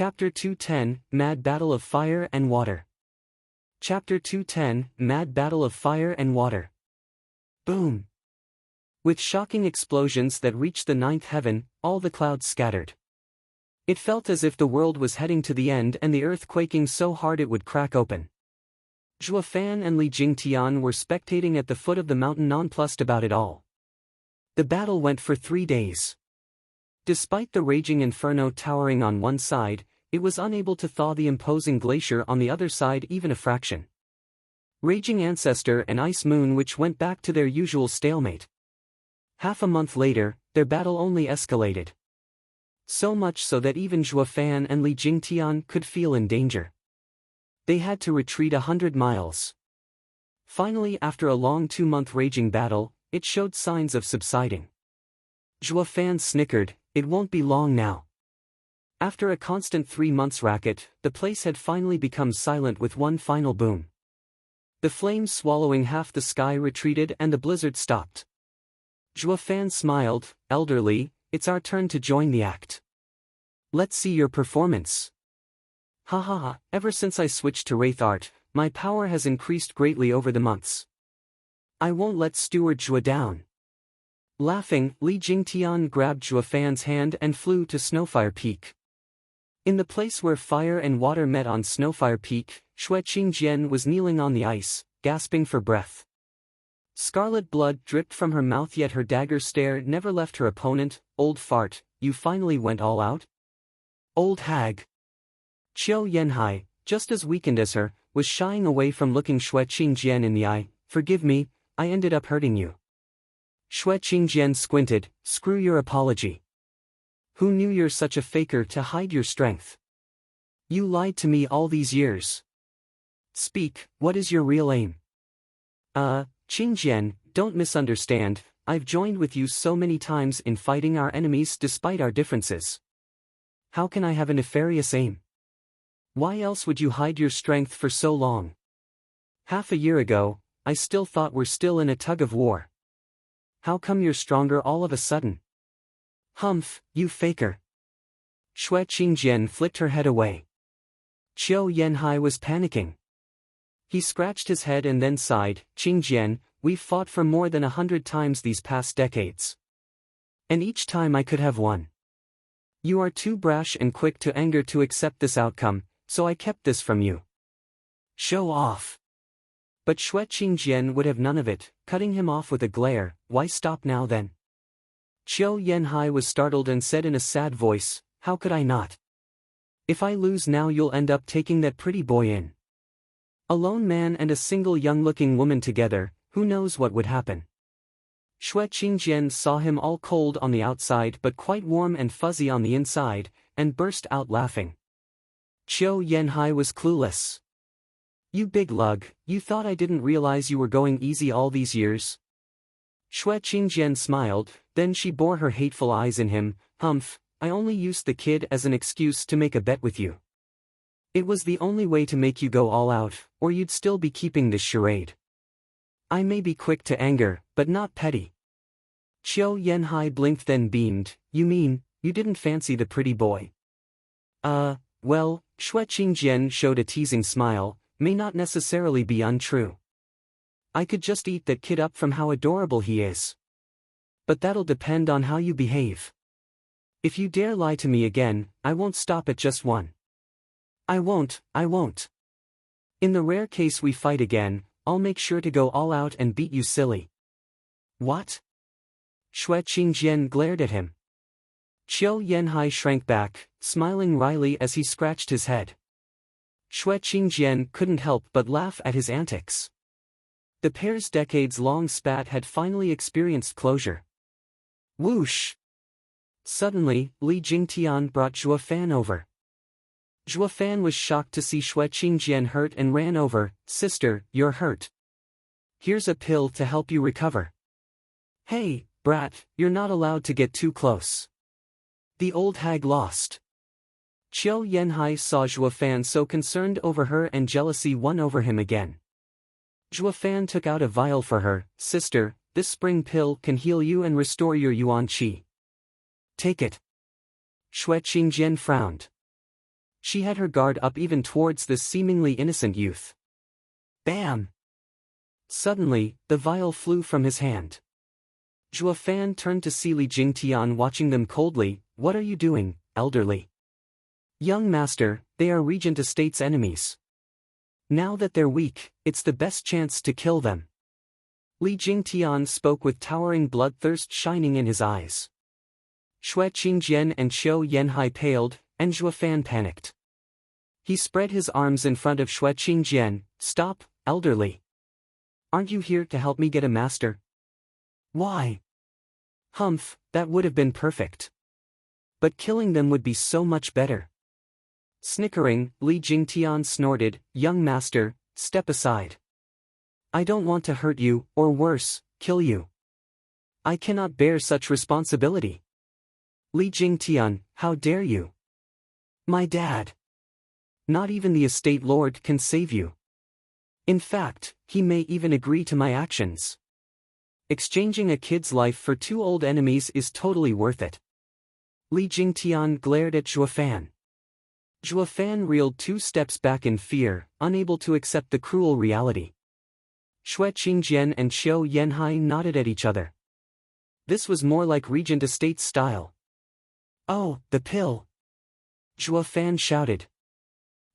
Chapter 210, Mad Battle of Fire and Water. Chapter 210, Mad Battle of Fire and Water. Boom! With shocking explosions that reached the ninth heaven, all the clouds scattered. It felt as if the world was heading to the end and the earth quaking so hard it would crack open. Zhuo Fan and Li Jingtian were spectating at the foot of the mountain nonplussed about it all. The battle went for 3 days. Despite the raging inferno towering on one side, it was unable to thaw the imposing glacier on the other side even a fraction. Raging Ancestor and Ice Moon which went back to their usual stalemate. Half a month later, their battle only escalated. So much so that even Zhuo Fan and Li Jingtian could feel in danger. They had to retreat 100 miles. Finally, after a long 2-month raging battle, it showed signs of subsiding. Zhuo Fan snickered, "It won't be long now." After a constant 3 months racket, the place had finally become silent with one final boom. The flames swallowing half the sky retreated and the blizzard stopped. Zhuo Fan smiled, "Elderly, it's our turn to join the act. Let's see your performance." Ha ha ha, ever since I switched to Wraith Art, my power has increased greatly over the months. I won't let Steward Zhuo down. Laughing, Li Jingtian grabbed Zhuo Fan's hand and flew to Snowfire Peak. In the place where fire and water met on Snowfire Peak, Xue Qingjian was kneeling on the ice, gasping for breath. Scarlet blood dripped from her mouth yet her dagger stare never left her opponent. "Old fart, you finally went all out? Old hag." Qiu Yanhai, just as weakened as her, was shying away from looking Xue Qingjian in the eye. "Forgive me, I ended up hurting you." Xue Qingjian squinted, "Screw your apology. Who knew you're such a faker to hide your strength? You lied to me all these years. Speak, what is your real aim?" Qingjian, don't misunderstand, I've joined with you so many times in fighting our enemies despite our differences. How can I have a nefarious aim? Why else would you hide your strength for so long? Half a year ago, I still thought we're still in a tug of war. How come you're stronger all of a sudden? Humph, you faker. Xue Qingjian flicked her head away. Qiu Yanhai was panicking. He scratched his head and then sighed, "Qingjian, we've fought for more than 100 times these past decades. And each time I could have won. You are too brash and quick to anger to accept this outcome, so I kept this from you. Show off." But Xue Qingjian would have none of it, cutting him off with a glare. "Why stop now then?" Qiu Yanhai was startled and said in a sad voice, "How could I not? If I lose now you'll end up taking that pretty boy in. A lone man and a single young-looking woman together, who knows what would happen?" Xue Qingjian saw him all cold on the outside but quite warm and fuzzy on the inside, and burst out laughing. Qiu Yanhai was clueless. "You big lug, you thought I didn't realize you were going easy all these years?" Xue Qingjian smiled, then she bore her hateful eyes in him. "Humph, I only used the kid as an excuse to make a bet with you. It was the only way to make you go all out, or you'd still be keeping this charade. I may be quick to anger, but not petty." Qiu Yanhai blinked then beamed, "You mean, you didn't fancy the pretty boy?" Well, Xue Qingjian showed a teasing smile, "May not necessarily be untrue. I could just eat that kid up from how adorable he is. But that'll depend on how you behave. If you dare lie to me again, I won't stop at just one. I won't. In the rare case we fight again, I'll make sure to go all out and beat you silly." "What?" Xue Qingjian glared at him. Qiu Yanhai shrank back, smiling wryly as he scratched his head. Xue Qingjian couldn't help but laugh at his antics. The pair's decades-long spat had finally experienced closure. Whoosh! Suddenly, Li Jingtian brought Zhuo Fan over. Zhuo Fan was shocked to see Xue Qingjian hurt and ran over. "Sister, you're hurt. Here's a pill to help you recover." "Hey, brat, you're not allowed to get too close. The old hag lost." Qiu Yanhai saw Zhuo Fan so concerned over her and jealousy won over him again. Zhuo Fan took out a vial for her. "Sister, this spring pill can heal you and restore your yuan qi. Take it." Xue Qingjian frowned. She had her guard up even towards this seemingly innocent youth. Bam! Suddenly, the vial flew from his hand. Zhuo Fan turned to see Li Jingtian watching them coldly. What are you doing, elderly? Young master, they are Regent Estate's enemies. Now that they're weak, it's the best chance to kill them. Li Jingtian spoke with towering bloodthirst shining in his eyes. Xue Qingjian and Qiu Yanhai paled, and Zhuo Fan panicked. He spread his arms in front of Xue Qingjian. Stop, elderly. Aren't you here to help me get a master? Why? Humph, that would have been perfect. But killing them would be so much better. Snickering, Li Jingtian snorted, Young master, step aside. I don't want to hurt you, or worse, kill you. I cannot bear such responsibility. Li Jingtian, how dare you? My dad. Not even the estate lord can save you. In fact, he may even agree to my actions. Exchanging a kid's life for two old enemies is totally worth it. Li Jingtian glared at Zhuo Fan. Zhuo Fan reeled 2 steps back in fear, unable to accept the cruel reality. Xue Qingjian and Qiu Yanhai nodded at each other. This was more like Regent Estate style. Oh, the pill! Zhuo Fan shouted.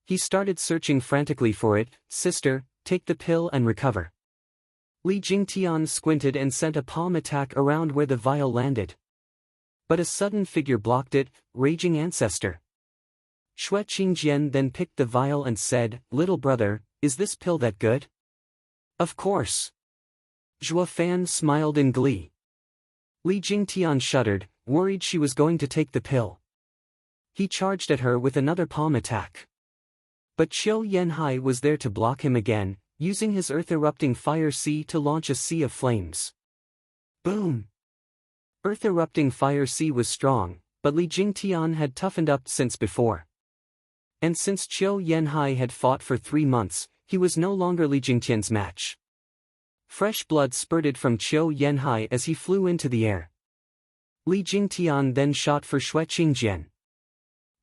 He started searching frantically for it. Sister, take the pill and recover. Li Jingtian squinted and sent a palm attack around where the vial landed. But a sudden figure blocked it. Raging ancestor. Xue Qingjian then picked the vial and said, Little brother, is this pill that good? Of course. Zhuo Fan smiled in glee. Li Jingtian shuddered, worried she was going to take the pill. He charged at her with another palm attack. But Qiu Yanhai was there to block him again, using his earth-erupting fire sea to launch a sea of flames. Boom! Earth-erupting fire sea was strong, but Li Jingtian had toughened up since before. And since Qiu Yanhai had fought for 3 months, he was no longer Li Jingtian's match. Fresh blood spurted from Qiu Yanhai as he flew into the air. Li Jingtian then shot for Xue Qingjian.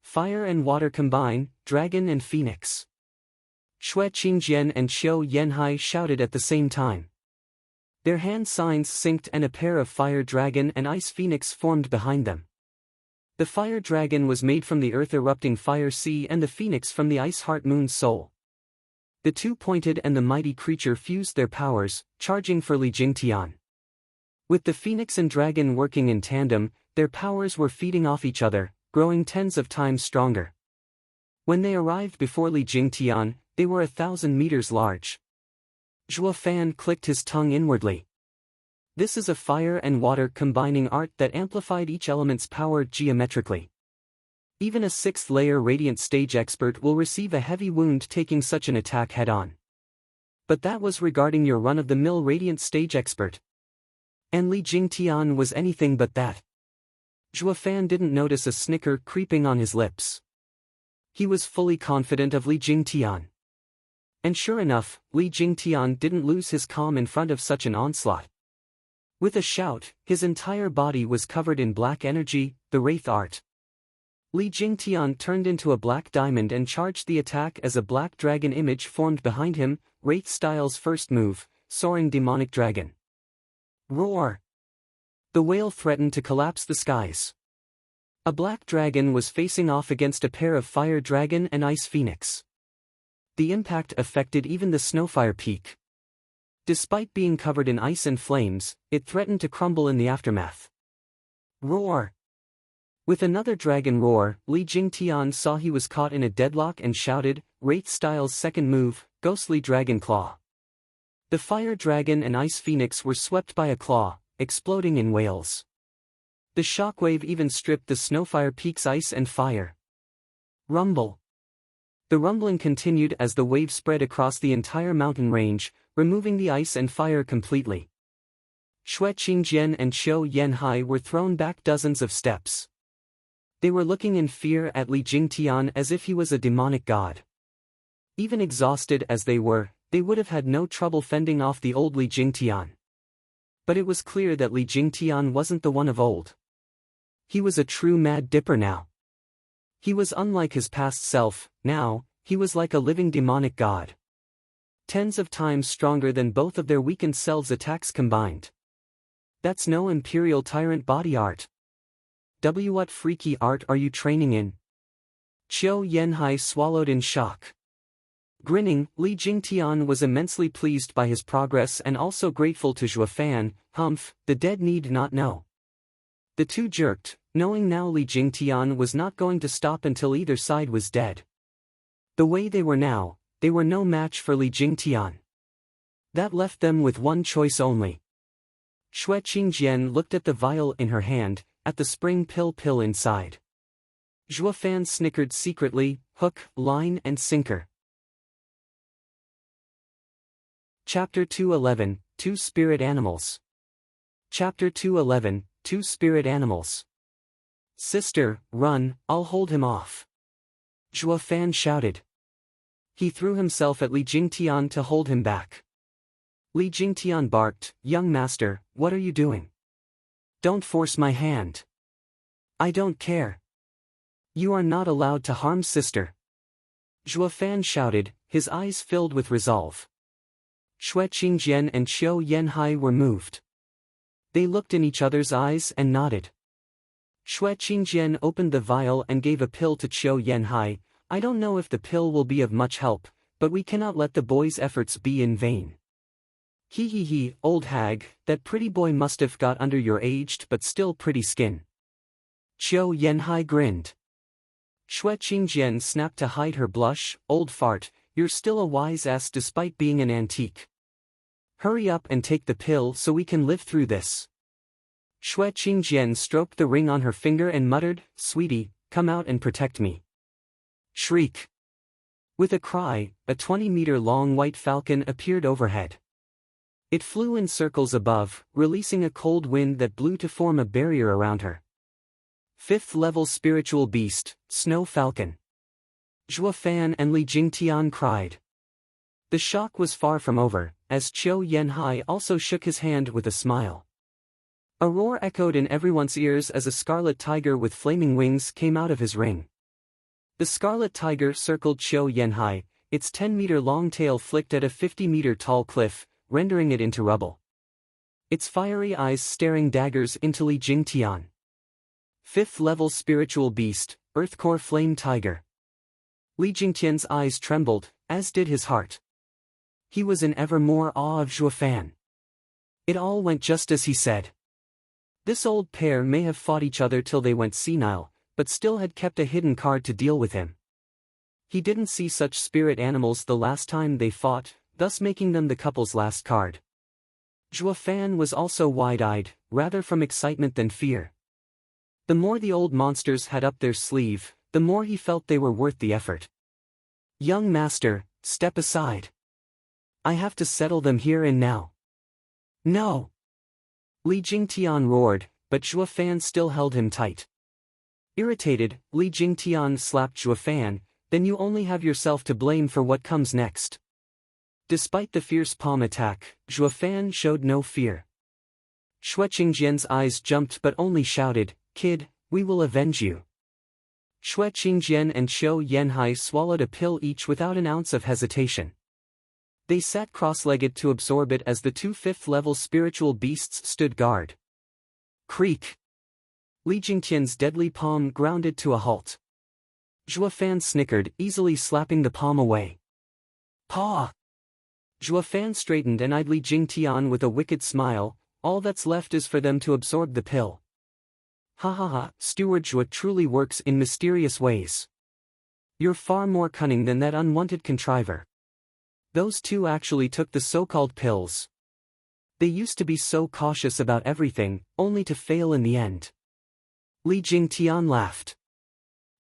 Fire and water combine, dragon and phoenix. Xue Qingjian and Qiu Yanhai shouted at the same time. Their hand signs synced and a pair of fire dragon and ice phoenix formed behind them. The fire dragon was made from the earth-erupting fire sea and the phoenix from the ice heart moon soul. The two pointed and the mighty creature fused their powers, charging for Li Jingtian. With the phoenix and dragon working in tandem, their powers were feeding off each other, growing tens of times stronger. When they arrived before Li Jingtian, they were 1,000 meters large. Zhuo Fan clicked his tongue inwardly. This is a fire and water combining art that amplified each element's power geometrically. Even a 6th-layer radiant stage expert will receive a heavy wound taking such an attack head-on. But that was regarding your run-of-the-mill radiant stage expert. And Li Jingtian was anything but that. Zhuo Fan didn't notice a snicker creeping on his lips. He was fully confident of Li Jingtian. And sure enough, Li Jingtian didn't lose his calm in front of such an onslaught. With a shout, his entire body was covered in black energy, the Wraith art. Li Jingtian turned into a black diamond and charged the attack as a black dragon image formed behind him, Wraith style's first move, soaring demonic dragon. Roar! The whale threatened to collapse the skies. A black dragon was facing off against a pair of fire dragon and ice phoenix. The impact affected even the Snowfire Peak. Despite being covered in ice and flames, it threatened to crumble in the aftermath. Roar! With another dragon roar, Li Jingtian saw he was caught in a deadlock and shouted, Wraith Style's second move, Ghostly Dragon Claw. The fire dragon and ice phoenix were swept by a claw, exploding in wails. The shockwave even stripped the Snowfire Peak's ice and fire. Rumble! The rumbling continued as the wave spread across the entire mountain range, removing the ice and fire completely. Xue Qingjian and Qiu Yanhai were thrown back dozens of steps. They were looking in fear at Li Jingtian as if he was a demonic god. Even exhausted as they were, they would have had no trouble fending off the old Li Jingtian. But it was clear that Li Jingtian wasn't the one of old. He was a true Mad Dipper now. He was unlike his past self. Now, he was like a living demonic god. Tens of times stronger than both of their weakened selves' attacks combined. That's no imperial tyrant body art. What freaky art are you training in? Qiu Yanhai swallowed in shock. Grinning, Li Jingtian was immensely pleased by his progress and also grateful to Zhuofan. Humph, the dead need not know. The two jerked, knowing now Li Jingtian was not going to stop until either side was dead. The way they were now, they were no match for Li Jingtian. That left them with one choice only. Xue Qingjian looked at the vial in her hand, at the spring pill inside. Zhuofan snickered secretly, hook, line and sinker. Chapter 211, Two Spirit Animals. Chapter 211, Two Spirit Animals. Sister, run, I'll hold him off. Zhuofan shouted. He threw himself at Li Jingtian to hold him back. Li Jingtian barked, young master, what are you doing? Don't force my hand. I don't care. You are not allowed to harm sister. Zhuofan shouted, his eyes filled with resolve. Xue Qingjian and Qiu Yanhai were moved. They looked in each other's eyes and nodded. Xue Qingjian opened the vial and gave a pill to Qiu Yanhai. I don't know if the pill will be of much help, but we cannot let the boy's efforts be in vain. He, old hag, that pretty boy must have got under your aged but still pretty skin. Qiu Yanhai grinned. Xue Qingjian snapped to hide her blush, old fart, you're still a wise ass despite being an antique. Hurry up and take the pill so we can live through this. Xue Qingjian stroked the ring on her finger and muttered, sweetie, come out and protect me. Shriek. With a cry, a 20-meter-long white falcon appeared overhead. It flew in circles above, releasing a cold wind that blew to form a barrier around her. 5th-level spiritual beast, Snow Falcon. Zhuofan and Li Jingtian cried. The shock was far from over, as Qiu Yanhai also shook his hand with a smile. A roar echoed in everyone's ears as a scarlet tiger with flaming wings came out of his ring. The scarlet tiger circled Qiu Yanhai, its 10-meter-long tail flicked at a 50-meter-tall cliff, rendering it into rubble. Its fiery eyes staring daggers into Li Jingtian. 5th-level spiritual beast, Earthcore Flame Tiger. Li Jingtian's eyes trembled, as did his heart. He was in ever more awe of Zhuofan. It all went just as he said. This old pair may have fought each other till they went senile, but still had kept a hidden card to deal with him. He didn't see such spirit animals the last time they fought, thus making them the couple's last card. Zhuofan was also wide-eyed, rather from excitement than fear. The more the old monsters had up their sleeve, the more he felt they were worth the effort. Young master, step aside. I have to settle them here and now. No! Li Jingtian roared, but Zhuofan still held him tight. Irritated, Li Jingtian slapped Zhuofan, then you only have yourself to blame for what comes next. Despite the fierce palm attack, Zhuofan showed no fear. Xue Qingjian's eyes jumped but only shouted, kid, we will avenge you. Xue Qingjian and Qiu Yanhai swallowed a pill each without an ounce of hesitation. They sat cross-legged to absorb it as the two 5th-level spiritual beasts stood guard. Creak! Li Jingtian's deadly palm grounded to a halt. Zhuofan snickered, easily slapping the palm away. Paw! Zhuofan straightened and eyed Li Jingtian with a wicked smile, all that's left is for them to absorb the pill. Ha, Steward Zhuo truly works in mysterious ways. You're far more cunning than that unwanted contriver. Those two actually took the so-called pills. They used to be so cautious about everything, only to fail in the end. Li Jingtian laughed.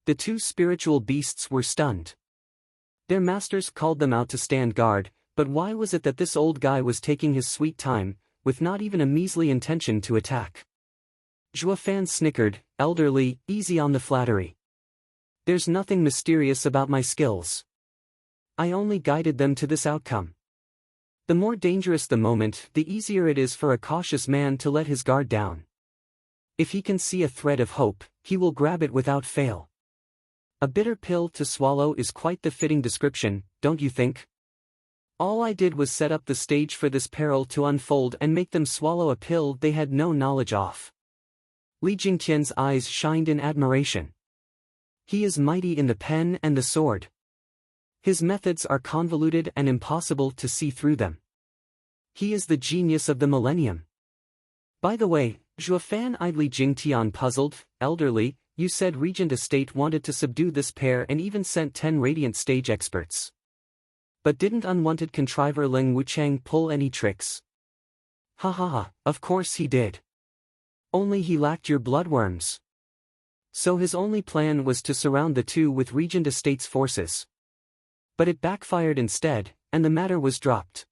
The two spiritual beasts were stunned. Their masters called them out to stand guard, but why was it that this old guy was taking his sweet time, with not even a measly intention to attack? Zhuofan snickered, elderly, easy on the flattery. There's nothing mysterious about my skills. I only guided them to this outcome. The more dangerous the moment, the easier it is for a cautious man to let his guard down. If he can see a thread of hope, he will grab it without fail. A bitter pill to swallow is quite the fitting description, don't you think? All I did was set up the stage for this peril to unfold and make them swallow a pill they had no knowledge of. Li Jingtian's eyes shined in admiration. He is mighty in the pen and the sword. His methods are convoluted and impossible to see through them. He is the genius of the millennium. By the way, Zhuofan eyed Li Jingtian puzzled. Elderly, you said Regent Estate wanted to subdue this pair and even sent 10 radiant stage experts. But didn't unwanted contriver Ling Wuchang pull any tricks? Ha ha ha, of course he did. Only he lacked your bloodworms. So his only plan was to surround the two with Regent Estate's forces. But it backfired instead, and the matter was dropped.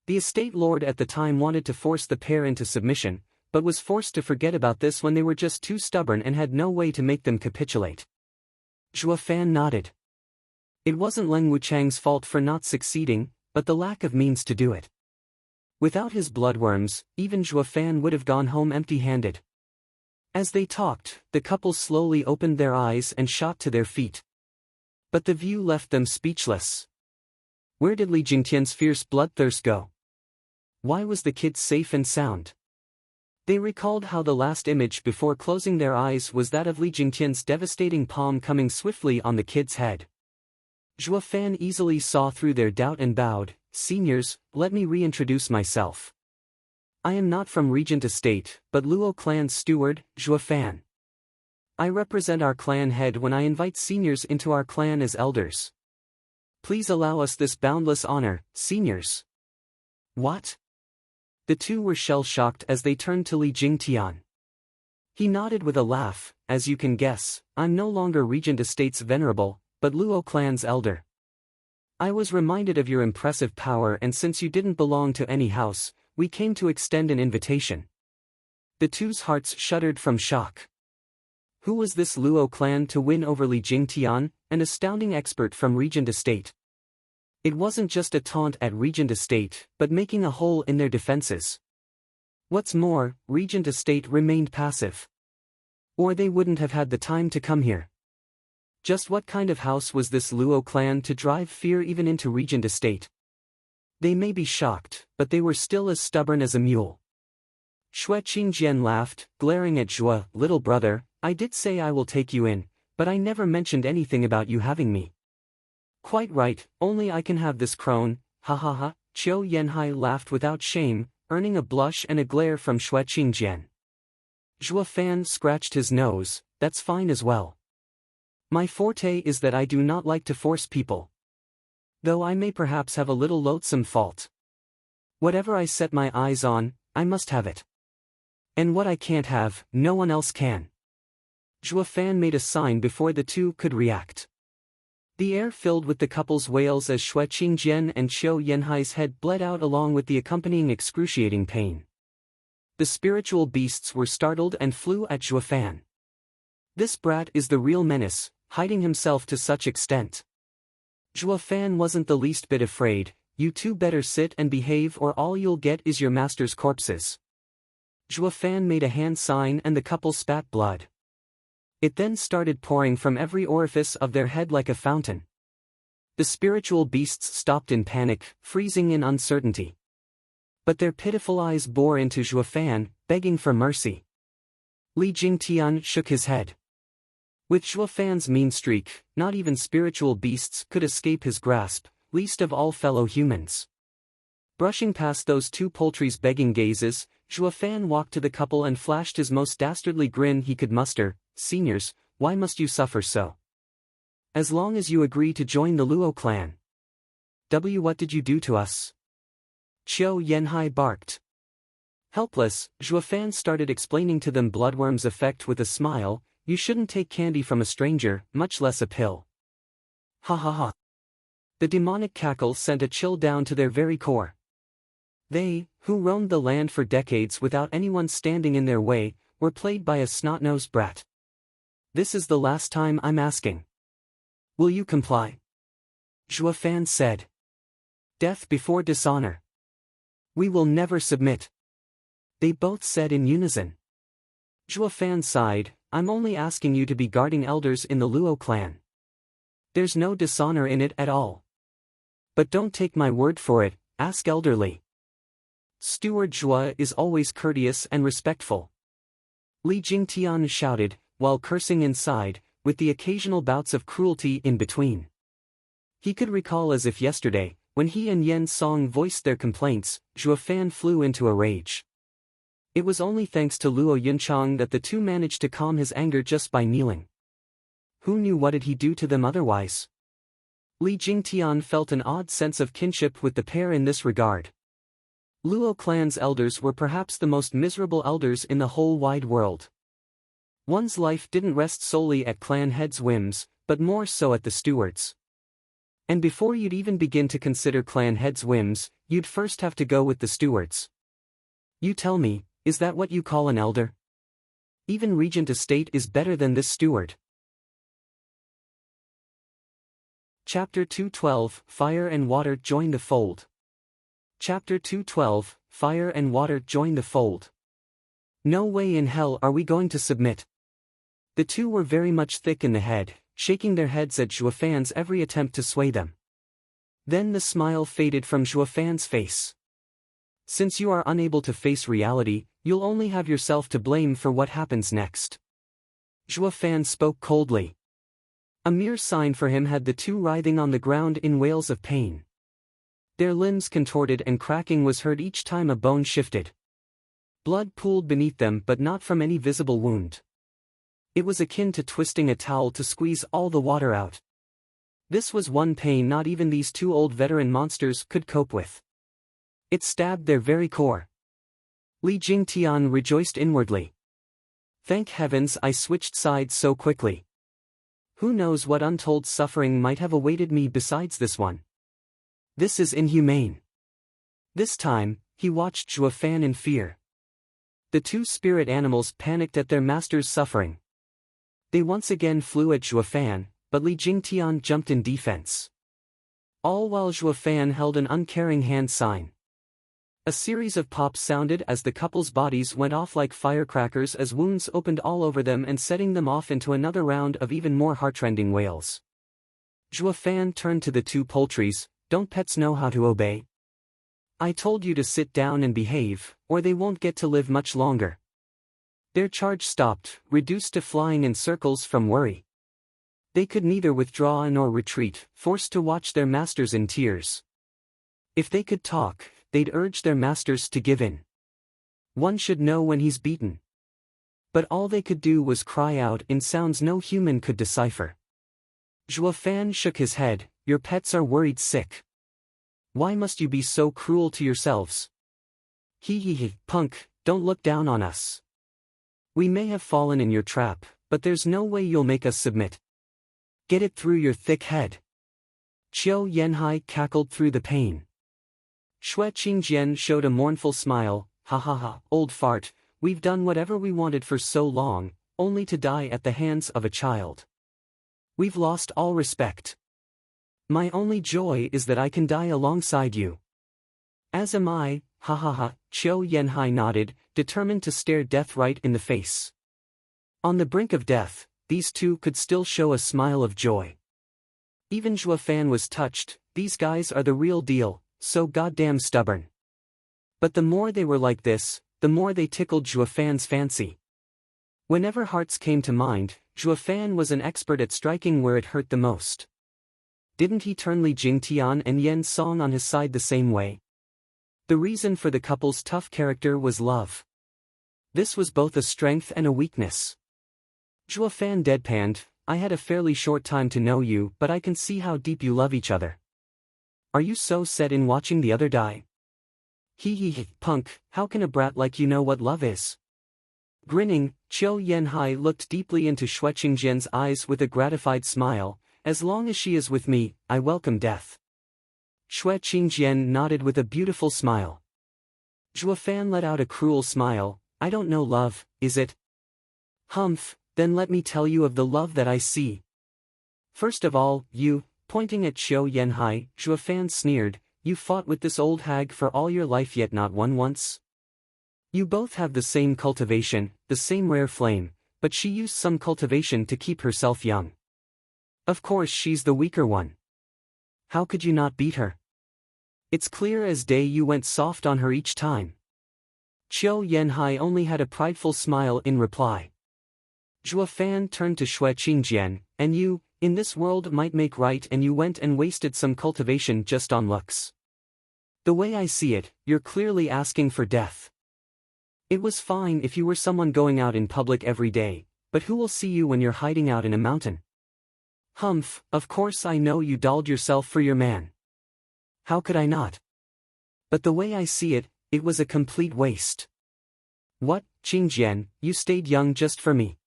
The estate lord at the time wanted to force the pair into submission, but was forced to forget about this when they were just too stubborn and had no way to make them capitulate. Zhuofan nodded. It wasn't Ling Wuchang's fault for not succeeding, but the lack of means to do it. Without his bloodworms, even Zhuofan would have gone home empty-handed. As they talked, the couple slowly opened their eyes and shot to their feet. But the view left them speechless. Where did Li Jingtian's fierce bloodthirst go? Why was the kid safe and sound? They recalled how the last image before closing their eyes was that of Li Jingtian's devastating palm coming swiftly on the kid's head. Zhuofan easily saw through their doubt and bowed. Seniors, let me reintroduce myself. I am not from Regent Estate, but Luo clan's steward, Zhuofan. I represent our clan head when I invite seniors into our clan as elders. Please allow us this boundless honor, seniors. What? The two were shell-shocked as they turned to Li Jingtian. He nodded with a laugh. As you can guess, I'm no longer Regent Estate's venerable, but Luo clan's elder. I was reminded of your impressive power, and since you didn't belong to any house, we came to extend an invitation. The two's hearts shuddered from shock. Who was this Luo clan to win over Li Jingtian, an astounding expert from Regent Estate? It wasn't just a taunt at Regent Estate, but making a hole in their defenses. What's more, Regent Estate remained passive. Or they wouldn't have had the time to come here. Just what kind of house was this Luo clan to drive fear even into Regent Estate? They may be shocked, but they were still as stubborn as a mule. Xue Qingjian laughed, glaring at Zhuo. Little brother, I did say I will take you in, but I never mentioned anything about you having me. Quite right, only I can have this crone, ha ha ha. Qiu Yanhai laughed without shame, earning a blush and a glare from Xue Qingjian. Zhuofan scratched his nose. That's fine as well. My forte is that I do not like to force people. Though I may perhaps have a little loathsome fault. Whatever I set my eyes on, I must have it. And what I can't have, no one else can. Zhuofan made a sign before the two could react. The air filled with the couple's wails as Xue Qingjian and Qiu Yanhai's head bled out along with the accompanying excruciating pain. The spiritual beasts were startled and flew at Zhuofan. This brat is the real menace, hiding himself to such extent. Zhuofan wasn't the least bit afraid. You two better sit and behave or all you'll get is your master's corpses. Zhuofan made a hand sign and the couple spat blood. It then started pouring from every orifice of their head like a fountain. The spiritual beasts stopped in panic, freezing in uncertainty. But their pitiful eyes bore into Zhuofan, begging for mercy. Li Jingtian shook his head. With Zhuofan's mean streak, not even spiritual beasts could escape his grasp, least of all fellow humans. Brushing past those two poultry's begging gazes, Zhuofan walked to the couple and flashed his most dastardly grin he could muster. Seniors, why must you suffer so? As long as you agree to join the Luo clan. What did you do to us? Qiu Yanhai barked. Helpless, Zhuofan started explaining to them bloodworm's effect with a smile. You shouldn't take candy from a stranger, much less a pill. Ha ha ha. The demonic cackle sent a chill down to their very core. They, who roamed the land for decades without anyone standing in their way, were played by a snot-nosed brat. This is the last time I'm asking. Will you comply? Zhuofan said. Death before dishonor. We will never submit. They both said in unison. Zhuofan sighed. I'm only asking you to be guarding elders in the Luo clan. There's no dishonor in it at all. But don't take my word for it, ask elderly. Steward Zhua is always courteous and respectful. Li Jingtian shouted, while cursing inside, with the occasional bouts of cruelty in between. He could recall as if yesterday, when he and Yen Song voiced their complaints, Zhua Fan flew into a rage. It was only thanks to Luo Yunchang that the two managed to calm his anger just by kneeling. Who knew what did he do to them otherwise? Li Jingtian felt an odd sense of kinship with the pair in this regard. Luo clan's elders were perhaps the most miserable elders in the whole wide world. One's life didn't rest solely at clan heads' whims, but more so at the steward's. And before you'd even begin to consider clan heads' whims, you'd first have to go with the steward's. You tell me, is that what you call an elder? Even Regent Estate is better than this steward. Chapter 212, Fire and Water Join the Fold. Chapter 212, Fire and Water Join the Fold. No way in hell are we going to submit. The two were very much thick in the head, shaking their heads at Zhua Fan's every attempt to sway them. Then the smile faded from Zhua Fan's face. Since you are unable to face reality, you'll only have yourself to blame for what happens next. Zhua Fan spoke coldly. A mere sign for him had the two writhing on the ground in wails of pain. Their limbs contorted and cracking was heard each time a bone shifted. Blood pooled beneath them but not from any visible wound. It was akin to twisting a towel to squeeze all the water out. This was one pain not even these two old veteran monsters could cope with. It stabbed their very core. Li Jingtian rejoiced inwardly. Thank heavens I switched sides so quickly. Who knows what untold suffering might have awaited me besides this one. This is inhumane. This time, he watched Zhua Fan in fear. The two spirit animals panicked at their master's suffering. They once again flew at Zhua Fan, but Li Jingtian jumped in defense. All while Zhua Fan held an uncaring hand sign. A series of pops sounded as the couple's bodies went off like firecrackers as wounds opened all over them and setting them off into another round of even more heartrending wails. Zhua Fan turned to the two poultries, don't pets know how to obey? I told you to sit down and behave, or they won't get to live much longer. Their charge stopped, reduced to flying in circles from worry. They could neither withdraw nor retreat, forced to watch their masters in tears. If they could talk, they'd urge their masters to give in. One should know when he's beaten. But all they could do was cry out in sounds no human could decipher. Zhua Fan shook his head, your pets are worried sick. Why must you be so cruel to yourselves? Hee, punk, don't look down on us. We may have fallen in your trap, but there's no way you'll make us submit. Get it through your thick head. Qiu Yanhai cackled through the pain. Xue Qingjian showed a mournful smile, ha ha ha, old fart, we've done whatever we wanted for so long, only to die at the hands of a child. We've lost all respect. My only joy is that I can die alongside you. As am I, ha ha ha, Qiu Yanhai nodded, determined to stare death right in the face. On the brink of death, these two could still show a smile of joy. Even Zhua Fan was touched, these guys are the real deal. So goddamn stubborn. But the more they were like this, the more they tickled Zhua Fan's fancy. Whenever hearts came to mind, Zhua Fan was an expert at striking where it hurt the most. Didn't he turn Li Jingtian and Yen Song on his side the same way? The reason for the couple's tough character was love. This was both a strength and a weakness. Zhua Fan deadpanned, I had a fairly short time to know you, but I can see how deep you love each other. Are you so set in watching the other die? Hee, punk, how can a brat like you know what love is? Grinning, Qiu Yanhai looked deeply into Xue Qingjian's eyes with a gratified smile, as long as she is with me, I welcome death. Xue Qingjian nodded with a beautiful smile. Zhua Fan let out a cruel smile, I don't know love, is it? Humph, then let me tell you of the love that I see. First of all, you, pointing at Qiu Yanhai, Zhua Fan sneered, you fought with this old hag for all your life yet not won once? You both have the same cultivation, the same rare flame, but she used some cultivation to keep herself young. Of course she's the weaker one. How could you not beat her? It's clear as day you went soft on her each time. Qiu Yanhai only had a prideful smile in reply. Zhuo Fan turned to Xue Qingjian, and you, in this world might make right, and you went and wasted some cultivation just on looks. The way I see it, you're clearly asking for death. It was fine if you were someone going out in public every day, but who will see you when you're hiding out in a mountain? Humph, of course I know you dolled yourself for your man. How could I not? But the way I see it, it was a complete waste. What, Qingjian, you stayed young just for me?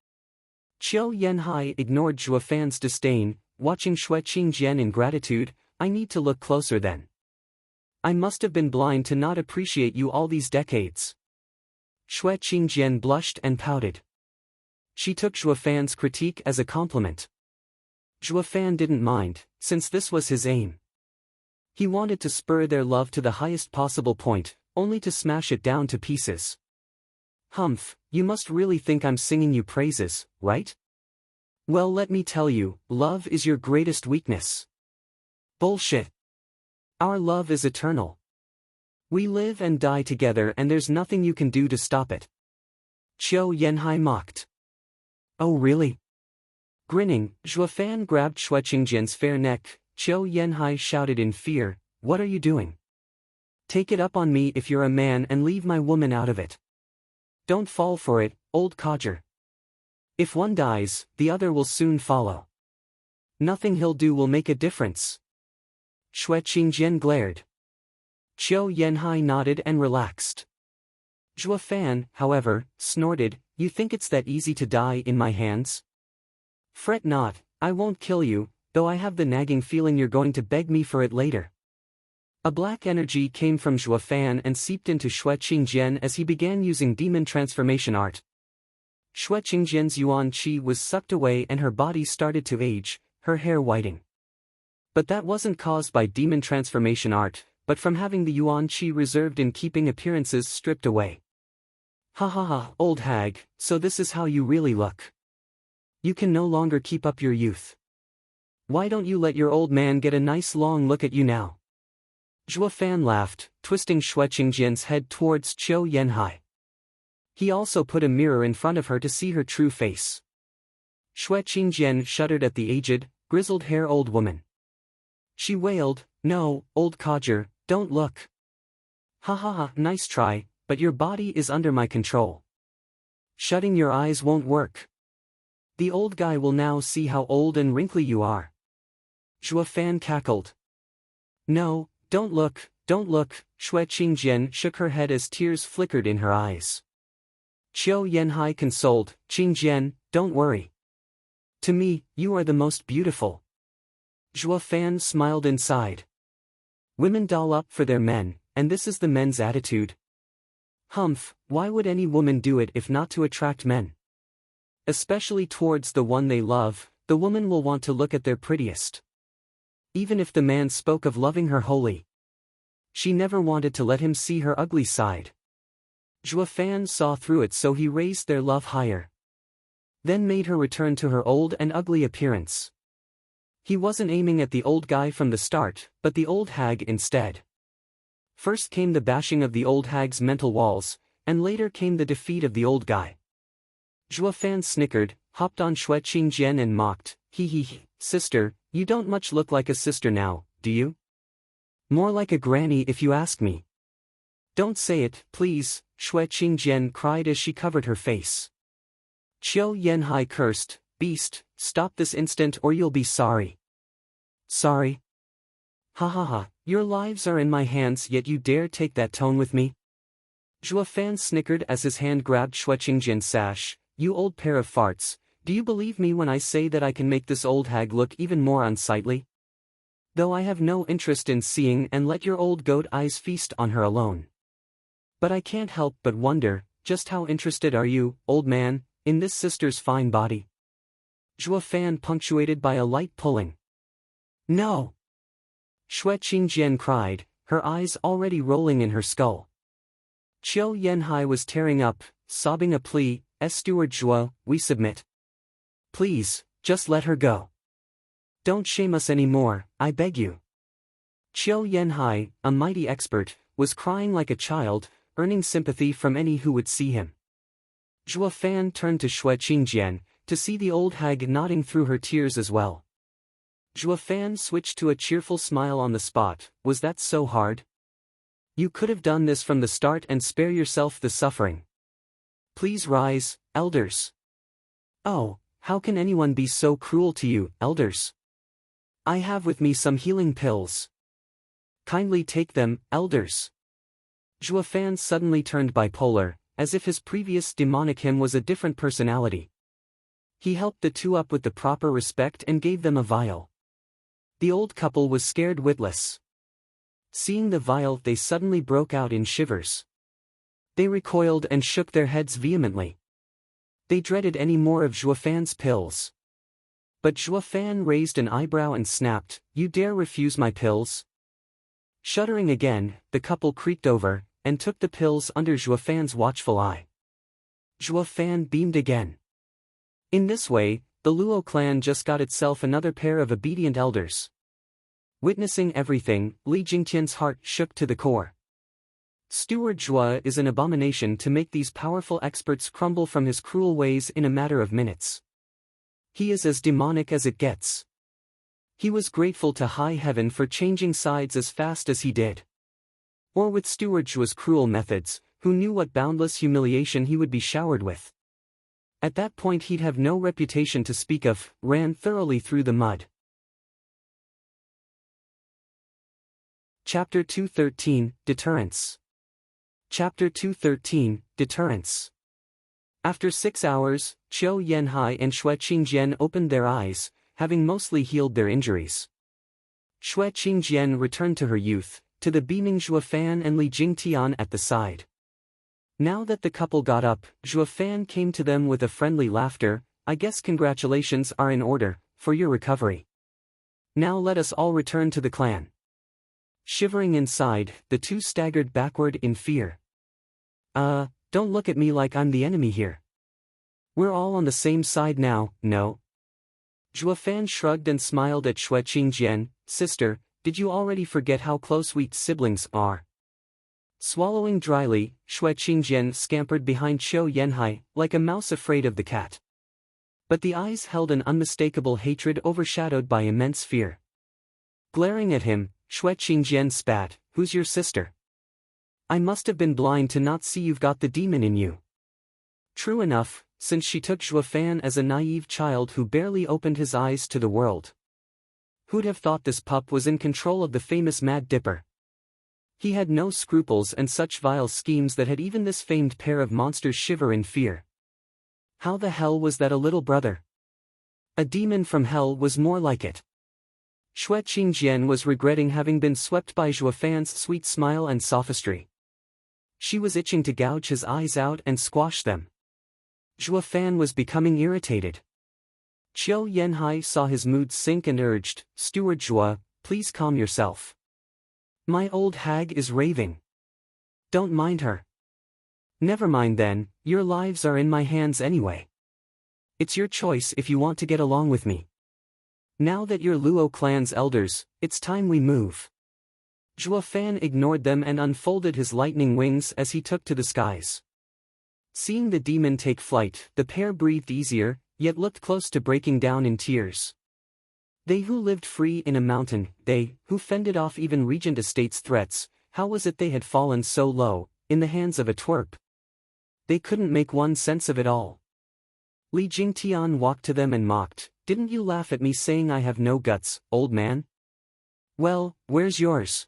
Qiu Yanhai ignored Zhuo Fan's disdain, watching Xue Qingjian in gratitude. I need to look closer then. I must have been blind to not appreciate you all these decades. Xue Qingjian blushed and pouted. She took Zhuo Fan's critique as a compliment. Zhuo Fan didn't mind, since this was his aim. He wanted to spur their love to the highest possible point, only to smash it down to pieces. Humph, you must really think I'm singing you praises, right? Well, let me tell you, love is your greatest weakness. Bullshit. Our love is eternal. We live and die together and there's nothing you can do to stop it. Qiu Yanhai mocked. Oh really? Grinning, Zhuo Fan grabbed Xue Qingjian's fair neck. Qiu Yanhai shouted in fear, what are you doing? Take it up on me if you're a man and leave my woman out of it. Don't fall for it, old codger. If one dies, the other will soon follow. Nothing he'll do will make a difference. Xue Qingjian glared. Qiu Yanhai nodded and relaxed. Zhuo Fan, however, snorted, you think it's that easy to die in my hands? Fret not, I won't kill you, though I have the nagging feeling you're going to beg me for it later. A black energy came from Zhuo Fan and seeped into Xue Qingjian as he began using demon transformation art. Xue Qingjian's yuan qi was sucked away and her body started to age, her hair whiting. But that wasn't caused by demon transformation art, but from having the yuan qi reserved in keeping appearances stripped away. Ha ha ha, old hag, so this is how you really look. You can no longer keep up your youth. Why don't you let your old man get a nice long look at you now? Zhuo Fan laughed, twisting Xue Qingjian's head towards Qiu Yanhai. He also put a mirror in front of her to see her true face. Xue Qingjian shuddered at the aged, grizzled-haired old woman. She wailed, no, old codger, don't look. Ha ha ha, nice try, but your body is under my control. Shutting your eyes won't work. The old guy will now see how old and wrinkly you are. Zhuo Fan cackled. No, don't look, Xue Qingjian shook her head as tears flickered in her eyes. Qiu Yanhai consoled, Qingjian, don't worry. To me, you are the most beautiful. Zhuo Fan smiled inside. Women doll up for their men, and this is the men's attitude. Humph, why would any woman do it if not to attract men? Especially towards the one they love, the woman will want to look at their prettiest. Even if the man spoke of loving her wholly, she never wanted to let him see her ugly side. Zhuo Fan saw through it, so he raised their love higher. Then made her return to her old and ugly appearance. He wasn't aiming at the old guy from the start, but the old hag instead. First came the bashing of the old hag's mental walls, and later came the defeat of the old guy. Zhuo Fan snickered, hopped on Xue Qingjian and mocked, hee, sister, you don't much look like a sister now, do you? More like a granny if you ask me. Don't say it, please, Xue Qingjian cried as she covered her face. Qiu Yanhai cursed, beast, stop this instant or you'll be sorry. Sorry? Ha ha ha, your lives are in my hands yet you dare take that tone with me? Zhuo Fan snickered as his hand grabbed Xue Qingjian's sash, you old pair of farts, do you believe me when I say that I can make this old hag look even more unsightly? Though I have no interest in seeing and let your old goat eyes feast on her alone. But I can't help but wonder, just how interested are you, old man, in this sister's fine body? Zhuo Fan punctuated by a light pulling. No! Xue Qingjian cried, her eyes already rolling in her skull. Qiu Yanhai was tearing up, sobbing a plea, Steward Zhuo, we submit. Please, just let her go. Don't shame us anymore, I beg you. Qiu Yanhai, a mighty expert, was crying like a child, earning sympathy from any who would see him. Zhuo Fan turned to Xue Qingjian, to see the old hag nodding through her tears as well. Zhuo Fan switched to a cheerful smile on the spot. Was that so hard? You could have done this from the start and spare yourself the suffering. Please rise, elders. Oh, how can anyone be so cruel to you, elders? I have with me some healing pills. Kindly take them, elders. Zhuo Fan suddenly turned bipolar, as if his previous demonic him was a different personality. He helped the two up with the proper respect and gave them a vial. The old couple was scared witless. Seeing the vial, they suddenly broke out in shivers. They recoiled and shook their heads vehemently. They dreaded any more of Zhuo Fan's pills. But Zhuo Fan raised an eyebrow and snapped, "You dare refuse my pills?" Shuddering again, the couple creaked over, and took the pills under Zhuo Fan's watchful eye. Zhuo Fan beamed again. In this way, the Luo clan just got itself another pair of obedient elders. Witnessing everything, Li Jingtian's heart shook to the core. Steward Zhuo is an abomination to make these powerful experts crumble from his cruel ways in a matter of minutes. He is as demonic as it gets. He was grateful to high heaven for changing sides as fast as he did. Or with Steward Zhuo's cruel methods, who knew what boundless humiliation he would be showered with. At that point he'd have no reputation to speak of, ran thoroughly through the mud. Chapter 213, Deterrence. Chapter 213, Deterrence. After 6 hours, Qiu Yanhai and Xue Qingjian opened their eyes, having mostly healed their injuries. Xue Qingjian returned to her youth, to the beaming Zhuo Fan and Li Jingtian at the side. Now that the couple got up, Zhuo Fan came to them with a friendly laughter. I guess congratulations are in order, for your recovery. Now let us all return to the clan. Shivering inside, the two staggered backward in fear. Don't look at me like I'm the enemy here. We're all on the same side now, no? Zhuo Fan shrugged and smiled at Xue Qingjian. Sister, did you already forget how close we siblings are? Swallowing dryly, Xue Qingjian scampered behind Qiu Yanhai, like a mouse afraid of the cat. But the eyes held an unmistakable hatred overshadowed by immense fear. Glaring at him, Xue Qingjian spat, "Who's your sister? I must have been blind to not see you've got the demon in you." True enough, since she took Zhuo Fan as a naive child who barely opened his eyes to the world. Who'd have thought this pup was in control of the famous Mad Dipper? He had no scruples and such vile schemes that had even this famed pair of monsters shiver in fear. How the hell was that a little brother? A demon from hell was more like it. Xue Qingjian was regretting having been swept by Zhuo Fan's sweet smile and sophistry. She was itching to gouge his eyes out and squash them. Zhuo Fan was becoming irritated. Qiu Yanhai saw his mood sink and urged, "Steward Zhuo, please calm yourself. My old hag is raving. Don't mind her." "Never mind then, your lives are in my hands anyway. It's your choice if you want to get along with me. Now that you're Luo clan's elders, it's time we move." Zhuo Fan ignored them and unfolded his lightning wings as he took to the skies. Seeing the demon take flight, the pair breathed easier, yet looked close to breaking down in tears. They who lived free in a mountain, they who fended off even regent estate's threats, how was it they had fallen so low, in the hands of a twerp? They couldn't make one sense of it all. Li Jingtian walked to them and mocked, "Didn't you laugh at me saying I have no guts, old man? Well, where's yours?"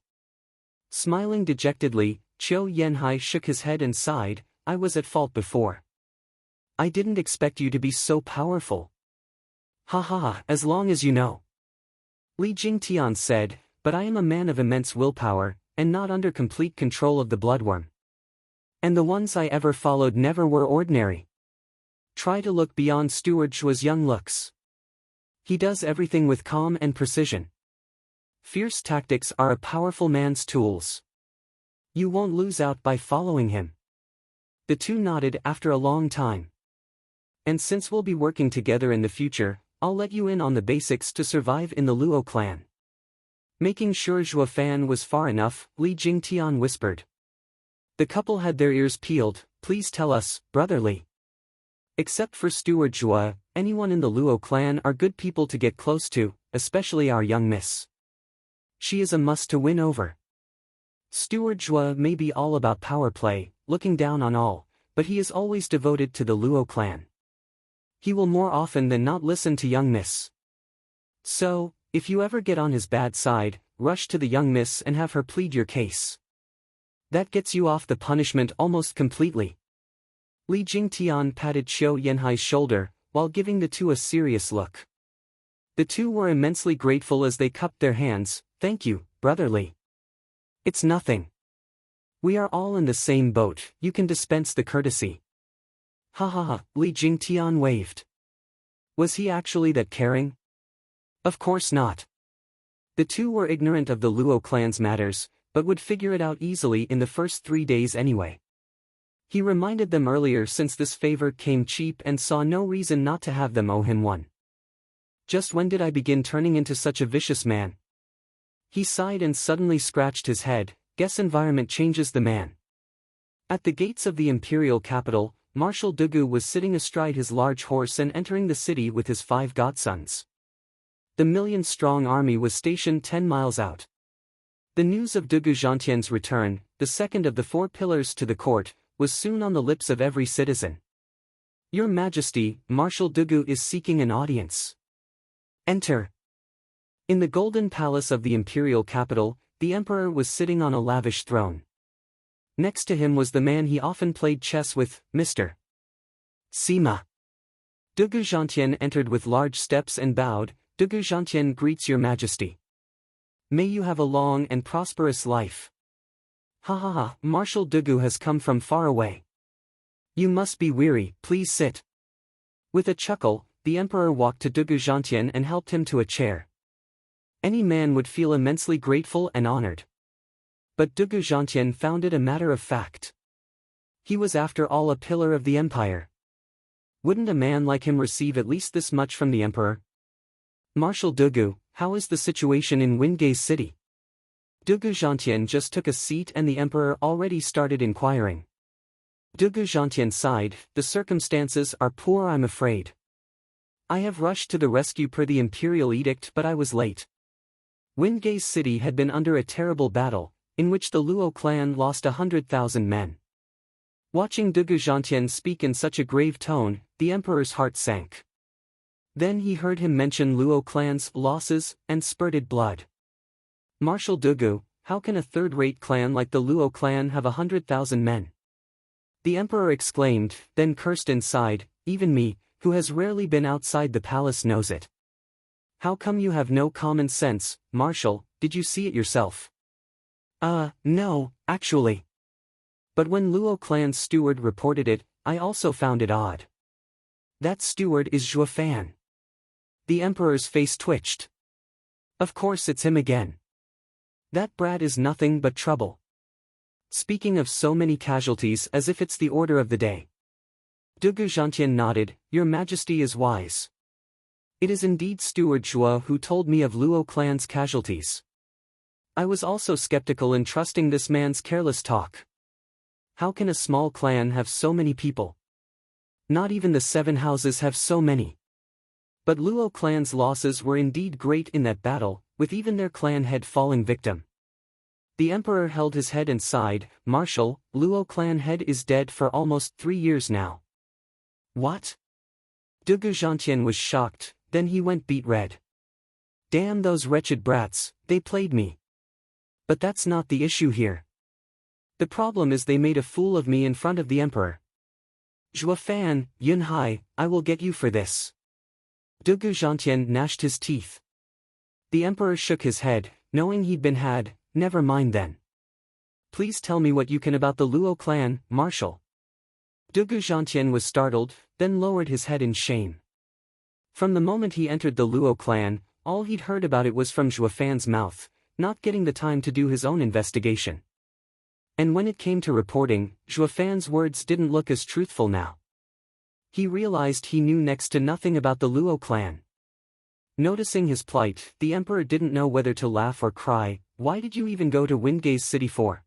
Smiling dejectedly, Qiu Yanhai shook his head and sighed, "I was at fault before. I didn't expect you to be so powerful." "Ha ha ha, as long as you know." Li Jingtian said, "But I am a man of immense willpower, and not under complete control of the bloodworm. And the ones I ever followed never were ordinary. Try to look beyond Steward Zhuo's young looks. He does everything with calm and precision. Fierce tactics are a powerful man's tools. You won't lose out by following him." The two nodded after a long time. "And since we'll be working together in the future, I'll let you in on the basics to survive in the Luo clan. Making sure Zhuo Fan was far enough, Li Jingtian whispered. The couple had their ears peeled. Please tell us, Brother Li. Except for Steward Zhuo, anyone in the Luo clan are good people to get close to, especially our young miss. She is a must to win over. Steward Zhuo may be all about power play, looking down on all, but he is always devoted to the Luo clan. He will more often than not listen to young miss. So, if you ever get on his bad side, rush to the young miss and have her plead your case. That gets you off the punishment almost completely. Li Jingtian patted Qiu Yanhai's shoulder, while giving the two a serious look. The two were immensely grateful as they cupped their hands. Thank you, Brother Li. It's nothing. We are all in the same boat, you can dispense the courtesy. Ha ha ha, Li Jingtian waved. Was he actually that caring? Of course not. The two were ignorant of the Luo clan's matters, but would figure it out easily in the first 3 days anyway. He reminded them earlier since this favor came cheap and saw no reason not to have them owe him one. Just when did I begin turning into such a vicious man? He sighed and suddenly scratched his head. Guess environment changes the man. At the gates of the imperial capital, Marshal Dugu was sitting astride his large horse and entering the city with his 5 godsons. The million-strong army was stationed 10 miles out. The news of Dugu Zhantian's return, the second of the 4 pillars to the court, was soon on the lips of every citizen. Your Majesty, Marshal Dugu is seeking an audience. Enter. In the golden palace of the imperial capital, the emperor was sitting on a lavish throne. Next to him was the man he often played chess with, Mr. Sima. Dugu Zhantian entered with large steps and bowed. Dugu Zhantian greets your Majesty. May you have a long and prosperous life. Ha ha ha, Marshal Dugu has come from far away. You must be weary, please sit. With a chuckle, the emperor walked to Dugu Zhantian and helped him to a chair. Any man would feel immensely grateful and honored. But Dugu Zhantian found it a matter of fact. He was after all a pillar of the empire. Wouldn't a man like him receive at least this much from the emperor? Marshal Dugu, how is the situation in Wingay's city? Dugu Zhantian just took a seat and the emperor already started inquiring. Dugu Zhantian sighed, the circumstances are poor, I'm afraid. I have rushed to the rescue per the imperial edict, but I was late. Wingay's city had been under a terrible battle, in which the Luo clan lost 100,000 men. Watching Dugu Zhantian speak in such a grave tone, the emperor's heart sank. Then he heard him mention Luo clan's losses and spurted blood. Marshal Dugu, how can a third-rate clan like the Luo clan have 100,000 men? The emperor exclaimed, then cursed and sighed, even me, who has rarely been outside the palace knows it. How come you have no common sense, Marshal, did you see it yourself? No, actually. But when Luo clan's steward reported it, I also found it odd. That steward is Zhuo Fan. The emperor's face twitched. Of course it's him again. That brat is nothing but trouble. Speaking of so many casualties as if it's the order of the day. Dugu Zhantian nodded, Your Majesty is wise. It is indeed Steward Zhuo who told me of Luo clan's casualties. I was also skeptical in trusting this man's careless talk. How can a small clan have so many people? Not even the 7 houses have so many. But Luo clan's losses were indeed great in that battle, with even their clan head falling victim. The emperor held his head and sighed, Marshal, Luo clan head is dead for almost 3 years now. What? Dugu Zhantian was shocked, then he went beet red. Damn those wretched brats, they played me. But that's not the issue here. The problem is they made a fool of me in front of the emperor. Zhuo Fan, Yunhai, I will get you for this. Dugu Zhantian gnashed his teeth. The emperor shook his head, knowing he'd been had, never mind then. Please tell me what you can about the Luo clan, Marshal. Dugu Zhantian was startled, then lowered his head in shame. From the moment he entered the Luo clan, all he'd heard about it was from Zhuo Fan's mouth, not getting the time to do his own investigation. And when it came to reporting, Zhuo Fan's words didn't look as truthful now. He realized he knew next to nothing about the Luo clan. Noticing his plight, the emperor didn't know whether to laugh or cry. Why did you even go to Windgaze City for?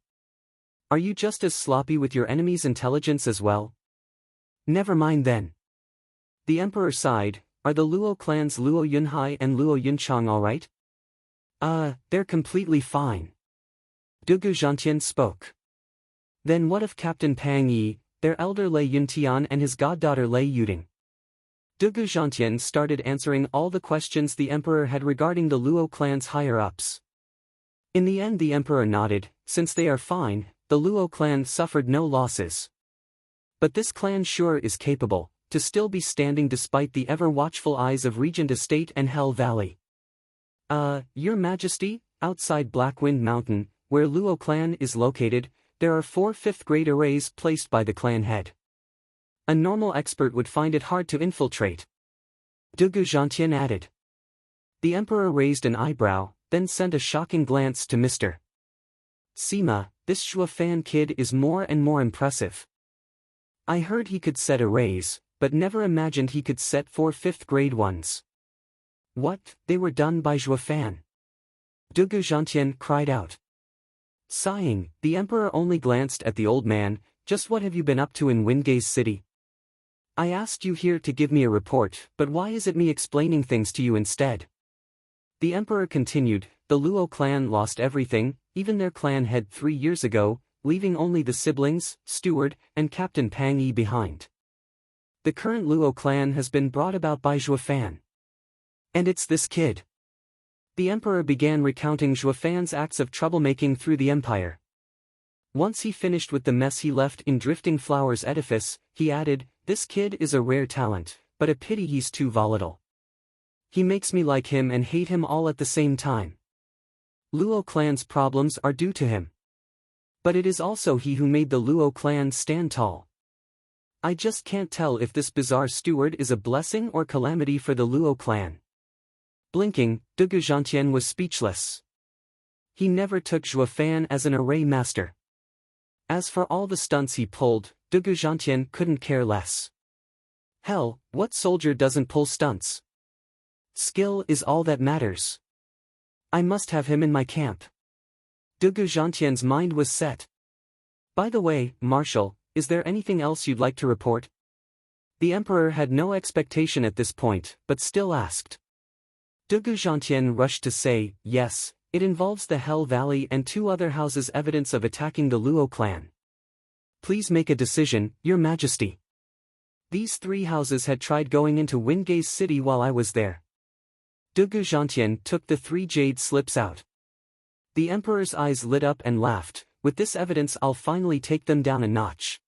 Are you just as sloppy with your enemy's intelligence as well? Never mind then. The emperor sighed. Are the Luo clans Luo Yunhai and Luo Yunchang alright? They're completely fine. Dugu Zhantian spoke. Then what of Captain Pang Yi, their elder Lei Yuntian and his goddaughter Lei Yuding? Dugu Zhantian started answering all the questions the emperor had regarding the Luo clan's higher-ups. In the end the emperor nodded. Since they are fine, the Luo clan suffered no losses. But this clan sure is capable to still be standing despite the ever-watchful eyes of Regent Estate and Hell Valley. Your Majesty, outside Blackwind Mountain, where Luo clan is located, there are 4 5th-grade arrays placed by the clan head. A normal expert would find it hard to infiltrate. Dugu Zhantian added. The emperor raised an eyebrow, then sent a shocking glance to Mr. Sima. This Zhuofan kid is more and more impressive. I heard he could set arrays, but never imagined he could set 4 5th-grade ones. What, they were done by Zhuofan? Dugu Zhantian cried out. Sighing, the emperor only glanced at the old man. Just what have you been up to in Windgaze City? I asked you here to give me a report, but why is it me explaining things to you instead? The emperor continued. The Luo clan lost everything, even their clan head 3 years ago, leaving only the siblings, Steward, and Captain Pang Yi behind. The current Luo clan has been brought about by Zhuofan. And it's this kid. The emperor began recounting Zhuofan's acts of troublemaking through the empire. Once he finished with the mess he left in Drifting Flowers edifice, he added, this kid is a rare talent, but a pity he's too volatile. He makes me like him and hate him all at the same time. Luo clan's problems are due to him. But it is also he who made the Luo clan stand tall. I just can't tell if this bizarre steward is a blessing or calamity for the Luo clan. Blinking, Dugu Zhantian was speechless. He never took Zhuofan as an array master. As for all the stunts he pulled, Dugu Zhantian couldn't care less. Hell, what soldier doesn't pull stunts? Skill is all that matters. I must have him in my camp. Dugu Zhantian's mind was set. By the way, Marshal, is there anything else you'd like to report? The emperor had no expectation at this point, but still asked. Dugu Zhantian rushed to say, yes, it involves the Hell Valley and 2 other houses evidence of attacking the Luo clan. Please make a decision, Your Majesty. These 3 houses had tried going into Windgaze City while I was there. Dugu Zhantian took the 3 jade slips out. The emperor's eyes lit up and laughed. With this evidence I'll finally take them down a notch.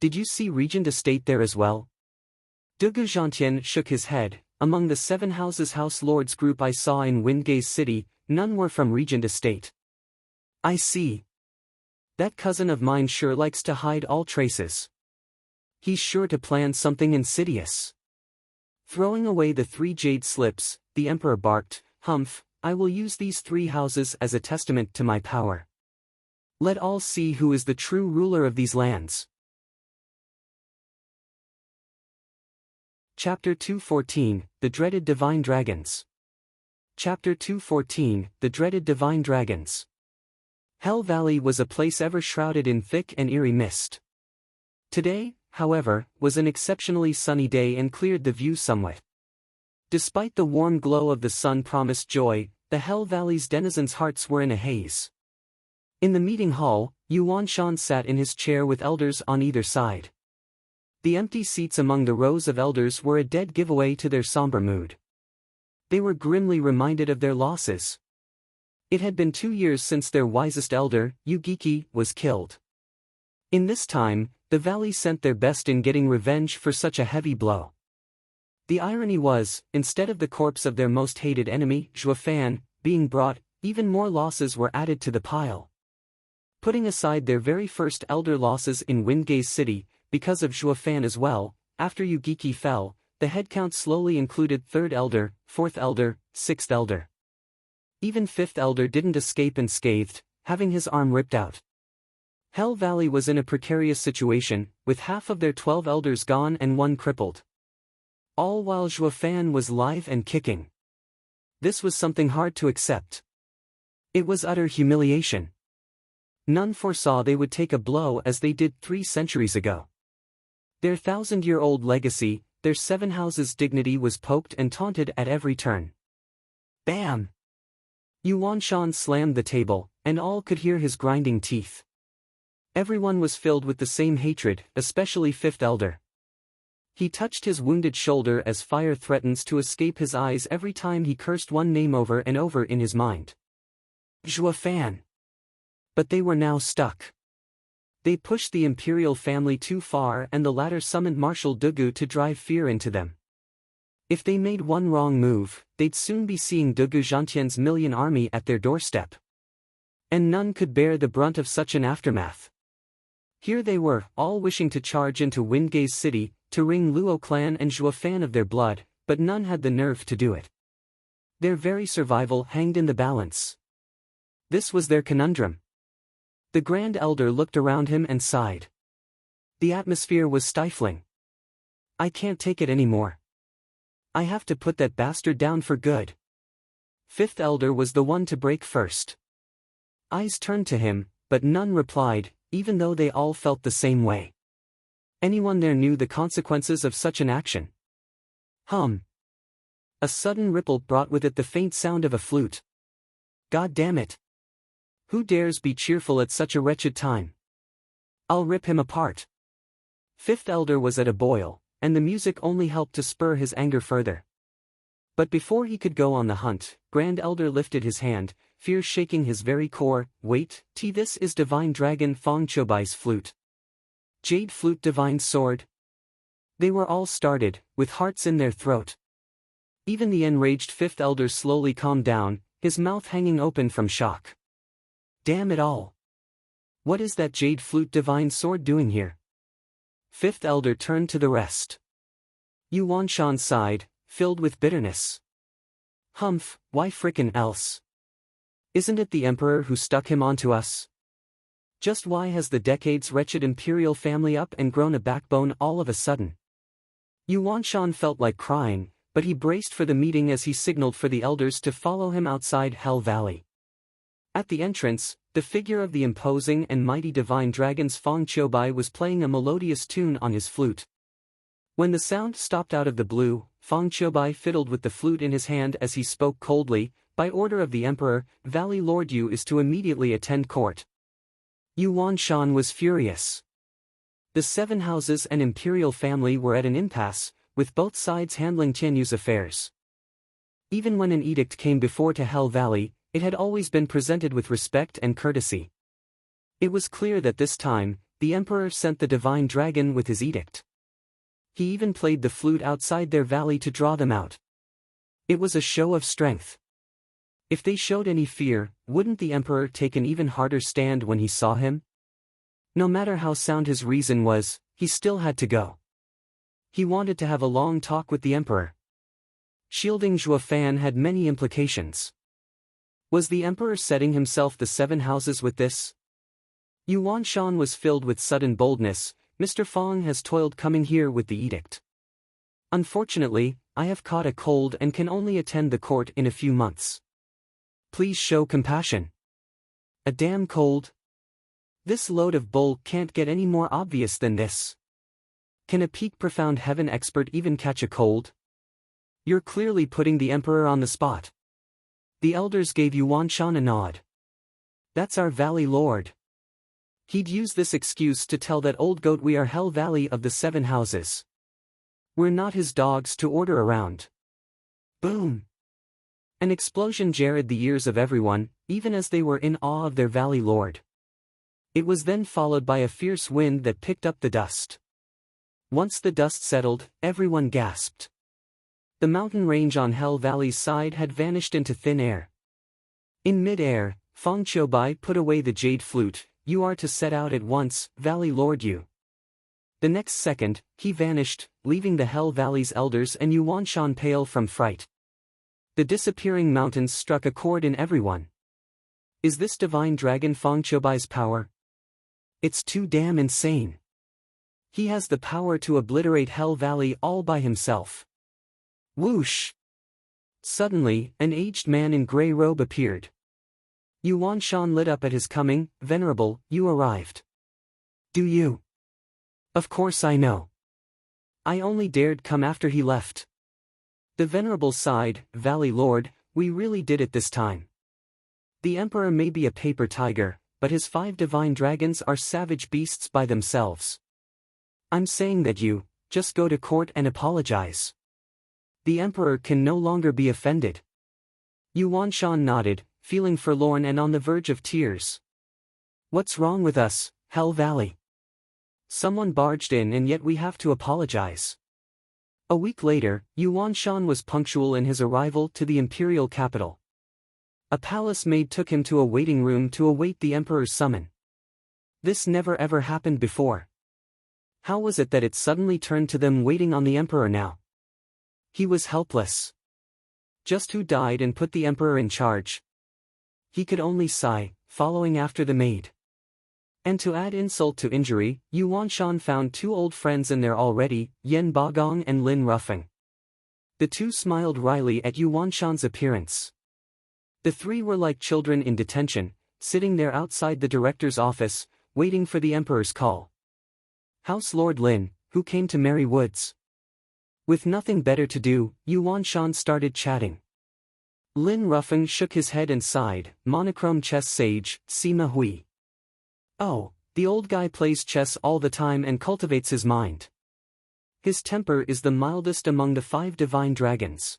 Did you see Regent Estate there as well? Dugu Zhantian shook his head. Among the 7 houses House Lords group I saw in Windgaze City, none were from Regent Estate. I see. That cousin of mine sure likes to hide all traces. He's sure to plan something insidious. Throwing away the 3 jade slips, the emperor barked, Humph, I will use these 3 houses as a testament to my power. Let all see who is the true ruler of these lands. Chapter 214, The Dreaded Divine Dragons. Chapter 214, The Dreaded Divine Dragons. Hell Valley was a place ever shrouded in thick and eerie mist. Today, however, was an exceptionally sunny day and cleared the view somewhat. Despite the warm glow of the sun promised joy, the Hell Valley's denizens' hearts were in a haze. In the meeting hall, Yuan Shan sat in his chair with elders on either side. The empty seats among the rows of elders were a dead giveaway to their somber mood. They were grimly reminded of their losses. It had been 2 years since their wisest elder, Yugiki, was killed. In this time, the valley sent their best in getting revenge for such a heavy blow. The irony was, instead of the corpse of their most hated enemy, Zhuofan, being brought, even more losses were added to the pile. Putting aside their very first elder losses in Windgaze City, because of Zhuofan as well, after Yugiki fell, the headcount slowly included 3rd elder, 4th elder, 6th elder. Even 5th elder didn't escape unscathed, having his arm ripped out. Hell Valley was in a precarious situation, with half of their 12 elders gone and 1 crippled. All while Zhuofan was live and kicking. This was something hard to accept. It was utter humiliation. None foresaw they would take a blow as they did 3 centuries ago. Their 1,000-year-old legacy, their 7 houses' dignity was poked and taunted at every turn. Bam! Yuan Shan slammed the table, and all could hear his grinding teeth. Everyone was filled with the same hatred, especially Fifth Elder. He touched his wounded shoulder as fire threatens to escape his eyes every time he cursed one name over and over in his mind. Zhua Fan. But they were now stuck. They pushed the imperial family too far and the latter summoned Marshal Dugu to drive fear into them. If they made one wrong move, they'd soon be seeing Dugu Zhantian's million army at their doorstep. And none could bear the brunt of such an aftermath. Here they were, all wishing to charge into Windgaze City, to wring Luo clan and Zhua Fan of their blood, but none had the nerve to do it. Their very survival hanged in the balance. This was their conundrum. The Grand Elder looked around him and sighed. The atmosphere was stifling. I can't take it anymore. I have to put that bastard down for good. Fifth Elder was the one to break first. Eyes turned to him, but none replied, even though they all felt the same way. Anyone there knew the consequences of such an action. Hum. A sudden ripple brought with it the faint sound of a flute. God damn it. Who dares be cheerful at such a wretched time? I'll rip him apart. Fifth Elder was at a boil, and the music only helped to spur his anger further. But before he could go on the hunt, Grand Elder lifted his hand, fear shaking his very core. Wait, this is Divine Dragon Fong Chobai's flute. Jade Flute Divine Sword. They were all started, with hearts in their throat. Even the enraged Fifth Elder slowly calmed down, his mouth hanging open from shock. Damn it all. What is that Jade Flute Divine Sword doing here? Fifth Elder turned to the rest. Yuan Shan sighed, filled with bitterness. Humph, why frickin' else? Isn't it the Emperor who stuck him onto us? Just why has the decades wretched imperial family up and grown a backbone all of a sudden? Yuan Shan felt like crying, but he braced for the meeting as he signaled for the elders to follow him outside Hell Valley. At the entrance, the figure of the imposing and mighty divine dragons Fong Qiubai was playing a melodious tune on his flute. When the sound stopped out of the blue, Fong Qiubai fiddled with the flute in his hand as he spoke coldly, by order of the Emperor, Valley Lord Yu is to immediately attend court. Yuan Shan was furious. The 7 houses and imperial family were at an impasse, with both sides handling Tianyu's affairs. Even when an edict came before to Hell Valley, it had always been presented with respect and courtesy. It was clear that this time, the Emperor sent the divine dragon with his edict. He even played the flute outside their valley to draw them out. It was a show of strength. If they showed any fear, wouldn't the Emperor take an even harder stand when he saw him? No matter how sound his reason was, he still had to go. He wanted to have a long talk with the Emperor. Shielding Zhua Fan had many implications. Was the Emperor setting himself the 7 houses with this? Yuan Shan was filled with sudden boldness. Mr. Fong has toiled coming here with the edict. Unfortunately, I have caught a cold and can only attend the court in a few months. Please show compassion. A damn cold? This load of bull can't get any more obvious than this. Can a peak profound heaven expert even catch a cold? You're clearly putting the Emperor on the spot. The elders gave Yuan Shan a nod. That's our Valley Lord. He'd use this excuse to tell that old goat we are Hell Valley of the 7 houses. We're not his dogs to order around. Boom! An explosion jarred the ears of everyone, even as they were in awe of their Valley Lord. It was then followed by a fierce wind that picked up the dust. Once the dust settled, everyone gasped. The mountain range on Hell Valley's side had vanished into thin air. In mid-air, Fong Qiubai put away the jade flute. You are to set out at once, Valley Lord Yu. The next second, he vanished, leaving the Hell Valley's elders and Yuan Shan pale from fright. The disappearing mountains struck a chord in everyone. Is this divine dragon Fong Qiubai's power? It's too damn insane. He has the power to obliterate Hell Valley all by himself. Whoosh! Suddenly, an aged man in grey robe appeared. Yuan Shan lit up at his coming. Venerable, you arrived. Do you? Of course I know. I only dared come after he left. The Venerable sighed. Valley Lord, we really did it this time. The Emperor may be a paper tiger, but his 5 divine dragons are savage beasts by themselves. I'm saying that you, just go to court and apologize. The Emperor can no longer be offended. Yuan Shan nodded, feeling forlorn and on the verge of tears. What's wrong with us, Hell Valley? Someone barged in and yet we have to apologize. A week later, Yuan Shan was punctual in his arrival to the imperial capital. A palace maid took him to a waiting room to await the emperor's summon. This never ever happened before. How was it that it suddenly turned to them waiting on the emperor now? He was helpless. Just who died and put the emperor in charge? He could only sigh, following after the maid. And to add insult to injury, Yuan Shan found 2 old friends in there already, Yen Bagong and Lin Ruffing. The 2 smiled wryly at Yuan Shan's appearance. The 3 were like children in detention, sitting there outside the director's office, waiting for the emperor's call. House Lord Lin, who came to Merry Woods. With nothing better to do, Yuan Shan started chatting. Lin Ruffing shook his head and sighed. Monochrome chess sage, Sima Hui. Oh, the old guy plays chess all the time and cultivates his mind. His temper is the mildest among the 5 divine dragons.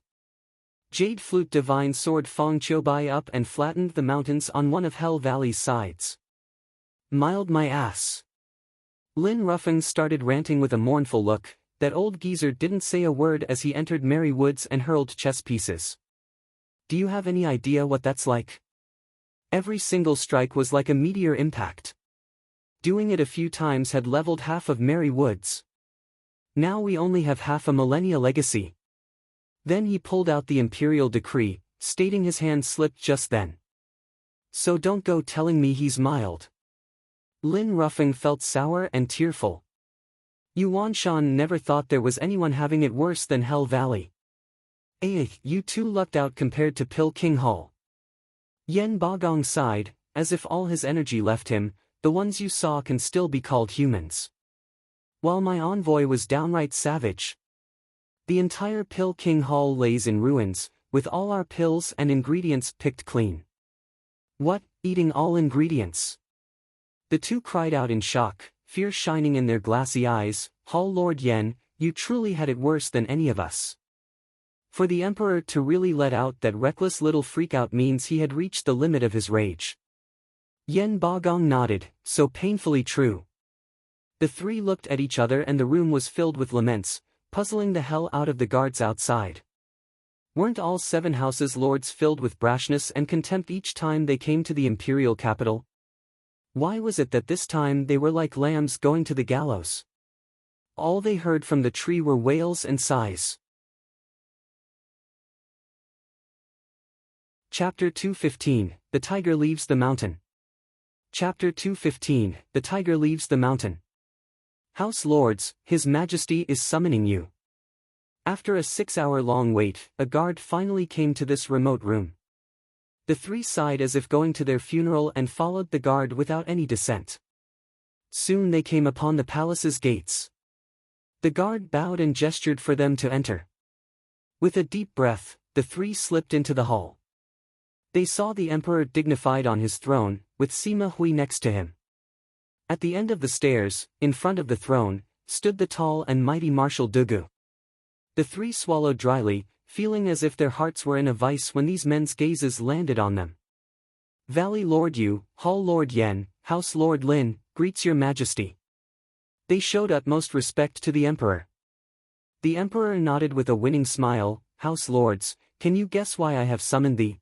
Jade Flute Divine Sword Fong Bai up and flattened the mountains on one of Hell Valley's sides. Mild my ass. Lin Ruffing started ranting with a mournful look. That old geezer didn't say a word as he entered Merry Woods and hurled chess pieces. Do you have any idea what that's like? Every single strike was like a meteor impact. Doing it a few times had leveled half of Merry Woods. Now we only have half a millennia legacy. Then he pulled out the imperial decree, stating his hand slipped just then. So don't go telling me he's mild. Lin Ruffing felt sour and tearful. Yuan Shan never thought there was anyone having it worse than Hell Valley. You 2 lucked out compared to Pill King Hall. Yen Bagong sighed, as if all his energy left him. The ones you saw can still be called humans. While my envoy was downright savage. The entire Pill King Hall lays in ruins, with all our pills and ingredients picked clean. What, eating all ingredients? The 2 cried out in shock, fear shining in their glassy eyes. Hall Lord Yen, you truly had it worse than any of us. For the emperor to really let out that reckless little freakout means he had reached the limit of his rage. Yen Bagong nodded, so painfully true. The 3 looked at each other and the room was filled with laments, puzzling the hell out of the guards outside. Weren't all 7 houses lords filled with brashness and contempt each time they came to the imperial capital? Why was it that this time they were like lambs going to the gallows? All they heard from the tree were wails and sighs. Chapter 215, The Tiger Leaves the Mountain. Chapter 215, The Tiger Leaves the Mountain. House Lords, His Majesty is summoning you. After a 6-hour-long wait, a guard finally came to this remote room. The 3 sighed as if going to their funeral and followed the guard without any dissent. Soon they came upon the palace's gates. The guard bowed and gestured for them to enter. With a deep breath, the 3 slipped into the hall. They saw the emperor dignified on his throne, with Sima Hui next to him. At the end of the stairs, in front of the throne, stood the tall and mighty Marshal Dugu. The 3 swallowed dryly, feeling as if their hearts were in a vice when these men's gazes landed on them. Valley Lord Yu, Hall Lord Yen, House Lord Lin, greets your majesty. They showed utmost respect to the emperor. The emperor nodded with a winning smile. House Lords, can you guess why I have summoned thee?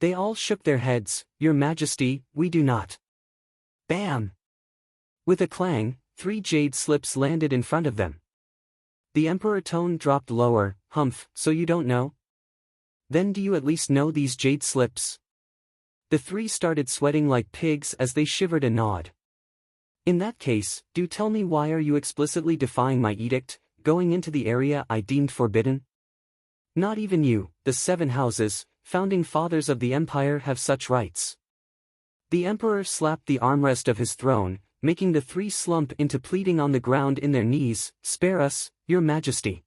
They all shook their heads. Your majesty, we do not. Bam! With a clang, 3 jade slips landed in front of them. The emperor's tone dropped lower. Humph, so you don't know? Then do you at least know these jade slips? The 3 started sweating like pigs as they shivered and gnawed. In that case, do tell me, why are you explicitly defying my edict, going into the area I deemed forbidden? Not even you, the 7 houses, founding fathers of the empire, have such rights. The emperor slapped the armrest of his throne, making the 3 slump into pleading on the ground in their knees, "Spare us, your majesty."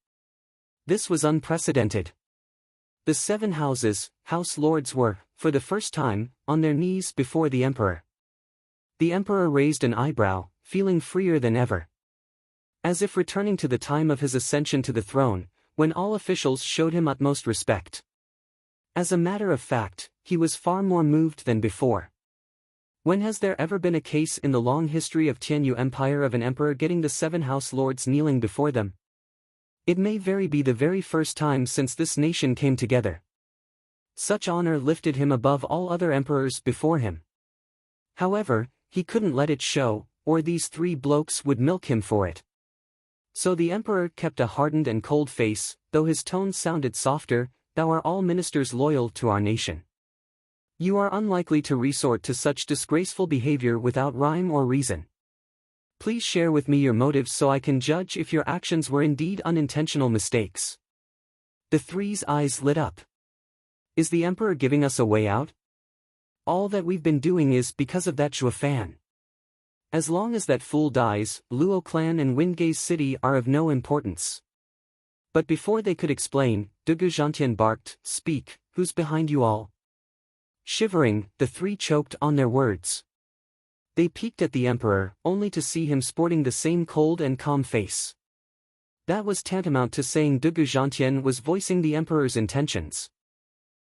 This was unprecedented. The 7 houses, house lords were, for the first time, on their knees before the emperor. The emperor raised an eyebrow, feeling freer than ever. As if returning to the time of his ascension to the throne, when all officials showed him utmost respect. As a matter of fact, he was far more moved than before. When has there ever been a case in the long history of Tianyu Empire of an emperor getting the 7 house lords kneeling before them? It may be the very first time since this nation came together. Such honor lifted him above all other emperors before him. However, he couldn't let it show, or these 3 blokes would milk him for it. So the emperor kept a hardened and cold face, though his tone sounded softer. "Thou are all ministers loyal to our nation. You are unlikely to resort to such disgraceful behavior without rhyme or reason. Please share with me your motives so I can judge if your actions were indeed unintentional mistakes." The 3's eyes lit up. Is the emperor giving us a way out? All that we've been doing is because of that Zhuo Fan. As long as that fool dies, Luo clan and Wingate city are of no importance. But before they could explain, Dugu Zhantian barked, "Speak, who's behind you all?" Shivering, the 3 choked on their words. They peeked at the emperor, only to see him sporting the same cold and calm face. That was tantamount to saying Dugu Zhantian was voicing the emperor's intentions.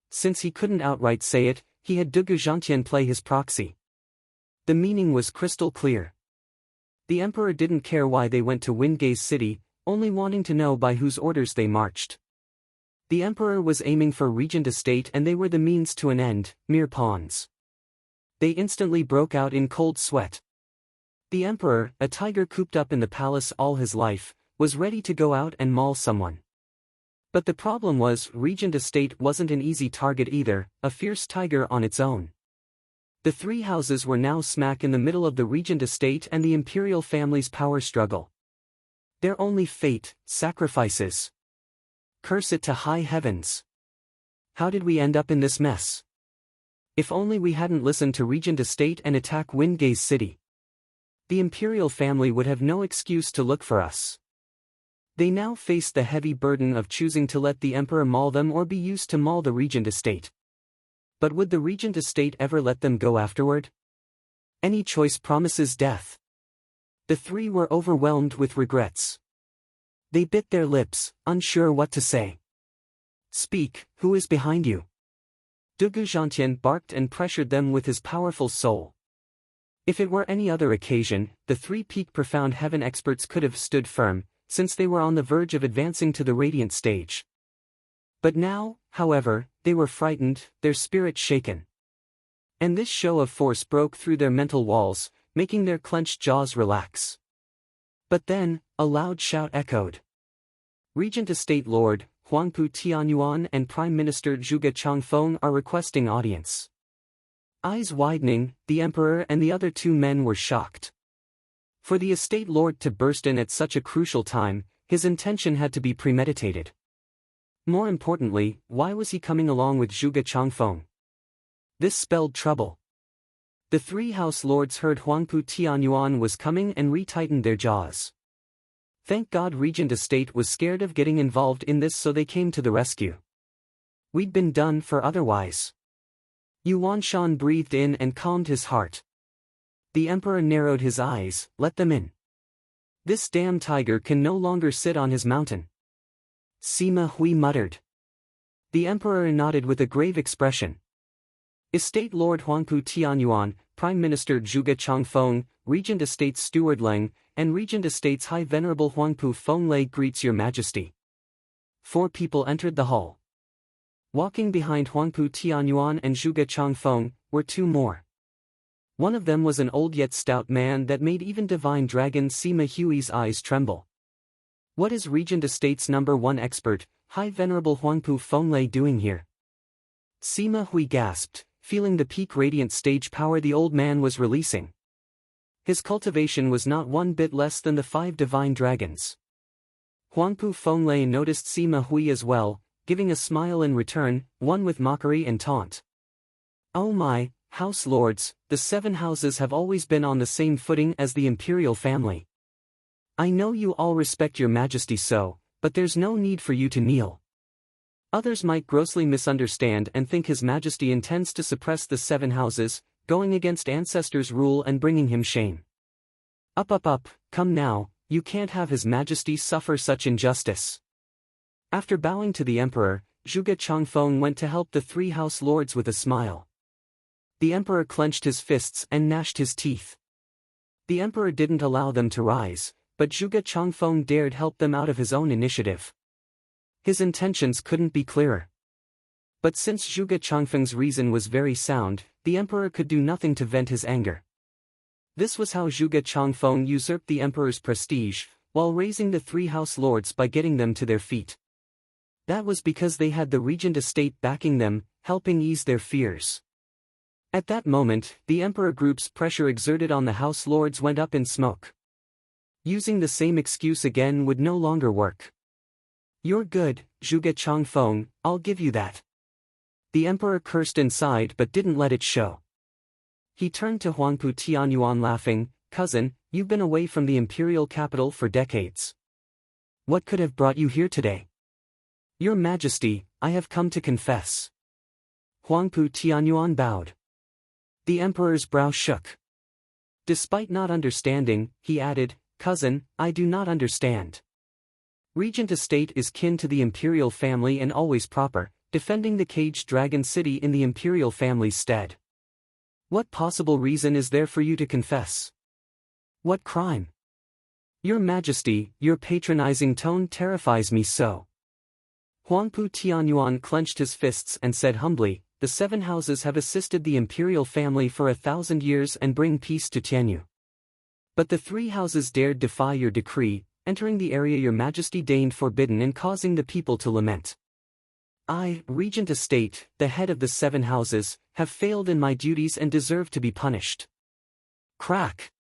Since he couldn't outright say it, he had Dugu Zhantian play his proxy. The meaning was crystal clear. The emperor didn't care why they went to Wingate city, only wanting to know by whose orders they marched. The emperor was aiming for regent estate and they were the means to an end, mere pawns. They instantly broke out in cold sweat. The emperor, a tiger cooped up in the palace all his life, was ready to go out and maul someone. But the problem was, regent estate wasn't an easy target either, a fierce tiger on its own. The 3 houses were now smack in the middle of the regent estate and the imperial family's power struggle. Their only fate, sacrifices. Curse it to high heavens. How did we end up in this mess? If only we hadn't listened to regent estate and attack Wingate city. The imperial family would have no excuse to look for us. They now faced the heavy burden of choosing to let the emperor maul them or be used to maul the regent estate. But would the regent estate ever let them go afterward? Any choice promises death. The 3 were overwhelmed with regrets. They bit their lips, unsure what to say. "Speak, who is behind you?" Dugu Zhantian barked and pressured them with his powerful soul. If it were any other occasion, the 3 peak profound heaven experts could have stood firm, since they were on the verge of advancing to the radiant stage. But now, however, they were frightened, their spirit shaken. And this show of force broke through their mental walls, making their clenched jaws relax. But then, a loud shout echoed. Regent Estate Lord, Huangpu Tianyuan and Prime Minister Zhuge Changfeng are requesting audience. Eyes widening, the emperor and the other 2 men were shocked. For the estate lord to burst in at such a crucial time, his intention had to be premeditated. More importantly, why was he coming along with Zhuge Changfeng? This spelled trouble. The 3 house lords heard Huangpu Tianyuan was coming and retightened their jaws. Thank God regent estate was scared of getting involved in this, so they came to the rescue. We'd been done for otherwise. Yuan Shan breathed in and calmed his heart. The emperor narrowed his eyes, let them in. This damn tiger can no longer sit on his mountain. Sima Hui muttered. The emperor nodded with a grave expression. Estate Lord Huangpu Tianyuan, Prime Minister Zhuge Changfeng, Regent Estate's Steward Leng, and Regent Estate's High Venerable Huangpu Fenglei greets your majesty. 4 people entered the hall. Walking behind Huangpu Tianyuan and Zhuge Changfeng, were 2 more. One of them was an old yet stout man that made even divine dragon Sima Hui's eyes tremble. What is Regent Estate's #1 expert, High Venerable Huangpu Fenglei doing here? Sima Hui gasped, feeling the peak radiant stage power the old man was releasing. His cultivation was not one bit less than the 5 divine dragons. Huangpu Fenglei noticed Sima Hui as well, giving a smile in return, one with mockery and taunt. "Oh my, house lords, the 7 houses have always been on the same footing as the imperial family. I know you all respect your majesty so, but there's no need for you to kneel." Others might grossly misunderstand and think His Majesty intends to suppress the 7 houses, going against ancestors' rule and bringing him shame. Up, come now, you can't have His Majesty suffer such injustice. After bowing to the emperor, Zhuge Changfeng went to help the 3 house lords with a smile. The emperor clenched his fists and gnashed his teeth. The emperor didn't allow them to rise, but Zhuge Changfeng dared help them out of his own initiative. His intentions couldn't be clearer. But since Zhuge Changfeng's reason was very sound, the emperor could do nothing to vent his anger. This was how Zhuge Changfeng usurped the emperor's prestige, while raising the 3 house lords by getting them to their feet. That was because they had the regent estate backing them, helping ease their fears. At that moment, the emperor group's pressure exerted on the house lords went up in smoke. Using the same excuse again would no longer work. "You're good, Zhuge Changfeng, I'll give you that." The emperor cursed inside but didn't let it show. He turned to Huangpu Tianyuan laughing, "Cousin, you've been away from the imperial capital for decades. What could have brought you here today?" "Your Majesty, I have come to confess." Huangpu Tianyuan bowed. The emperor's brow shook. Despite not understanding, he added, "Cousin, I do not understand. Regent estate is kin to the imperial family and always proper, defending the caged dragon city in the imperial family's stead. What possible reason is there for you to confess? What crime? Your Majesty, your patronizing tone terrifies me so." Huangpu Tianyuan clenched his fists and said humbly, "The 7 houses have assisted the imperial family for 1,000 years and bring peace to Tianyu. But the 3 houses dared defy your decree, entering the area your Majesty deigned forbidden and causing the people to lament. I, regent estate, the head of the 7 houses, have failed in my duties and deserve to be punished." Crack!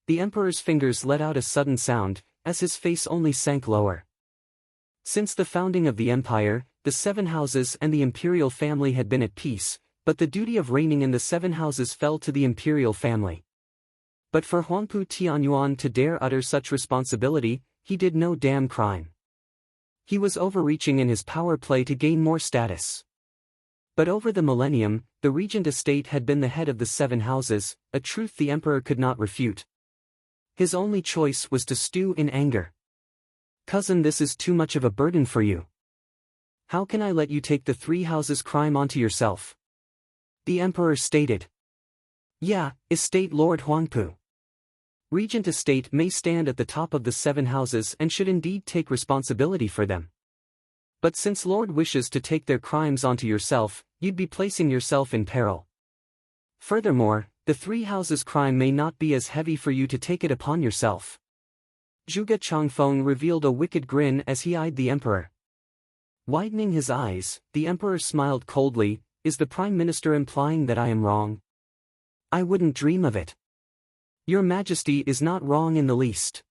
The emperor's fingers let out a sudden sound, as his face only sank lower. Since the founding of the empire, the 7 houses and the imperial family had been at peace, but the duty of reigning in the 7 houses fell to the imperial family. But for Huangpu Tianyuan to dare utter such responsibility, he did no damn crime. He was overreaching in his power play to gain more status. But over the millennium, the regent estate had been the head of the 7 houses, a truth the emperor could not refute. His only choice was to stew in anger. "Cousin, this is too much of a burden for you. How can I let you take the 3 houses' crime onto yourself?" The emperor stated. "Yeah, estate Lord Huangpu. Regent estate may stand at the top of the 7 houses and should indeed take responsibility for them. But since Lord wishes to take their crimes onto yourself, you'd be placing yourself in peril. Furthermore, the 3 houses' crime may not be as heavy for you to take it upon yourself." Zhuge Changfeng revealed a wicked grin as he eyed the emperor. Widening his eyes, the emperor smiled coldly, "Is the prime minister implying that I am wrong? I wouldn't dream of it. Your Majesty is not wrong in the least.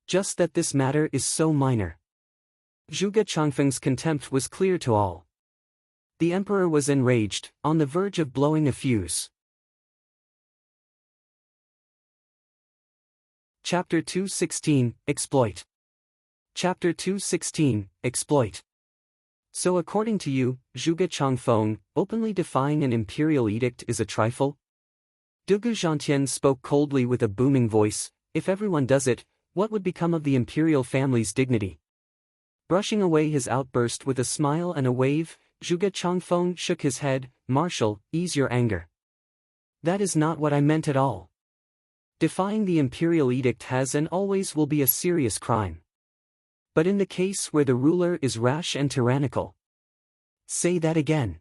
Just that this matter is so minor." Zhuge Changfeng's contempt was clear to all. The emperor was enraged, on the verge of blowing a fuse. Chapter 216, Exploit. Chapter 216, Exploit. "So according to you, Zhuge Changfeng, openly defying an imperial edict is a trifle?" Dugu Zhantian spoke coldly with a booming voice. "If everyone does it, what would become of the imperial family's dignity?" Brushing away his outburst with a smile and a wave, Zhuge Changfeng shook his head. "Marshal, ease your anger. That is not what I meant at all. Defying the imperial edict has and always will be a serious crime. But in the case where the ruler is rash and tyrannical." "Say that again."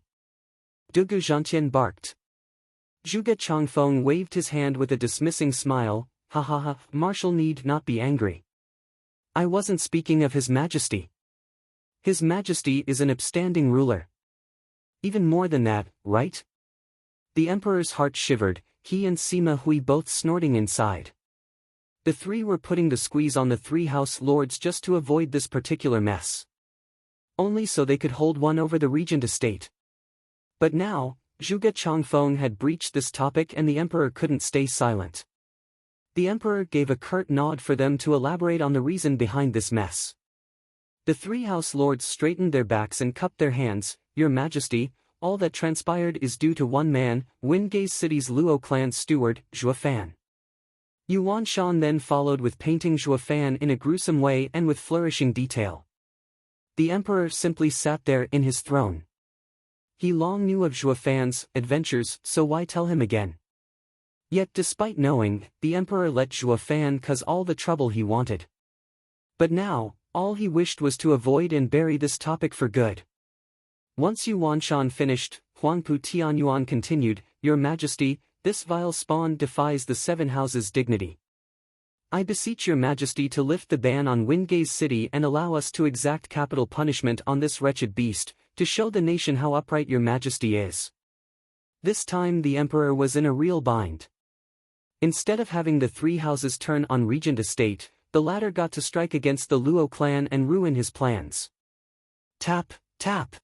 Dugu Zhantian barked. Zhuge Changfeng waved his hand with a dismissing smile. "Ha ha ha, Marshal need not be angry. I wasn't speaking of His Majesty. His Majesty is an upstanding ruler. Even more than that, right?" The emperor's heart shivered, he and Sima Hui both snorting inside. The 3 were putting the squeeze on the 3 house lords just to avoid this particular mess. only so they could hold one over the regent estate. But now, Zhuge Changfeng had breached this topic and the emperor couldn't stay silent. The emperor gave a curt nod for them to elaborate on the reason behind this mess. The three house lords straightened their backs and cupped their hands. Your Majesty, all that transpired is due to one man, Wingay City's Luo clan's steward, Zhuo Fan. Yuan Shan then followed with painting Zhuo Fan in a gruesome way and with flourishing detail. The emperor simply sat there in his throne. He long knew of Zhuo Fan's adventures, so why tell him again? Yet despite knowing, the emperor let Zhuo Fan cause all the trouble he wanted. But now, all he wished was to avoid and bury this topic for good. Once Yuan Shan finished, Huangpu Tianyuan continued, Your Majesty, this vile spawn defies the seven houses' dignity. I beseech your Majesty to lift the ban on Wingay City and allow us to exact capital punishment on this wretched beast, to show the nation how upright your Majesty is. This time the emperor was in a real bind. Instead of having the three houses turn on regent estate, the latter got to strike against the Luo clan and ruin his plans. Tap, tap.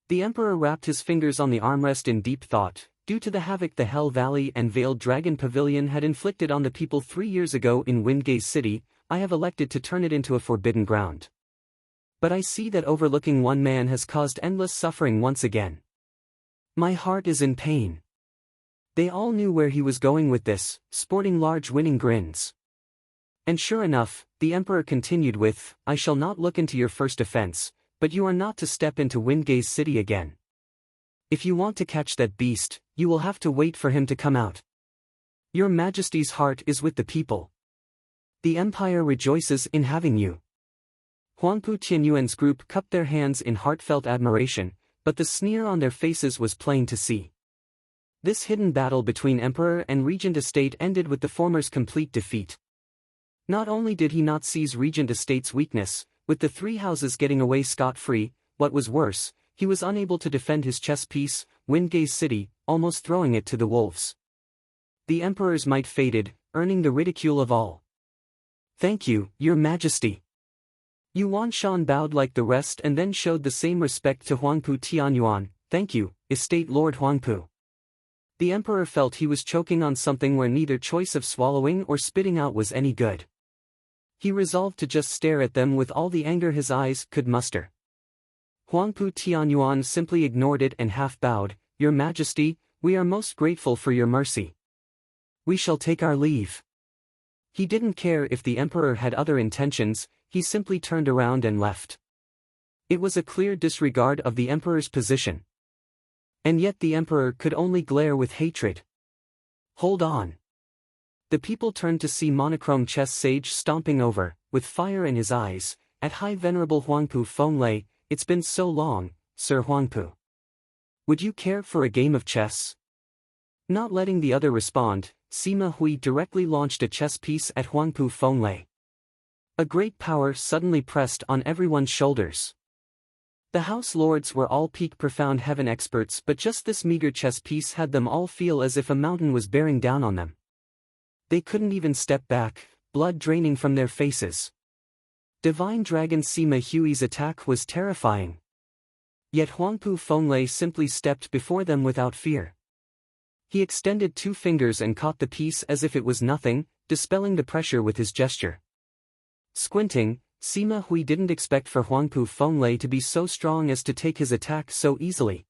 The emperor wrapped his fingers on the armrest in deep thought. Due to the havoc the Hell Valley and Veiled Dragon Pavilion had inflicted on the people 3 years ago in Wingay City, I have elected to turn it into a forbidden ground. But I see that overlooking one man has caused endless suffering once again. My heart is in pain. They all knew where he was going with this, sporting large winning grins. And sure enough, the emperor continued with, I shall not look into your first offense, but you are not to step into Wingay City again. If you want to catch that beast, you will have to wait for him to come out. Your Majesty's heart is with the people. The empire rejoices in having you. Huangpu Tianyuan's group cupped their hands in heartfelt admiration, but the sneer on their faces was plain to see. This hidden battle between emperor and regent estate ended with the former's complete defeat. Not only did he not seize regent estate's weakness, with the three houses getting away scot-free, what was worse, he was unable to defend his chess piece, Wingay City, almost throwing it to the wolves. The emperor's might faded, earning the ridicule of all. Thank you, your Majesty. Yuan Shan bowed like the rest and then showed the same respect to Huangpu Tianyuan. Thank you, Estate Lord Huangpu. The emperor felt he was choking on something where neither choice of swallowing or spitting out was any good. He resolved to just stare at them with all the anger his eyes could muster. Huangpu Tianyuan simply ignored it and half bowed, Your Majesty, we are most grateful for your mercy. We shall take our leave. He didn't care if the emperor had other intentions, he simply turned around and left. It was a clear disregard of the emperor's position. And yet the emperor could only glare with hatred. Hold on. The people turned to see monochrome chess sage stomping over, with fire in his eyes, at High Venerable Huangpu Fenglei. It's been so long, Sir Huangpu. Would you care for a game of chess? Not letting the other respond, Sima Hui directly launched a chess piece at Huangpu Fenglei. A great power suddenly pressed on everyone's shoulders. The house lords were all peak profound heaven experts, but just this meager chess piece had them all feel as if a mountain was bearing down on them. They couldn't even step back, blood draining from their faces. Divine Dragon Sima Hui's attack was terrifying. Yet Huangpu Fenglei simply stepped before them without fear. He extended 2 fingers and caught the piece as if it was nothing, dispelling the pressure with his gesture. Squinting, Sima Hui didn't expect for Huangpu Fenglei to be so strong as to take his attack so easily.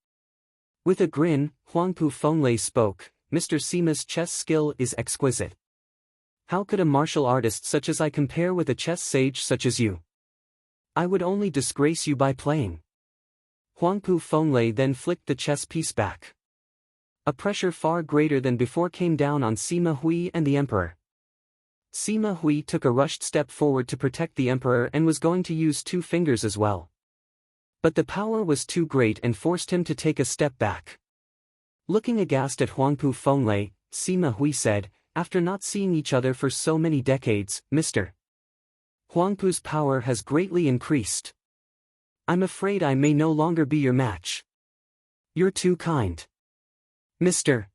With a grin, Huangpu Fenglei spoke, Mr. Sima's chess skill is exquisite. How could a martial artist such as I compare with a chess sage such as you? I would only disgrace you by playing. Huangpu Fenglei then flicked the chess piece back. A pressure far greater than before came down on Sima Hui and the emperor. Sima Hui took a rushed step forward to protect the emperor and was going to use 2 fingers as well. But the power was too great and forced him to take a step back. Looking aghast at Huangpu Fenglei, Sima Hui said, after not seeing each other for so many decades, Mr. Huangpu's power has greatly increased. I'm afraid I may no longer be your match. You're too kind. Mr.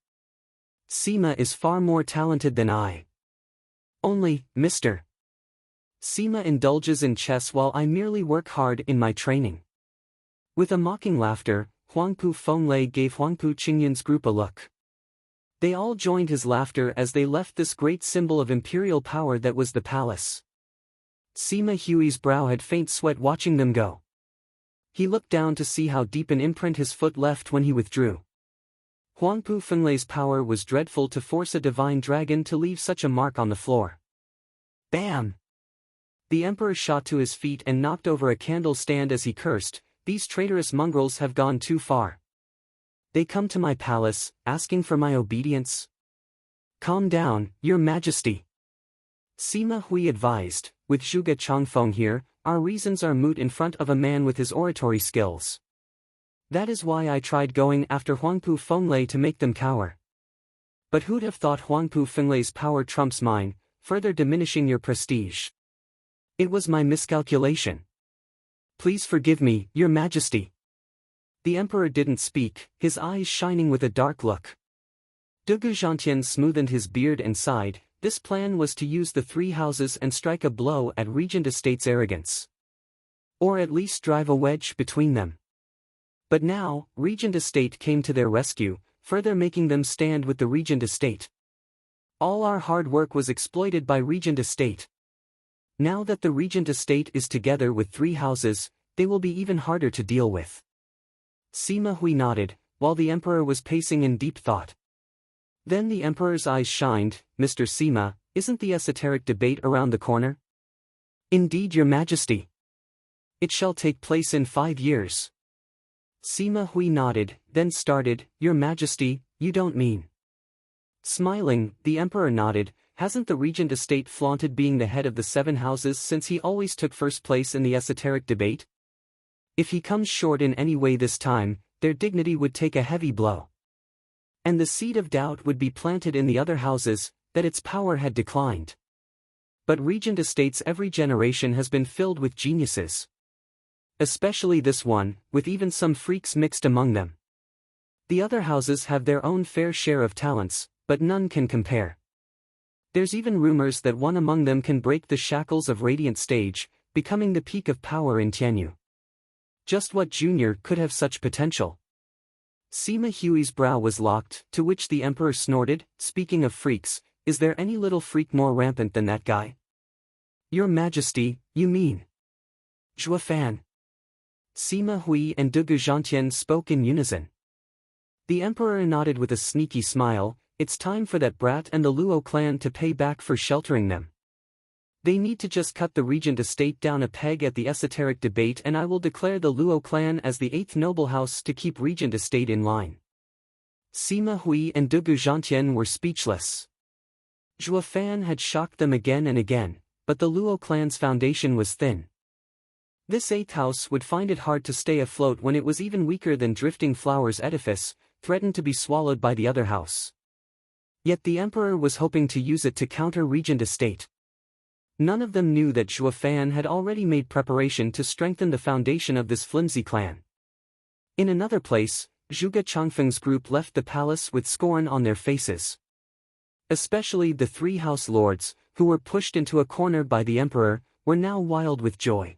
Sima is far more talented than I. Only, Mr. Sima indulges in chess while I merely work hard in my training. With a mocking laughter, Huangpu Fenglai gave Huangpu Qingyun's group a look. They all joined his laughter as they left this great symbol of imperial power that was the palace. Sima Hui's brow had faint sweat watching them go. He looked down to see how deep an imprint his foot left when he withdrew. Huangpu Fenglai's power was dreadful to force a divine dragon to leave such a mark on the floor. Bam! The emperor shot to his feet and knocked over a candle stand as he cursed, "These traitorous mongrels have gone too far. They come to my palace, asking for my obedience." "Calm down, your majesty," Sima Hui advised. "With Zhuge Changfeng here, our reasons are moot in front of a man with his oratory skills. That is why I tried going after Huangpu Fenglai to make them cower. But who'd have thought Huangpu Fenglai's power trumps mine, further diminishing your prestige? It was my miscalculation. Please forgive me, your majesty." The emperor didn't speak, his eyes shining with a dark look. Dugu Zhantian smoothened his beard and sighed. This plan was to use the three houses and strike a blow at Regent Estate's arrogance. Or at least drive a wedge between them. But now, Regent Estate came to their rescue, further making them stand with the Regent Estate. All our hard work was exploited by Regent Estate. Now that the Regent Estate is together with three houses, they will be even harder to deal with. Sima Hui nodded, while the emperor was pacing in deep thought. Then the emperor's eyes shined. "Mr. Sima, isn't the esoteric debate around the corner?" "Indeed, your majesty. It shall take place in 5 years. Sima Hui nodded, then started, "Your majesty, you don't mean..." Smiling, the emperor nodded. "Hasn't the Regent Estate flaunted being the head of the 7 houses since he always took first place in the esoteric debate? If he comes short in any way this time, their dignity would take a heavy blow. And the seed of doubt would be planted in the other houses, that its power had declined. But Regent Estates every generation has been filled with geniuses. Especially this one, with even some freaks mixed among them. The other houses have their own fair share of talents, but none can compare. There's even rumors that one among them can break the shackles of Radiant Stage, becoming the peak of power in Tianyu. Just what junior could have such potential?" Sima Hui's brow was locked, to which the emperor snorted, "Speaking of freaks, is there any little freak more rampant than that guy?" "Your majesty, you mean Zhua Fan?" Sima Hui and Dugu Zhantian spoke in unison. The emperor nodded with a sneaky smile. "It's time for that brat and the Luo clan to pay back for sheltering them. They need to just cut the Regent Estate down a peg at the esoteric debate, and I will declare the Luo clan as the 8th noble house to keep Regent Estate in line." Sima Hui and Dugu Zhantian were speechless. Zhua Fan had shocked them again and again, but the Luo clan's foundation was thin. This 8th house would find it hard to stay afloat when it was even weaker than Drifting Flower's edifice, threatened to be swallowed by the other house. Yet the emperor was hoping to use it to counter Regent Estate. None of them knew that Zhua Fan had already made preparation to strengthen the foundation of this flimsy clan. In another place, Zhuge Changfeng's group left the palace with scorn on their faces. Especially the 3 house lords, who were pushed into a corner by the emperor, were now wild with joy.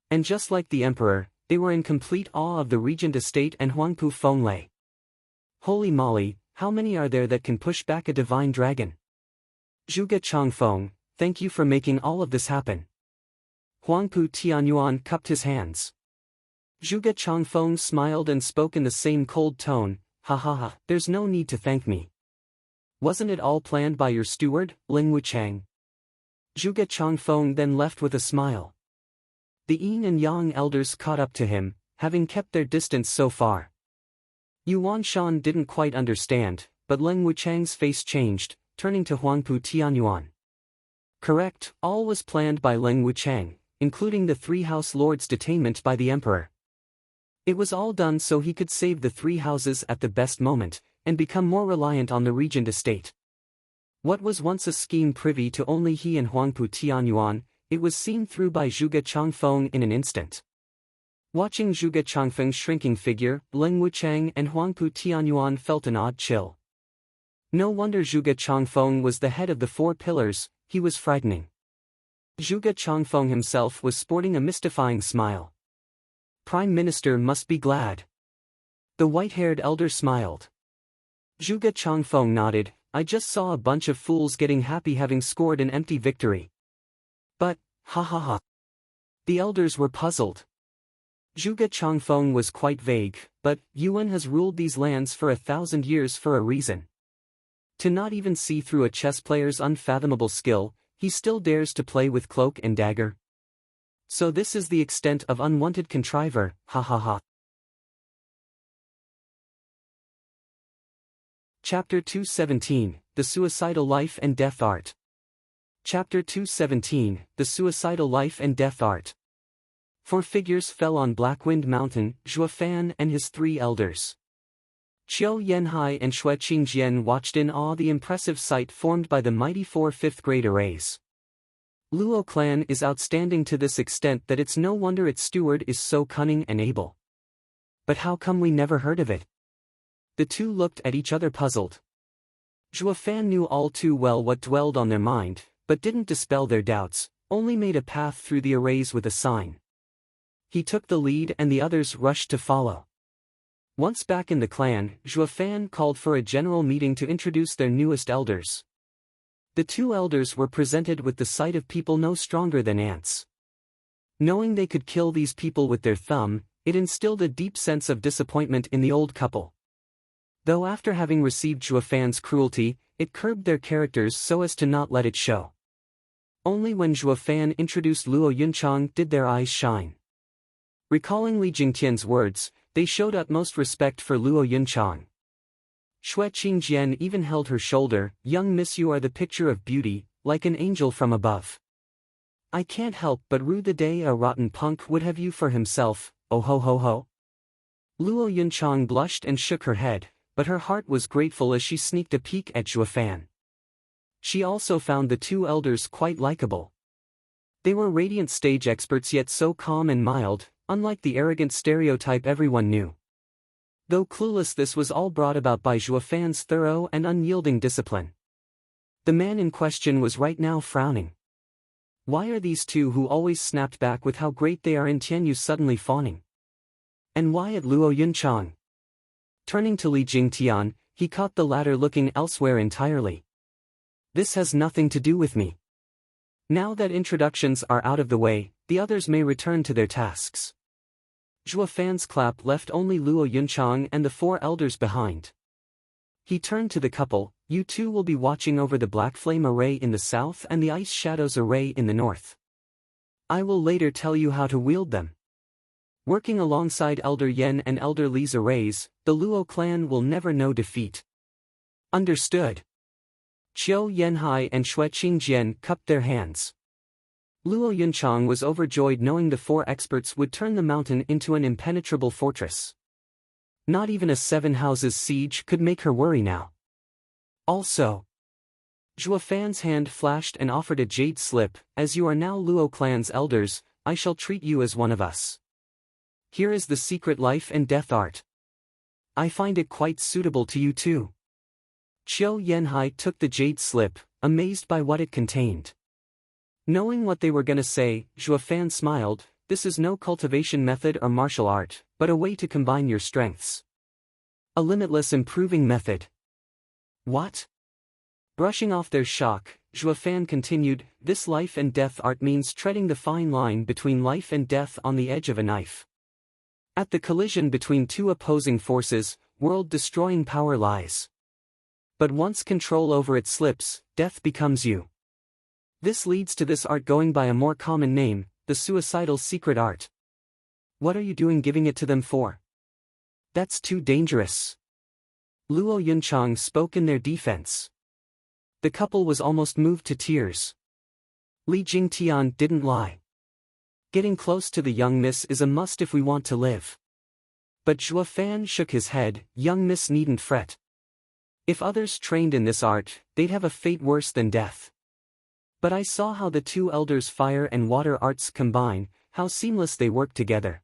And just like the emperor, they were in complete awe of the Regent Estate and Huangpu Fenglai. Holy moly, how many are there that can push back a divine dragon? Zhuge Changfeng, thank you for making all of this happen. Huangpu Tianyuan cupped his hands. Zhuge Changfeng smiled and spoke in the same cold tone, "Ha ha ha, there's no need to thank me. Wasn't it all planned by your steward, Ling Wuchang?" Zhuge Changfeng then left with a smile. The Yin and Yang elders caught up to him, having kept their distance so far. Yuan Shan didn't quite understand, but Ling Wuchang's face changed, turning to Huangpu Tianyuan. Correct, all was planned by Ling Wuchang, including the 3 house lords' detainment by the emperor. It was all done so he could save the 3 houses at the best moment, and become more reliant on the Regent Estate. What was once a scheme privy to only he and Huangpu Tianyuan, it was seen through by Zhuge Changfeng in an instant. Watching Zhuge Changfeng's shrinking figure, Ling Wuchang and Huangpu Tianyuan felt an odd chill. No wonder Zhuge Changfeng was the head of the 4 pillars, he was frightening. Zhuge Changfeng himself was sporting a mystifying smile. Prime Minister must be glad. The white-haired elder smiled. Zhuge Changfeng nodded. I just saw a bunch of fools getting happy having scored an empty victory. But, ha ha ha. The elders were puzzled. Zhuge Changfeng was quite vague, but Yuan has ruled these lands for 1,000 years for a reason. To not even see through a chess player's unfathomable skill, he still dares to play with cloak and dagger. So this is the extent of unwanted contriver, ha ha ha. Chapter 217, The Suicidal Life and Death Art. Chapter 217, The Suicidal Life and Death Art. 4 figures fell on Blackwind Mountain, Zhuofan and his 3 elders. Qiu Yanhai and Xue Qingjian watched in awe the impressive sight formed by the mighty 4 fifth-grade arrays. Luo clan is outstanding to this extent that it's no wonder its steward is so cunning and able. But how come we never heard of it? The two looked at each other puzzled. Zhuofan knew all too well what dwelled on their mind, but didn't dispel their doubts, only made a path through the arrays with a sign. He took the lead and the others rushed to follow. Once back in the clan, Zhuofan called for a general meeting to introduce their newest elders. The 2 elders were presented with the sight of people no stronger than ants. Knowing they could kill these people with their thumb, it instilled a deep sense of disappointment in the old couple. Though after having received Zhuofan's cruelty, it curbed their characters so as to not let it show. Only when Zhuofan introduced Luo Yunchang did their eyes shine. Recalling Li Jingtian's words, they showed utmost respect for Luo Yunchang. Xue Qingjian even held her shoulder. Young miss, you are the picture of beauty, like an angel from above. I can't help but rue the day a rotten punk would have you for himself, oh ho ho ho. Luo Yunchang blushed and shook her head, but her heart was grateful as she sneaked a peek at Zhuofan. She also found the 2 elders quite likable. They were radiant stage experts yet so calm and mild, unlike the arrogant stereotype everyone knew. Though clueless, this was all brought about by Zhuofan's thorough and unyielding discipline. The man in question was right now frowning. Why are these 2 who always snapped back with how great they are in Tianyu suddenly fawning? And why at Luo Yunchang? Turning to Li Jingtian, he caught the latter looking elsewhere entirely. This has nothing to do with me. Now that introductions are out of the way, the others may return to their tasks. Zhuofan's clap left only Luo Yunchang and the 4 elders behind. He turned to the couple. You 2 will be watching over the Black Flame Array in the south and the Ice Shadows Array in the north. I will later tell you how to wield them. Working alongside Elder Yen and Elder Li's arrays, the Luo clan will never know defeat. Understood. Qiu Yanhai and Xue Qingjian cupped their hands. Luo Yunchang was overjoyed knowing the 4 experts would turn the mountain into an impenetrable fortress. Not even a 7 houses siege could make her worry now. Also, Zhuofan's hand flashed and offered a jade slip. As you are now Luo clan's elders, I shall treat you as one of us. Here is the secret life and death art. I find it quite suitable to you too. Qiu Yanhai took the jade slip, amazed by what it contained. Knowing what they were gonna say, Zhuofan smiled. This is no cultivation method or martial art, but a way to combine your strengths. A limitless improving method. What? Brushing off their shock, Zhuofan continued, this life and death art means treading the fine line between life and death on the edge of a knife. At the collision between 2 opposing forces, world-destroying power lies. But once control over it slips, death becomes you. This leads to this art going by a more common name, the suicidal secret art. What are you doing giving it to them for? That's too dangerous. Luo Yunchang spoke in their defense. The couple was almost moved to tears. Li Jingtian didn't lie. Getting close to the young miss is a must if we want to live. But Zhuofan shook his head. Young miss needn't fret. If others trained in this art, they'd have a fate worse than death. But I saw how the 2 elders' fire and water arts combine, how seamless they work together.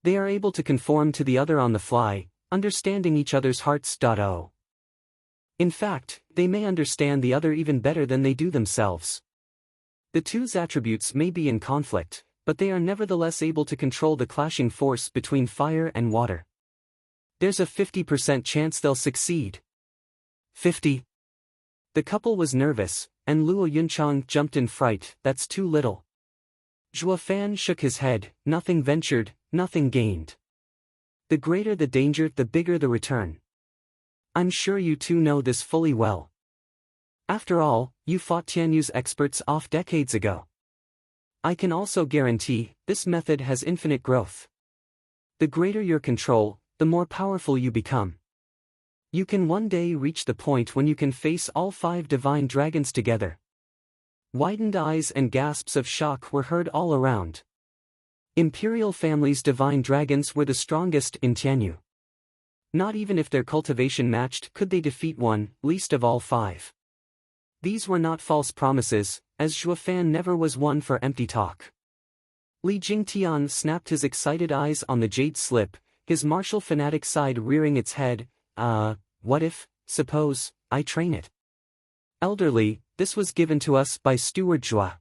They are able to conform to the other on the fly, understanding each other's hearts. In fact, they may understand the other even better than they do themselves. The two's attributes may be in conflict, but they are nevertheless able to control the clashing force between fire and water. There's a 50% chance they'll succeed. 50. The couple was nervous, and Luo Yunchang jumped in fright. That's too little. Zhuo Fan shook his head. Nothing ventured, nothing gained. The greater the danger, the bigger the return. I'm sure you two know this fully well. After all, you fought Tianyu's experts off decades ago. I can also guarantee, this method has infinite growth. The greater your control, the more powerful you become. You can one day reach the point when you can face all 5 divine dragons together. Widened eyes and gasps of shock were heard all around. Imperial family's divine dragons were the strongest in Tianyu. Not even if their cultivation matched could they defeat one, least of all 5. These were not false promises, as Zhuo Fan never was one for empty talk. Li Jingtian snapped his excited eyes on the jade slip, his martial fanatic side rearing its head. What if, suppose, I train it? Elderly, this was given to us by Steward Zhua.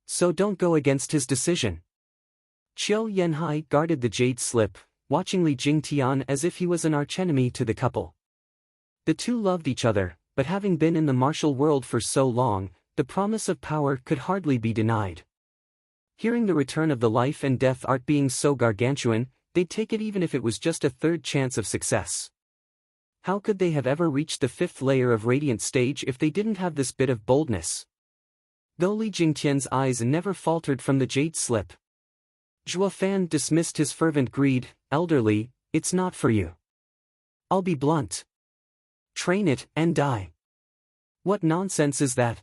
So don't go against his decision. Qiu Yanhai guarded the jade slip, watching Li Jingtian as if he was an archenemy to the couple. The two loved each other, but having been in the martial world for so long, the promise of power could hardly be denied. Hearing the return of the life and death art being so gargantuan, they'd take it even if it was just a third chance of success. How could they have ever reached the 5th layer of radiant stage if they didn't have this bit of boldness? Though Li Jingtian's eyes never faltered from the jade slip. Zhuo Fan dismissed his fervent greed. Elderly, it's not for you. I'll be blunt. Train it, and die. What nonsense is that?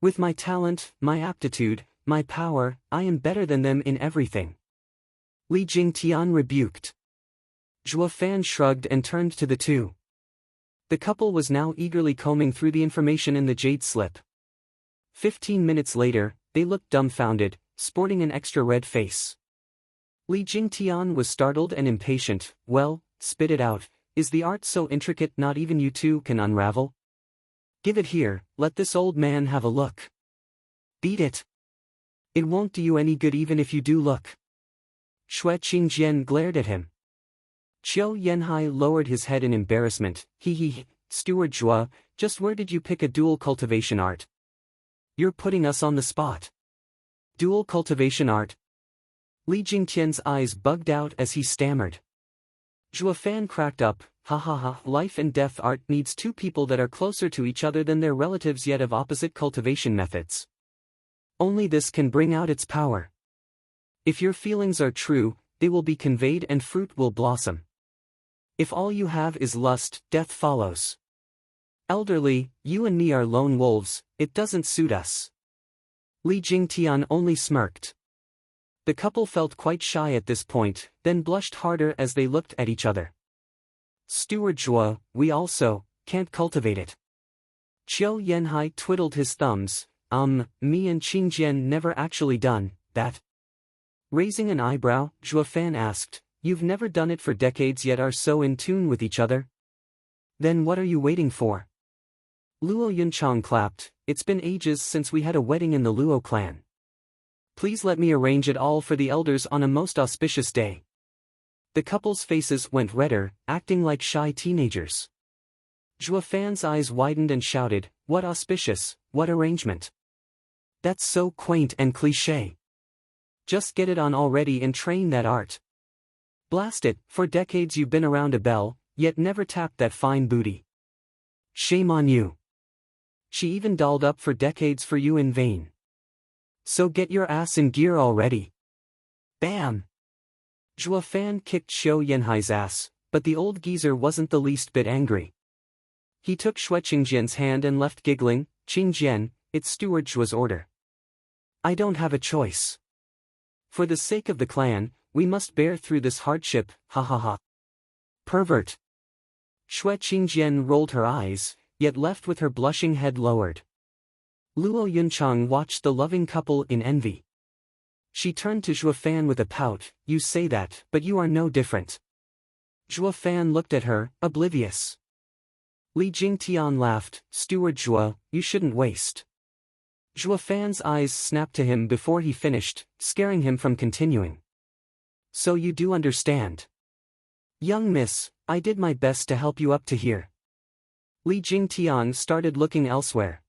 With my talent, my aptitude, my power, I am better than them in everything. Li Jingtian rebuked. Zhuo Fan shrugged and turned to the two. The couple was now eagerly combing through the information in the jade slip. 15 minutes later, they looked dumbfounded, sporting an extra red face. Li Jingtian was startled and impatient. Well, spit it out. Is the art so intricate not even you two can unravel? Give it here, let this old man have a look. Beat it. It won't do you any good even if you do look. Xue Qingjian glared at him. Qiu Yanhai lowered his head in embarrassment. Steward Zhua, just where did you pick a dual cultivation art? You're putting us on the spot. Dual cultivation art? Li Jingtian's eyes bugged out as he stammered. Zhuo Fan cracked up. Life and death art needs 2 people that are closer to each other than their relatives yet of opposite cultivation methods. Only this can bring out its power. If your feelings are true, they will be conveyed and fruit will blossom. If all you have is lust, death follows. Elderly, you and me are lone wolves, it doesn't suit us. Li Jingtian only smirked. The couple felt quite shy at this point, then blushed harder as they looked at each other. Steward Zhua, we also can't cultivate it. Qiu Yanhai twiddled his thumbs. Me and Qingjian never actually done that. Raising an eyebrow, Zhuo Fan asked, you've never done it for decades yet are so in tune with each other? Then what are you waiting for? Luo Yunchang clapped. It's been ages since we had a wedding in the Luo clan. Please let me arrange it all for the elders on a most auspicious day. The couple's faces went redder, acting like shy teenagers. Zhuo Fan's eyes widened and shouted, what auspicious, what arrangement? That's so quaint and cliché. Just get it on already and train that art. Blast it, for decades you've been around a bell, yet never tapped that fine booty. Shame on you. She even dolled up for decades for you in vain. So get your ass in gear already. Bam! Zhuo Fan kicked Qiu Yanhai's ass, but the old geezer wasn't the least bit angry. He took Xue Qingjian's hand and left giggling. Qingjian, it's Steward Zhua's order. I don't have a choice. For the sake of the clan, we must bear through this hardship, Pervert. Xue Qingjian rolled her eyes, yet left with her blushing head lowered. Luo Yunchang watched the loving couple in envy. She turned to Zhuo Fan with a pout. You say that, but you are no different. Zhuo Fan looked at her, oblivious. Li Jingtian laughed. Steward Zhuo, you shouldn't waste Zhuo Fan's eyes snapped to him before he finished, scaring him from continuing. So you do understand. Young miss, I did my best to help you up to here. Li Jingtian started looking elsewhere.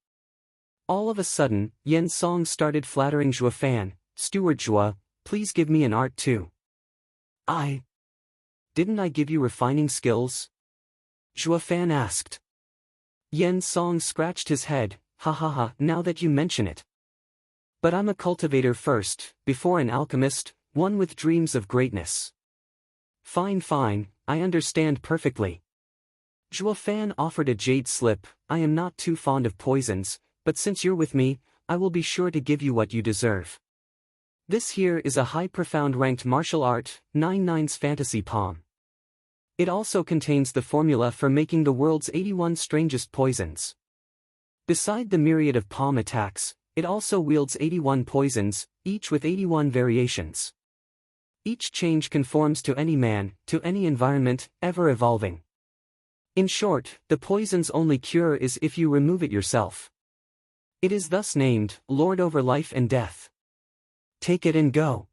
All of a sudden, Yen Song started flattering Zhuo Fan. Steward Zhuo, please give me an art too. Didn't I give you refining skills? Zhuo Fan asked. Yen Song scratched his head. Ha ha ha, now that you mention it. But I'm a cultivator first, before an alchemist, one with dreams of greatness. Fine, I understand perfectly. Zhuo Fan offered a jade slip. I am not too fond of poisons, but since you're with me, I will be sure to give you what you deserve. This here is a high profound ranked martial art, 9/9's fantasy palm. It also contains the formula for making the world's 81 strangest poisons. Beside the myriad of palm attacks, it also wields 81 poisons, each with 81 variations. Each change conforms to any man, to any environment, ever evolving. In short, the poison's only cure is if you remove it yourself. It is thus named, Lord over life and death. Take it and go.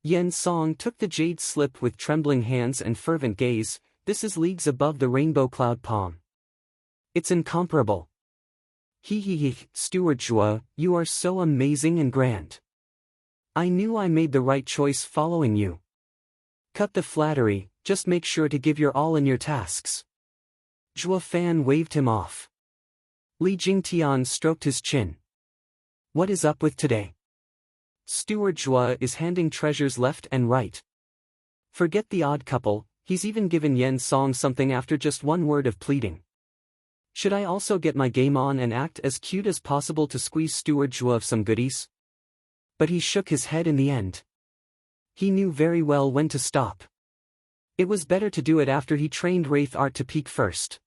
Yen Song took the jade slip with trembling hands and fervent gaze. This is leagues above the rainbow cloud palm. It's incomparable. Steward Zhuo, you are so amazing and grand. I knew I made the right choice following you. Cut the flattery, just make sure to give your all in your tasks. Zhuo Fan waved him off. Li Jingtian stroked his chin. What is up with today? Steward Zhuo is handing treasures left and right. Forget the odd couple, he's even given Yen Song something after just one word of pleading. Should I also get my game on and act as cute as possible to squeeze Steward Zhuo of some goodies? But he shook his head in the end. He knew very well when to stop. It was better to do it after he trained Wraith Art to peak first.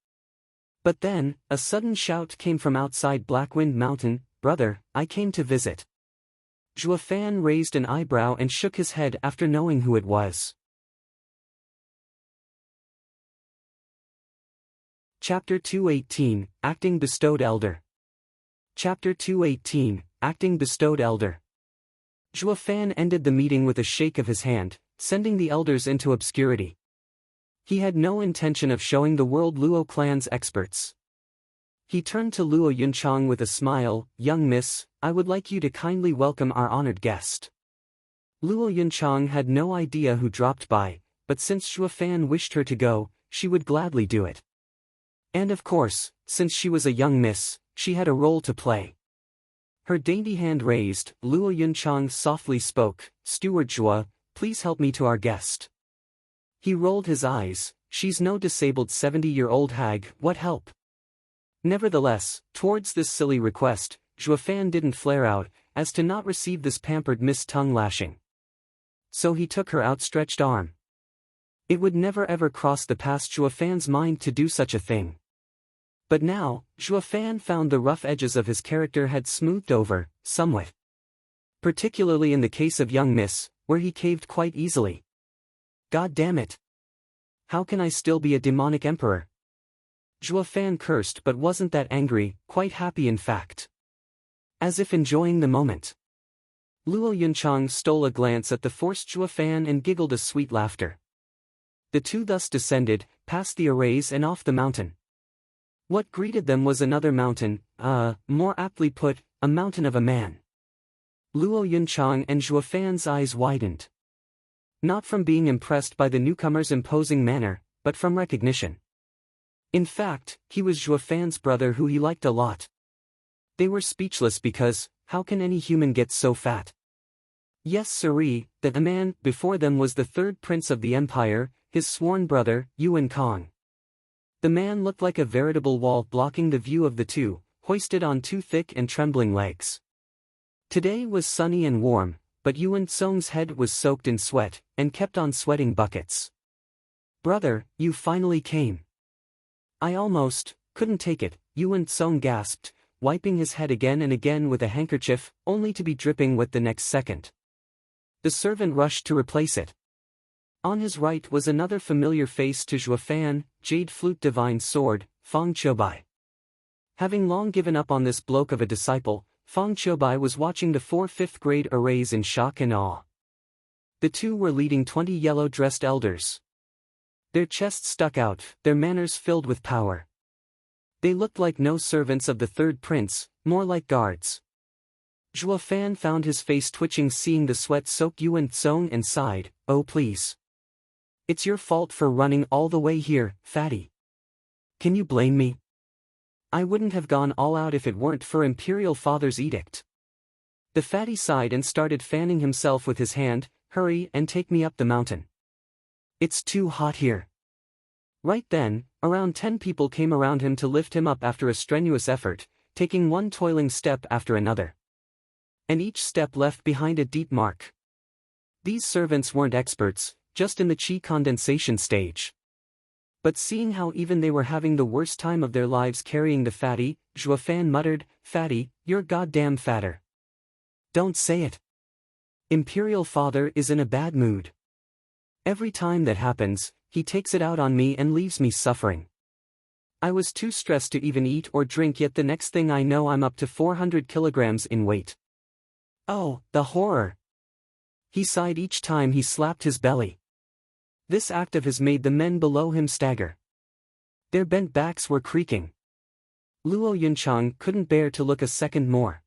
But then, a sudden shout came from outside Blackwind Mountain. Brother, I came to visit. Zhuo Fan raised an eyebrow and shook his head after knowing who it was. Chapter 218, Acting Bestowed Elder. Chapter 218, Acting Bestowed Elder. Zhuo Fan ended the meeting with a shake of his hand, sending the elders into obscurity. He had no intention of showing the world Luo clan's experts. He turned to Luo Yunchang with a smile. Young miss, I would like you to kindly welcome our honored guest. Luo Yunchang had no idea who dropped by, but since Zhuo Fan wished her to go, she would gladly do it. And of course, since she was a young miss, she had a role to play. Her dainty hand raised, Luo Yunchang softly spoke, Steward Zhuo, please help me to our guest. He rolled his eyes. She's no disabled 70-year-old hag, what help? Nevertheless, towards this silly request, Zhuo Fan didn't flare out, as to not receive this pampered miss tongue lashing. So he took her outstretched arm. It would never ever cross the past Zhuo Fan's mind to do such a thing. But now, Zhuo Fan found the rough edges of his character had smoothed over, somewhat. Particularly in the case of young miss, where he caved quite easily. God damn it! How can I still be a demonic emperor? Zhuo Fan cursed but wasn't that angry, quite happy in fact. As if enjoying the moment. Luo Yunchang stole a glance at the forced Zhuo Fan and giggled a sweet laughter. The two thus descended, past the arrays and off the mountain. What greeted them was another mountain, more aptly put, a mountain of a man. Luo Yunchang and Zhuo Fan's eyes widened. Not from being impressed by the newcomer's imposing manner, but from recognition. In fact, he was Zhuo Fan's brother who he liked a lot. They were speechless because, how can any human get so fat? Yes sirree, that a man before them was the third prince of the empire, his sworn brother, Yuan Kong. The man looked like a veritable wall blocking the view of the two, hoisted on two thick and trembling legs. Today was sunny and warm, but Yuan Song's head was soaked in sweat, and kept on sweating buckets. Brother, you finally came. I almost couldn't take it, Yuan Song gasped, wiping his head again and again with a handkerchief, only to be dripping wet the next second. The servant rushed to replace it. On his right was another familiar face to Zhuo Fan, Jade Flute Divine Sword, Fang Choubai. Having long given up on this bloke of a disciple, Fang Qiubai was watching the 4 fifth-grade arrays in shock and awe. The two were leading 20 yellow-dressed elders. Their chests stuck out, their manners filled with power. They looked like no servants of the third prince, more like guards. Zhuo Fan found his face twitching seeing the sweat-soaked Yuan Tsong and sighed, "Oh please. It's your fault for running all the way here, fatty. Can you blame me? I wouldn't have gone all out if it weren't for Imperial Father's edict." The fatty sighed and started fanning himself with his hand. "Hurry and take me up the mountain. It's too hot here." Right then, around 10 people came around him to lift him up after a strenuous effort, taking one toiling step after another. And each step left behind a deep mark. These servants weren't experts, just in the qi condensation stage. But seeing how even they were having the worst time of their lives carrying the fatty, Zhuo Fan muttered, "Fatty, you're goddamn fatter. Don't say it. Imperial Father is in a bad mood. Every time that happens, he takes it out on me and leaves me suffering. I was too stressed to even eat or drink, yet the next thing I know I'm up to 400 kilograms in weight. Oh, the horror." He sighed each time he slapped his belly. This act of his made the men below him stagger. Their bent backs were creaking. Luo Yunchang couldn't bear to look a second more.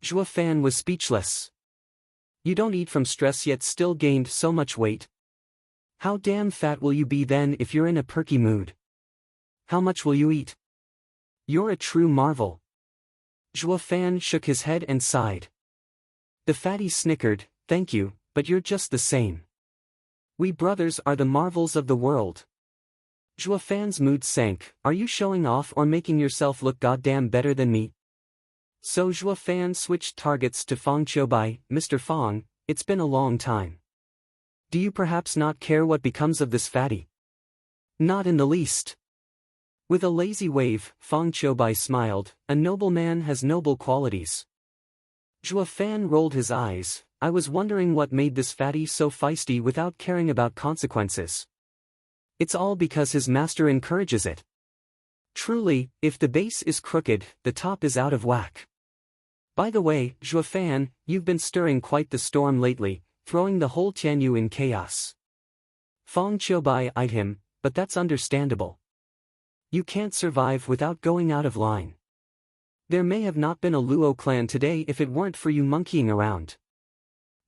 Zhuo Fan was speechless. "You don't eat from stress yet still gained so much weight. How damn fat will you be then if you're in a perky mood? How much will you eat? You're a true marvel." Zhuo Fan shook his head and sighed. The fatty snickered, "Thank you, but you're just the same. We brothers are the marvels of the world." Zhuo Fan's mood sank. "Are you showing off or making yourself look goddamn better than me?" So Zhuo Fan switched targets to Fang Qiubai. "Mr. Fang, it's been a long time. Do you perhaps not care what becomes of this fatty?" "Not in the least." With a lazy wave, Fang Qiubai smiled. "A noble man has noble qualities." Zhuo Fan rolled his eyes. "I was wondering what made this fatty so feisty without caring about consequences. It's all because his master encourages it. Truly, if the base is crooked, the top is out of whack. By the way, Zhuo Fan, you've been stirring quite the storm lately, throwing the whole Tianyu in chaos." Fang Qiubai eyed him, "But that's understandable. You can't survive without going out of line. There may have not been a Luo clan today if it weren't for you monkeying around."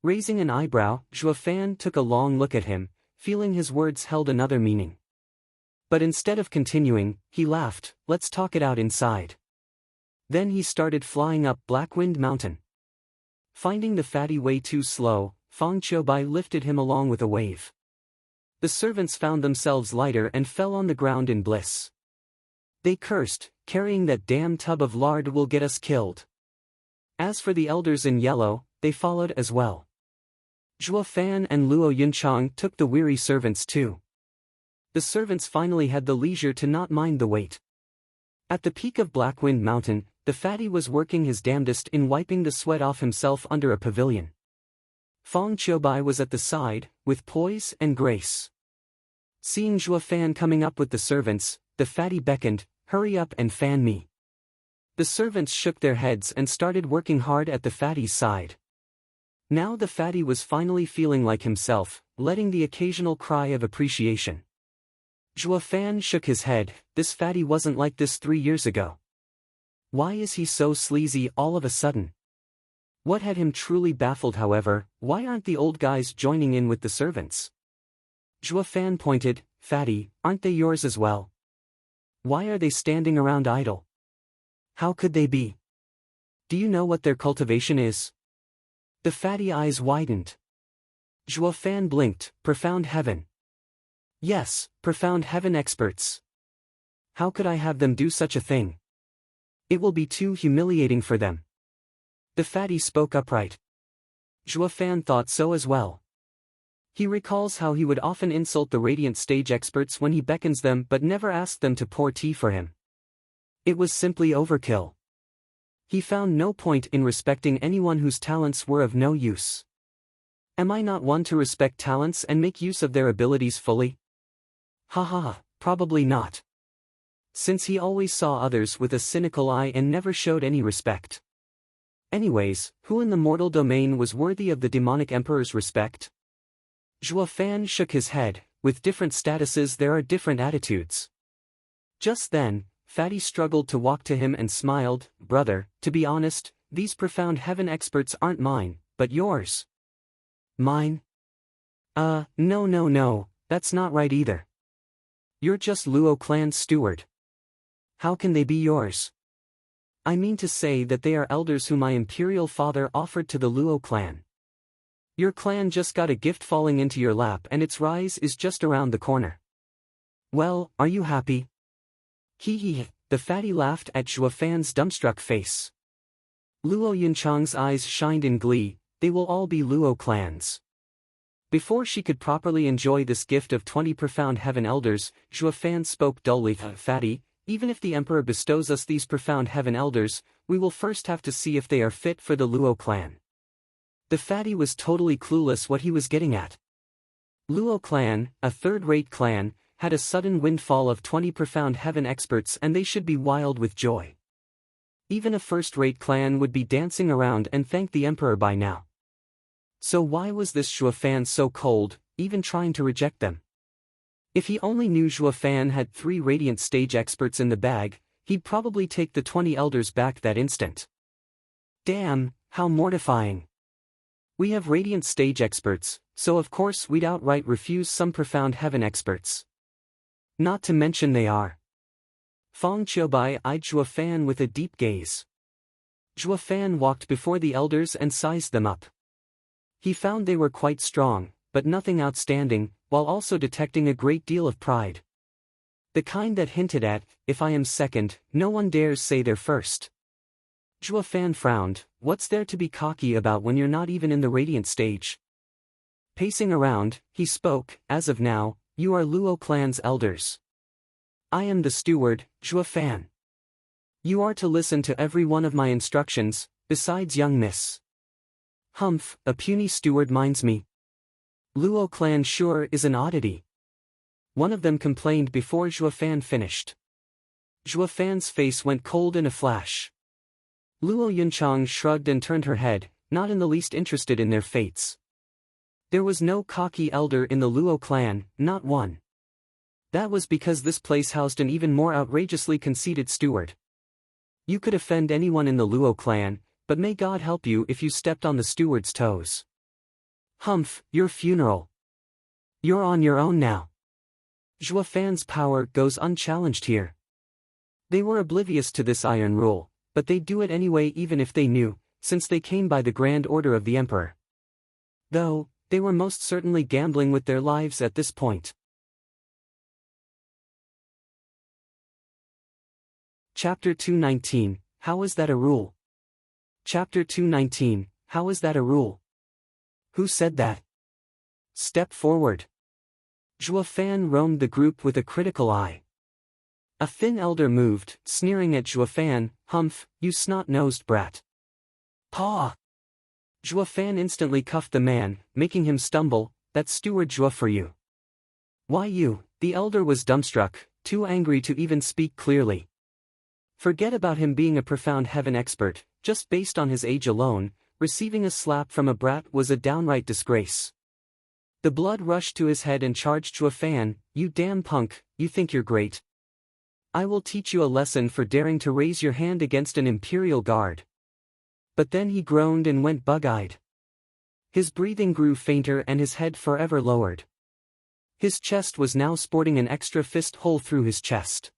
Raising an eyebrow, Zhuo Fan took a long look at him, feeling his words held another meaning. But instead of continuing, he laughed, "Let's talk it out inside." Then he started flying up Blackwind Mountain. Finding the fatty way too slow, Fang Qiubai lifted him along with a wave. The servants found themselves lighter and fell on the ground in bliss. They cursed, "Carrying that damn tub of lard will get us killed." As for the elders in yellow, they followed as well. Zhuo Fan and Luo Yunchang took the weary servants too. The servants finally had the leisure to not mind the weight. At the peak of Blackwind Mountain, the fatty was working his damnedest in wiping the sweat off himself under a pavilion. Fang Qiubai was at the side, with poise and grace. Seeing Zhuo Fan coming up with the servants, the fatty beckoned, "Hurry up and fan me." The servants shook their heads and started working hard at the fatty's side. Now the fatty was finally feeling like himself, letting the occasional cry of appreciation. Zhuo Fan shook his head. This fatty wasn't like this 3 years ago. Why is he so sleazy all of a sudden? What had him truly baffled, however, why aren't the old guys joining in with the servants? Zhuo Fan pointed, "Fatty, aren't they yours as well? Why are they standing around idle? How could they be? Do you know what their cultivation is?" The fatty eyes widened. Zhuo Fan blinked. "Profound heaven." "Yes, profound heaven experts. How could I have them do such a thing? It will be too humiliating for them." The fatty spoke upright. Zhuo Fan thought so as well. He recalls how he would often insult the radiant stage experts when he beckons them but never asked them to pour tea for him. It was simply overkill. He found no point in respecting anyone whose talents were of no use. Am I not one to respect talents and make use of their abilities fully? Ha, probably not. Since he always saw others with a cynical eye and never showed any respect. Anyways, who in the mortal domain was worthy of the demonic emperor's respect? Zhuo Fan shook his head. With different statuses there are different attitudes. Just then, Fatty struggled to walk to him and smiled. Brother, to be honest, these profound heaven experts aren't mine, but yours. Mine? No, that's not right either. You're just Luo clan's steward. How can they be yours? I mean to say that they are elders whom my imperial father offered to the Luo clan. Your clan just got a gift falling into your lap and its rise is just around the corner. Well, are you happy? Hee, the fatty laughed at Zhuo Fan's dumbstruck face. Luo Yunchang's eyes shined in glee. They will all be Luo clans. Before she could properly enjoy this gift of 20 profound heaven elders, Zhuo Fan spoke dully. Fatty, even if the emperor bestows us these profound heaven elders, we will first have to see if they are fit for the Luo clan. The fatty was totally clueless what he was getting at. Luo clan, a third-rate clan, had a sudden windfall of 20 profound heaven experts and they should be wild with joy. Even a first-rate clan would be dancing around and thank the emperor by now. So why was this Zhuo Fan so cold, even trying to reject them? If he only knew Zhuo Fan had 3 radiant stage experts in the bag, he'd probably take the 20 elders back that instant. Damn, how mortifying. We have radiant stage experts, so of course we'd outright refuse some profound heaven experts. Not to mention they are. Fong Qiubai eyed Zhuo Fan with a deep gaze. Zhuo Fan walked before the elders and sized them up. He found they were quite strong, but nothing outstanding, while also detecting a great deal of pride. The kind that hinted at, if I am second, no one dares say they're first. Zhuo Fan frowned. What's there to be cocky about when you're not even in the radiant stage? Pacing around, he spoke. As of now, you are Luo clan's elders. I am the steward, Zhuo Fan. You are to listen to every one of my instructions, besides young miss. Humph, a puny steward minds me. Luo clan sure is an oddity. One of them complained before Zhuo Fan finished. Zhuo Fan's face went cold in a flash. Luo Yunchang shrugged and turned her head, not in the least interested in their fates. There was no cocky elder in the Luo clan, not one. That was because this place housed an even more outrageously conceited steward. You could offend anyone in the Luo clan, but may God help you if you stepped on the steward's toes. Humph, your funeral. You're on your own now. Zhuo Fan's power goes unchallenged here. They were oblivious to this iron rule, but they'd do it anyway even if they knew, since they came by the grand order of the emperor. Though, they were most certainly gambling with their lives at this point. Chapter 219, How is that a rule? Chapter 219, How is that a rule? Who said that? Step forward. Zhuo Fan roamed the group with a critical eye. A thin elder moved, sneering at Zhuo Fan. Humph, you snot-nosed brat. Paw! Zhuo Fan instantly cuffed the man, making him stumble. That's steward Zhuo for you. Why you? The elder was dumbstruck, too angry to even speak clearly. Forget about him being a profound heaven expert, just based on his age alone, receiving a slap from a brat was a downright disgrace. The blood rushed to his head and charged Zhuo Fan. You damn punk, you think you're great. I will teach you a lesson for daring to raise your hand against an imperial guard. But then he groaned and went bug-eyed. His breathing grew fainter and his head forever lowered. His chest was now sporting an extra fist hole through his chest.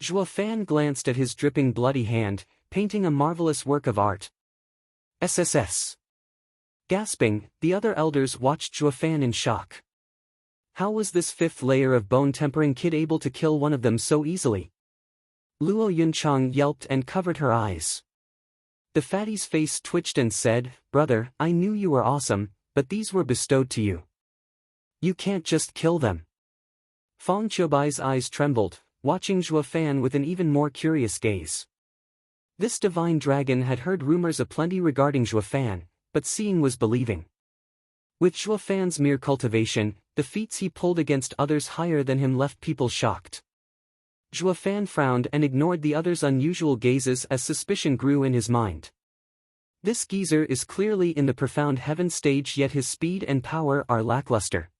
Zhuo Fan glanced at his dripping bloody hand, painting a marvelous work of art. SSS. Gasping, the other elders watched Zhuo Fan in shock. How was this fifth layer of bone-tempering kid able to kill one of them so easily? Luo Yunchang yelped and covered her eyes. The fatty's face twitched and said, Brother, I knew you were awesome, but these were bestowed to you. You can't just kill them. Fong Qiubai's eyes trembled, watching Zhuo Fan with an even more curious gaze. This divine dragon had heard rumors aplenty regarding Zhuo Fan, but seeing was believing. With Zhuo Fan's mere cultivation, the feats he pulled against others higher than him left people shocked. Zhuo Fan frowned and ignored the others' unusual gazes as suspicion grew in his mind. This geezer is clearly in the profound heaven stage, yet his speed and power are lackluster.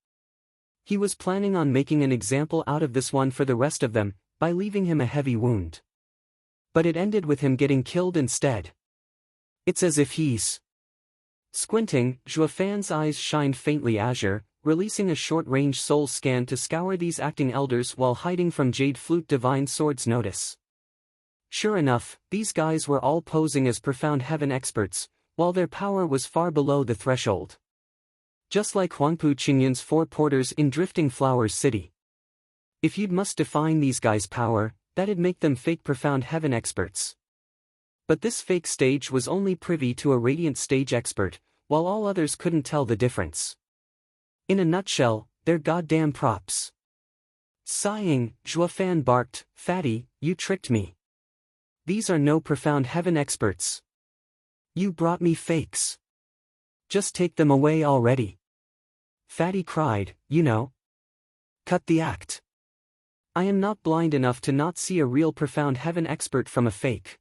He was planning on making an example out of this one for the rest of them, by leaving him a heavy wound. But it ended with him getting killed instead. It's as if he's... Squinting, Zhuofan's eyes shined faintly azure, releasing a short-range soul scan to scour these acting elders while hiding from Jade Flute Divine Sword's notice. Sure enough, these guys were all posing as profound heaven experts, while their power was far below the threshold. Just like Huangpu Qingyun's 4 porters in Drifting Flowers City. If you'd must define these guys' power, that'd make them fake profound heaven experts. But this fake stage was only privy to a radiant stage expert, while all others couldn't tell the difference. In a nutshell, they're goddamn props. Sighing, Zhuofan barked, "Fatty, you tricked me. These are no profound heaven experts. You brought me fakes. Just take them away already." Fatty cried, "You know. Cut the act. I am not blind enough to not see a real profound heaven expert from a fake."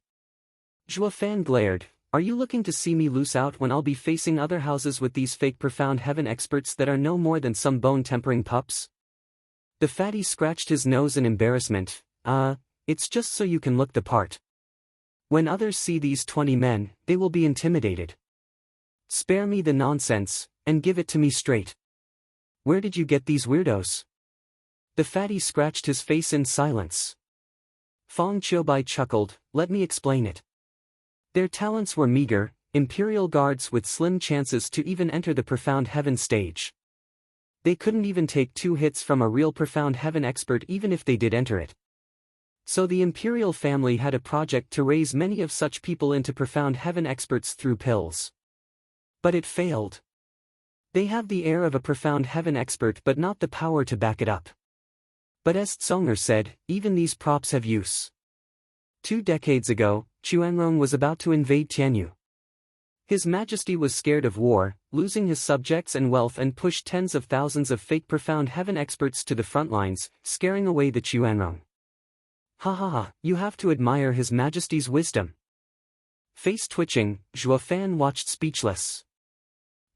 Zhuofan glared, "Are you looking to see me lose out when I'll be facing other houses with these fake profound heaven experts that are no more than some bone-tempering pups?" The fatty scratched his nose in embarrassment. It's just so you can look the part. When others see these 20 men, they will be intimidated. Spare me the nonsense, and give it to me straight. Where did you get these weirdos?" The fatty scratched his face in silence. Fong Qiubai chuckled, "Let me explain it. Their talents were meager, imperial guards with slim chances to even enter the profound heaven stage. They couldn't even take 2 hits from a real profound heaven expert even if they did enter it. So the imperial family had a project to raise many of such people into profound heaven experts through pills. But it failed. They have the air of a profound heaven expert but not the power to back it up. But as Tsonger said, even these props have use. 2 decades ago, Chuanrong was about to invade Tianyu. His Majesty was scared of war, losing his subjects and wealth, and pushed tens of thousands of fake profound heaven experts to the front lines, scaring away the Chuanrong. Ha ha ha, you have to admire His Majesty's wisdom. Face twitching, Zhuofan watched speechless.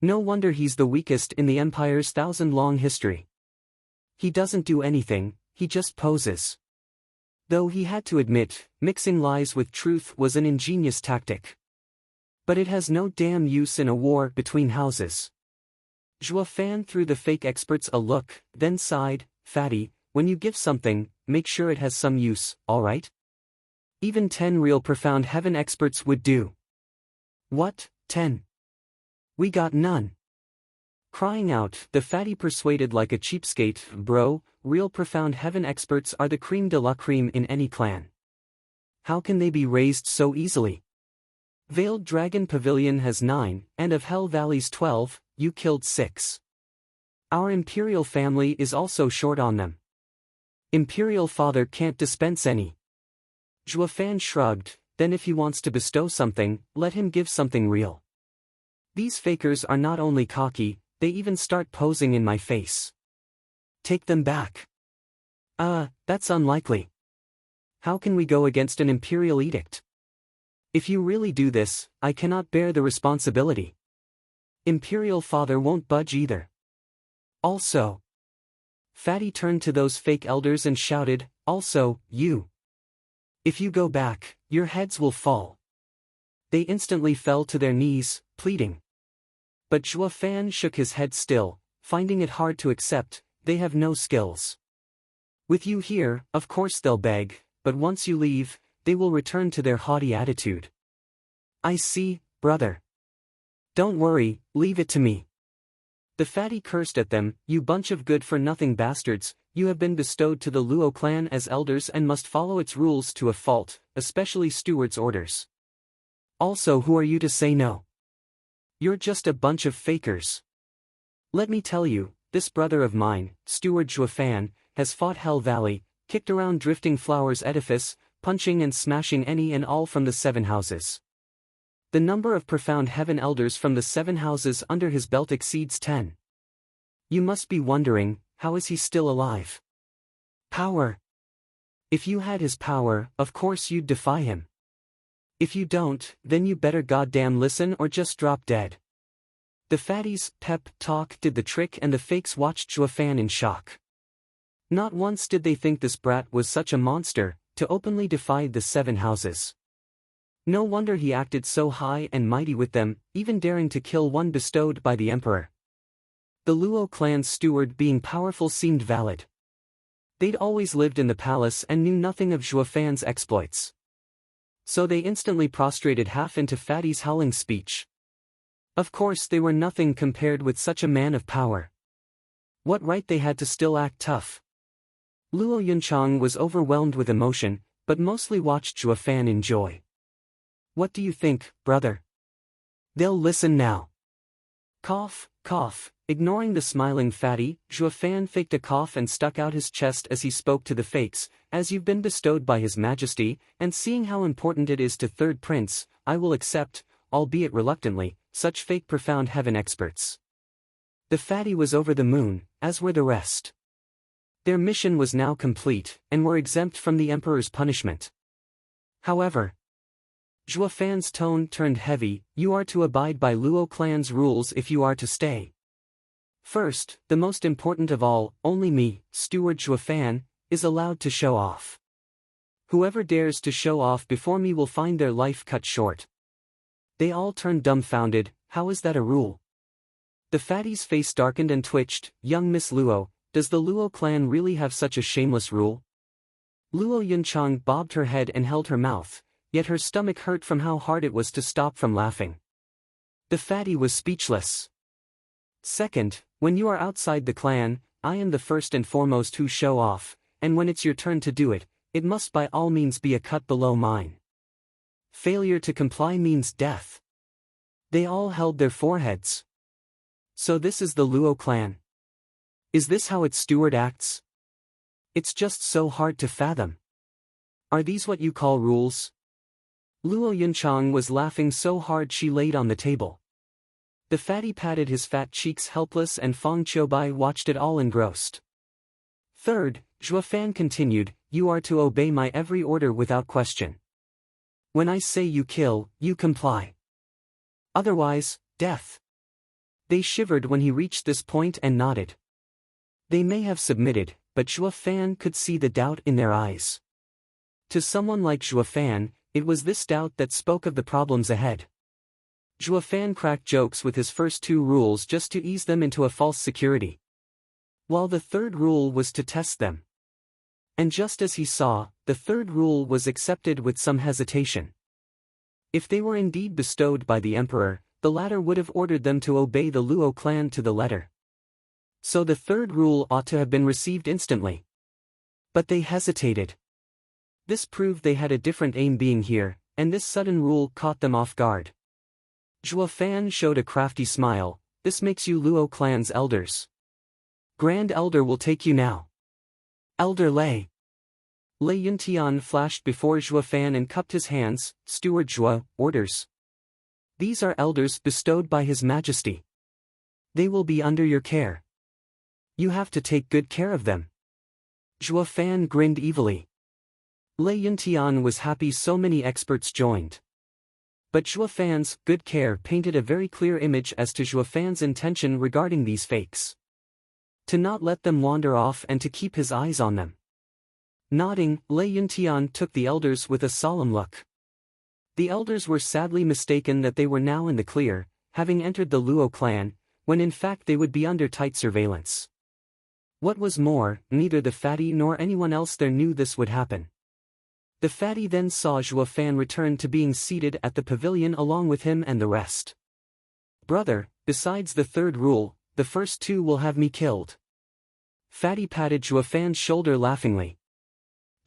No wonder he's the weakest in the Empire's 1,000-long history. He doesn't do anything, he just poses. Though he had to admit, mixing lies with truth was an ingenious tactic. But it has no damn use in a war between houses. Zhuofan threw the fake experts a look, then sighed, "Fatty, when you give something, make sure it has some use, alright? Even 10 real profound heaven experts would do." "What, 10? We got none." Crying out, the fatty persuaded like a cheapskate, "Bro, real profound heaven experts are the creme de la creme in any clan. How can they be raised so easily? Veiled Dragon Pavilion has 9, and of Hell Valley's 12, you killed 6. Our imperial family is also short on them. Imperial father can't dispense any." Zhuofan shrugged, "Then if he wants to bestow something, let him give something real. These fakers are not only cocky, they even start posing in my face. Take them back." That's unlikely. How can we go against an imperial edict? If you really do this, I cannot bear the responsibility. Imperial father won't budge either. Also. Fatty turned to those fake elders and shouted, "Also, you. If you go back, your heads will fall." They instantly fell to their knees, pleading. But Zhuofan shook his head still, finding it hard to accept, they have no skills. With you here, of course they'll beg, but once you leave, they will return to their haughty attitude. "I see, brother. Don't worry, leave it to me." The fatty cursed at them, "You bunch of good-for-nothing bastards, you have been bestowed to the Luo clan as elders and must follow its rules to a fault, especially Steward's orders. Also, who are you to say no? You're just a bunch of fakers. Let me tell you, this brother of mine, Steward Zhuofan, has fought Hell Valley, kicked around Drifting Flowers edifice, punching and smashing any and all from the 7 houses. The number of profound heaven elders from the 7 houses under his belt exceeds 10. You must be wondering, how is he still alive? Power. If you had his power, of course you'd defy him. If you don't, then you better goddamn listen or just drop dead. The fatty's pep talk did the trick and the fakes watched Zhuo Fan in shock. Not once did they think this brat was such a monster, to openly defy the 7 houses. No wonder he acted so high and mighty with them, even daring to kill one bestowed by the emperor. The Luo clan's steward being powerful seemed valid. They'd always lived in the palace and knew nothing of Zhuo Fan's exploits. So they instantly prostrated half into Fatty's howling speech. Of course they were nothing compared with such a man of power. What right they had to still act tough? Luo Yunchang was overwhelmed with emotion, but mostly watched Zhuo Fan in joy. What do you think, brother? They'll listen now. Cough, cough. Ignoring the smiling fatty, Zhuo Fan faked a cough and stuck out his chest as he spoke to the fakes. As you've been bestowed by His Majesty, and seeing how important it is to Third Prince, I will accept, albeit reluctantly, such fake profound heaven experts. The fatty was over the moon, as were the rest. Their mission was now complete, and were exempt from the emperor's punishment. However, Zhuo Fan's tone turned heavy. You are to abide by Luo clan's rules if you are to stay. First, the most important of all, only me, Steward Zhuo Fan, is allowed to show off. Whoever dares to show off before me will find their life cut short. They all turned dumbfounded. How is that a rule? The fatty's face darkened and twitched. Young Miss Luo, does the Luo clan really have such a shameless rule? Luo Yunchang bobbed her head and held her mouth, yet her stomach hurt from how hard it was to stop from laughing. The fatty was speechless. Second, when you are outside the clan, I am the first and foremost who show off, and when it's your turn to do it, it must by all means be a cut below mine. Failure to comply means death. They all held their foreheads. So this is the Luo clan. Is this how its steward acts? It's just so hard to fathom. Are these what you call rules? Luo Yunchang was laughing so hard she laid on the table. The fatty patted his fat cheeks helpless and Fang Qiubai watched it all engrossed. Third, Zhuo Fan continued, you are to obey my every order without question. When I say you kill, you comply. Otherwise, death. They shivered when he reached this point and nodded. They may have submitted, but Zhuo Fan could see the doubt in their eyes. To someone like Zhuo Fan, it was this doubt that spoke of the problems ahead. Zhuo Fan cracked jokes with his first 2 rules just to ease them into a false security, while the third rule was to test them. And just as he saw, the third rule was accepted with some hesitation. If they were indeed bestowed by the emperor, the latter would have ordered them to obey the Luo clan to the letter. So the third rule ought to have been received instantly. But they hesitated. This proved they had a different aim being here, and this sudden rule caught them off guard. Zhuo Fan showed a crafty smile. This makes you Luo clan's elders. Grand Elder will take you now. Elder Lei. Lei Yuntian flashed before Zhuo Fan and cupped his hands. Steward Zhuo, orders. These are elders bestowed by His Majesty. They will be under your care. You have to take good care of them. Zhuo Fan grinned evilly. Lei Yuntian was happy so many experts joined. But Zhuo Fan's good care painted a very clear image as to Zhuo Fan's intention regarding these fakes. To not let them wander off and to keep his eyes on them. Nodding, Lei Yuntian took the elders with a solemn look. The elders were sadly mistaken that they were now in the clear, having entered the Luo clan, when in fact they would be under tight surveillance. What was more, neither the fatty nor anyone else there knew this would happen. The fatty then saw Zhuo Fan return to being seated at the pavilion along with him and the rest. Brother, besides the third rule, the first 2 will have me killed. Fatty patted Zhuo Fan's shoulder laughingly.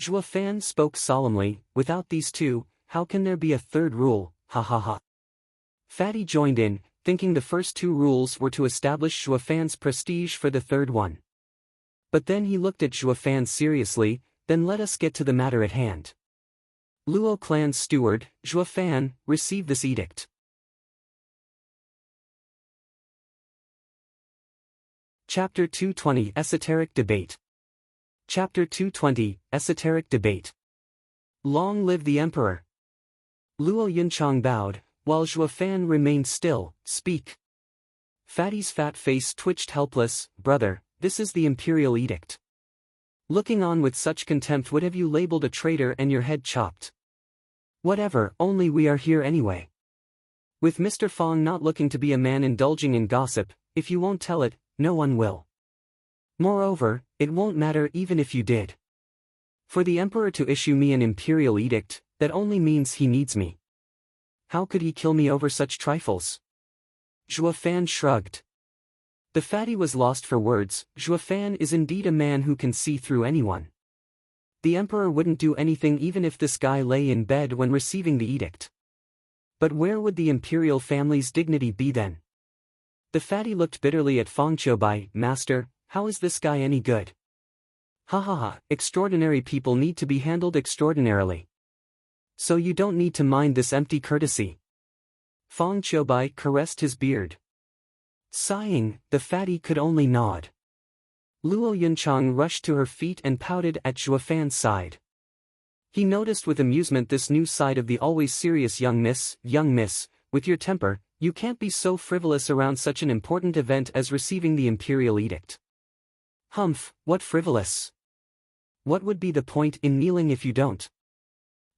Zhuo Fan spoke solemnly, without these 2, how can there be a third rule, ha ha ha. Fatty joined in, thinking the first 2 rules were to establish Zhuo Fan's prestige for the third one. But then he looked at Zhuo Fan seriously, then let us get to the matter at hand. Luo clan's steward, Zhuo Fan, received this edict. Chapter 220 Esoteric Debate. Chapter 220 Esoteric Debate. Long live the Emperor! Luo Yunchang bowed, while Zhuo Fan remained still. Speak. Fatty's fat face twitched helpless. Brother, this is the imperial edict. Looking on with such contempt would have you labeled a traitor and your head chopped. Whatever, only we are here anyway. With Mr. Fong not looking to be a man indulging in gossip, if you won't tell it, no one will. Moreover, it won't matter even if you did. For the emperor to issue me an imperial edict, that only means he needs me. How could he kill me over such trifles? Zhuo Fan shrugged. The fatty was lost for words. Zhuo Fan is indeed a man who can see through anyone. The emperor wouldn't do anything even if this guy lay in bed when receiving the edict. But where would the imperial family's dignity be then? The fatty looked bitterly at Fong Qiubai. Master, how is this guy any good? Ha ha ha, extraordinary people need to be handled extraordinarily. So you don't need to mind this empty courtesy. Fong Qiubai caressed his beard. Sighing, the fatty could only nod. Luo Yunchang rushed to her feet and pouted at Zhuo Fan's side. He noticed with amusement this new side of the always serious young miss, with your temper, you can't be so frivolous around such an important event as receiving the imperial edict. Humph, what frivolous? What would be the point in kneeling if you don't?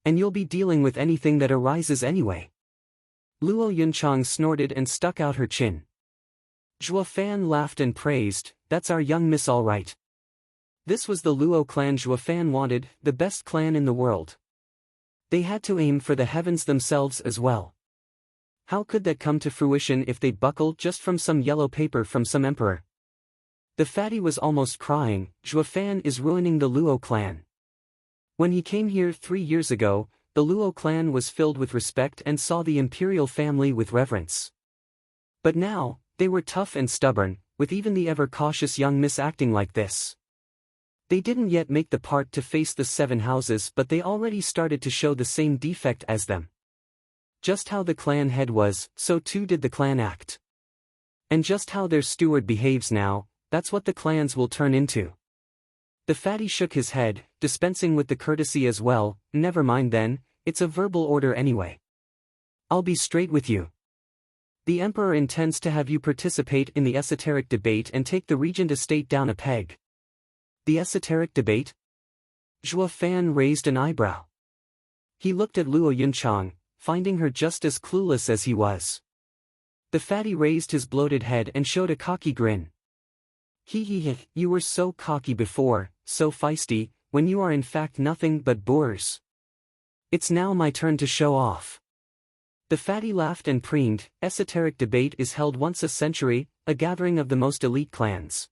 And you'll be dealing with anything that arises anyway. Luo Yunchang snorted and stuck out her chin. Zhuo Fan laughed and praised, that's our young miss all right. This was the Luo clan Zhuo Fan wanted, the best clan in the world. They had to aim for the heavens themselves as well. How could that come to fruition if they'd buckle just from some yellow paper from some emperor? The fatty was almost crying. Zhuo Fan is ruining the Luo clan. When he came here 3 years ago, the Luo clan was filled with respect and saw the imperial family with reverence. But now, they were tough and stubborn, with even the ever-cautious young miss acting like this. They didn't yet make the part to face the 7 houses, but they already started to show the same defect as them. Just how the clan head was, so too did the clan act. And just how their steward behaves now, that's what the clans will turn into. The fatty shook his head, dispensing with the courtesy as well. Never mind then, it's a verbal order anyway. I'll be straight with you. The emperor intends to have you participate in the esoteric debate and take the regent estate down a peg. The esoteric debate? Zhuo Fan raised an eyebrow. He looked at Luo Yunchang, finding her just as clueless as he was. The fatty raised his bloated head and showed a cocky grin. You were so cocky before, so feisty, when you are in fact nothing but boors. It's now my turn to show off. The fatty laughed and preened. Esoteric debate is held once a century, a gathering of the most elite clans.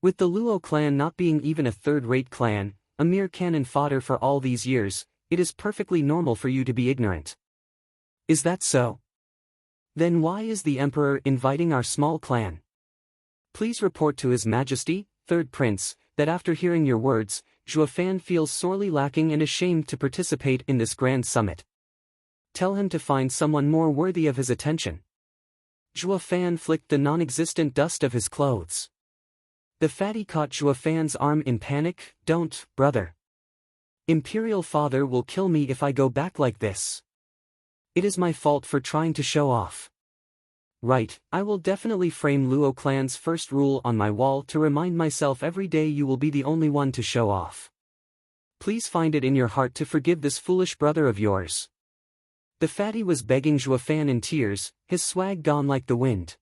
With the Luo clan not being even a third-rate clan, a mere cannon fodder for all these years, it is perfectly normal for you to be ignorant. Is that so? Then why is the emperor inviting our small clan? Please report to His Majesty, Third Prince, that after hearing your words, Zhuo Fan feels sorely lacking and ashamed to participate in this grand summit. Tell him to find someone more worthy of his attention. Zhuo Fan flicked the non-existent dust of his clothes. The fatty caught Zhuo Fan's arm in panic. Don't, brother. Imperial father will kill me if I go back like this. It is my fault for trying to show off. Right, I will definitely frame Luo clan's first rule on my wall to remind myself every day you will be the only one to show off. Please find it in your heart to forgive this foolish brother of yours. The fatty was begging Zhuo Fan in tears, his swag gone like the wind.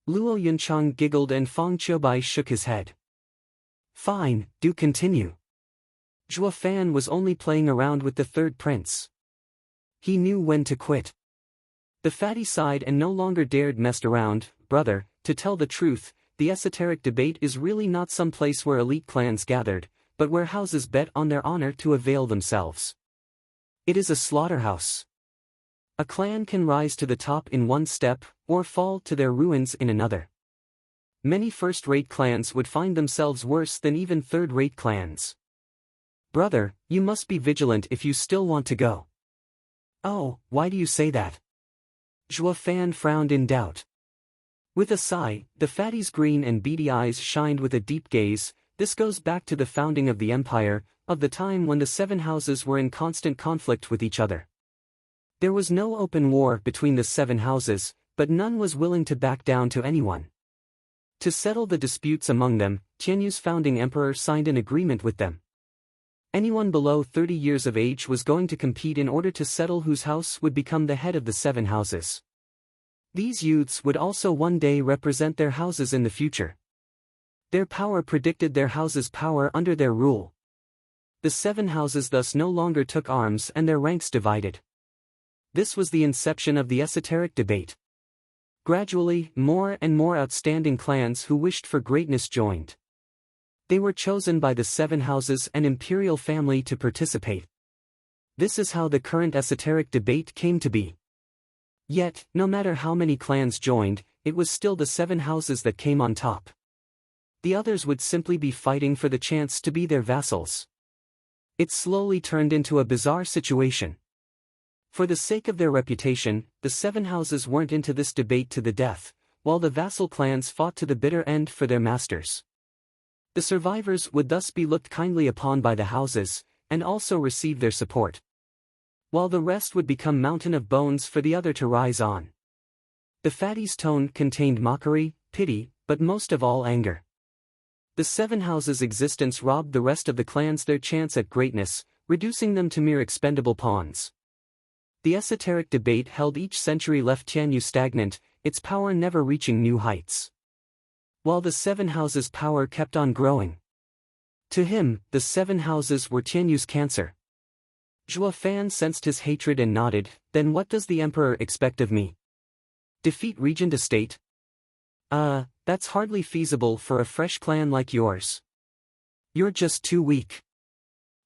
Luo Yunchang giggled and Fong Qiubai shook his head. Fine, do continue. Zhuo Fan was only playing around with the third prince. He knew when to quit. The fatty sighed and no longer dared mess around. Brother, to tell the truth, the esoteric debate is really not some place where elite clans gathered, but where houses bet on their honor to avail themselves. It is a slaughterhouse. A clan can rise to the top in one step, or fall to their ruins in another. Many first-rate clans would find themselves worse than even third-rate clans. Brother, you must be vigilant if you still want to go. Oh, why do you say that? Zhuo Fan frowned in doubt. With a sigh, the fatty's green and beady eyes shined with a deep gaze. This goes back to the founding of the empire, of the time when the 7 houses were in constant conflict with each other. There was no open war between the 7 houses, but none was willing to back down to anyone. To settle the disputes among them, Tianyu's founding emperor signed an agreement with them. Anyone below 30 years of age was going to compete in order to settle whose house would become the head of the 7 houses. These youths would also one day represent their houses in the future. Their power predicted their house's power under their rule. The 7 houses thus no longer took arms and their ranks divided. This was the inception of the esoteric debate. Gradually, more and more outstanding clans who wished for greatness joined. They were chosen by the 7 houses and imperial family to participate. This is how the current esoteric debate came to be. Yet, no matter how many clans joined, it was still the 7 houses that came on top. The others would simply be fighting for the chance to be their vassals. It slowly turned into a bizarre situation. For the sake of their reputation, the 7 houses weren't into this debate to the death, while the vassal clans fought to the bitter end for their masters. The survivors would thus be looked kindly upon by the houses, and also receive their support, while the rest would become mountain of bones for the other to rise on. The fatty's tone contained mockery, pity, but most of all anger. The 7 houses' existence robbed the rest of the clans their chance at greatness, reducing them to mere expendable pawns. The esoteric debate held each century left Tianyu stagnant, its power never reaching new heights, while the 7 houses' power kept on growing. To him, the 7 houses were Tianyu's cancer. Zhuo Fan sensed his hatred and nodded. Then what does the emperor expect of me? Defeat Regent Estate? That's hardly feasible for a fresh clan like yours. You're just too weak.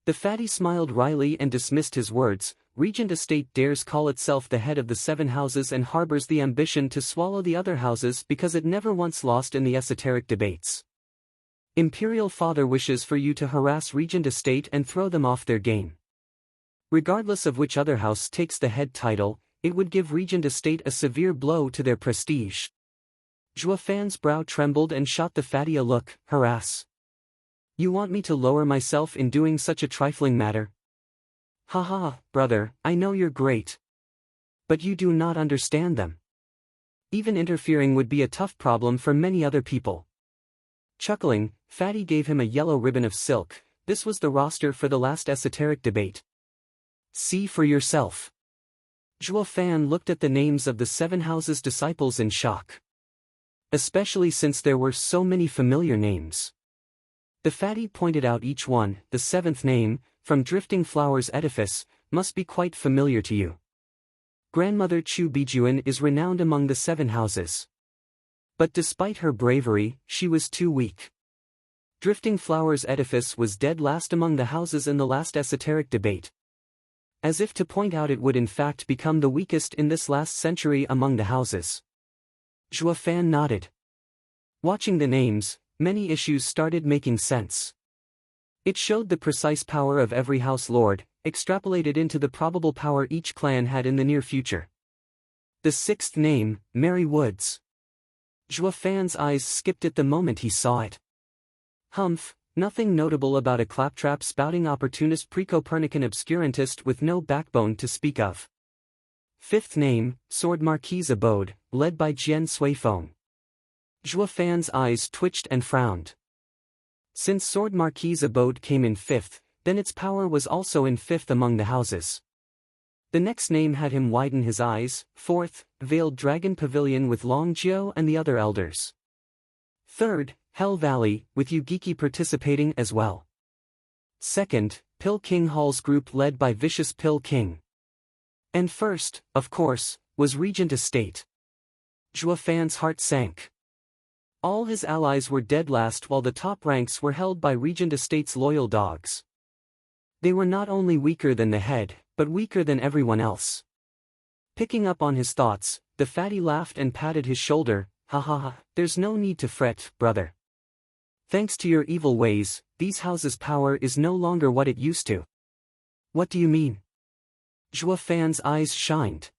The fatty smiled wryly and dismissed his words. Regent Estate dares call itself the head of the 7 houses and harbors the ambition to swallow the other houses because it never once lost in the esoteric debates. Imperial Father wishes for you to harass Regent Estate and throw them off their game. Regardless of which other house takes the head title, it would give Regent Estate a severe blow to their prestige. Zhuo Fan's brow trembled and shot the fatty a look. Harass? You want me to lower myself in doing such a trifling matter? Haha, brother, I know you're great. But you do not understand them. Even interfering would be a tough problem for many other people. Chuckling, Fatty gave him a yellow ribbon of silk. This was the roster for the last esoteric debate. See for yourself. Zhuo Fan looked at the names of the 7 houses' disciples in shock. Especially since there were so many familiar names. The fatty pointed out each one. The 7th name, from Drifting Flowers Edifice, must be quite familiar to you. Grandmother Chu Bijuan is renowned among the 7 houses. But despite her bravery, she was too weak. Drifting Flowers Edifice was dead last among the houses in the last esoteric debate. As if to point out it would in fact become the weakest in this last century among the houses. Zhuo Fan nodded. Watching the names, many issues started making sense. It showed the precise power of every house lord, extrapolated into the probable power each clan had in the near future. The 6th name, Merry Woods. Zhuo Fan's eyes skipped at the moment he saw it. Humph, nothing notable about a claptrap spouting opportunist pre-Copernican obscurantist with no backbone to speak of. 5th name, Sword Marquis Abode, led by Jian Suifeng. Zhuo Fan's eyes twitched and frowned. Since Sword Marquis Abode came in 5th, then its power was also in 5th among the houses. The next name had him widen his eyes. 4th, Veiled Dragon Pavilion with Long Jiao and the other elders. 3rd, Hell Valley, with Yugiki participating as well. 2nd, Pill King Hall's group led by Vicious Pill King. And 1st, of course, was Regent Estate. Zhuo Fan's heart sank. All his allies were dead last while the top ranks were held by Regent Estate's loyal dogs. They were not only weaker than the head, but weaker than everyone else. Picking up on his thoughts, the fatty laughed and patted his shoulder. Ha ha ha, there's no need to fret, brother. Thanks to your evil ways, these houses' power is no longer what it used to. What do you mean? Zhuo Fan's eyes shined.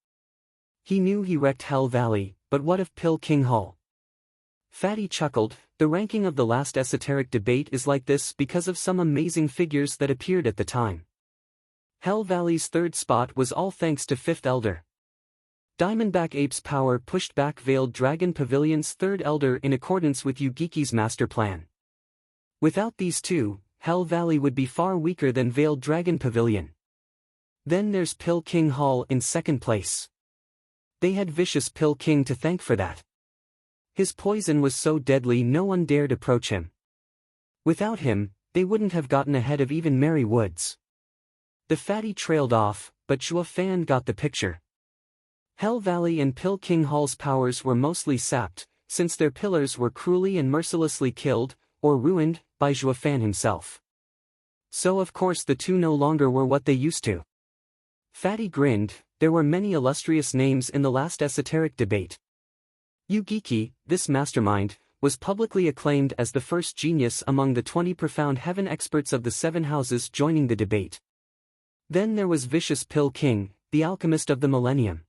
He knew he wrecked Hell Valley, but what of Pill King Hall? Fatty chuckled. The ranking of the last esoteric debate is like this because of some amazing figures that appeared at the time. Hell Valley's third spot was all thanks to Fifth Elder. Diamondback Ape's power pushed back Veiled Dragon Pavilion's third elder in accordance with Yugiki's master plan. Without these two, Hell Valley would be far weaker than Veiled Dragon Pavilion. Then there's Pill King Hall in second place. They had Vicious Pill King to thank for that. His poison was so deadly no one dared approach him. Without him, they wouldn't have gotten ahead of even Merry Woods. The fatty trailed off, but Zhuo Fan got the picture. Hell Valley and Pill King Hall's powers were mostly sapped, since their pillars were cruelly and mercilessly killed, or ruined, by Zhuo Fan himself. So of course the two no longer were what they used to. Fatty grinned. There were many illustrious names in the last esoteric debate. Yugiki, this mastermind, was publicly acclaimed as the first genius among the 20 profound heaven experts of the 7 houses joining the debate. Then there was Vicious Pill King, the alchemist of the millennium.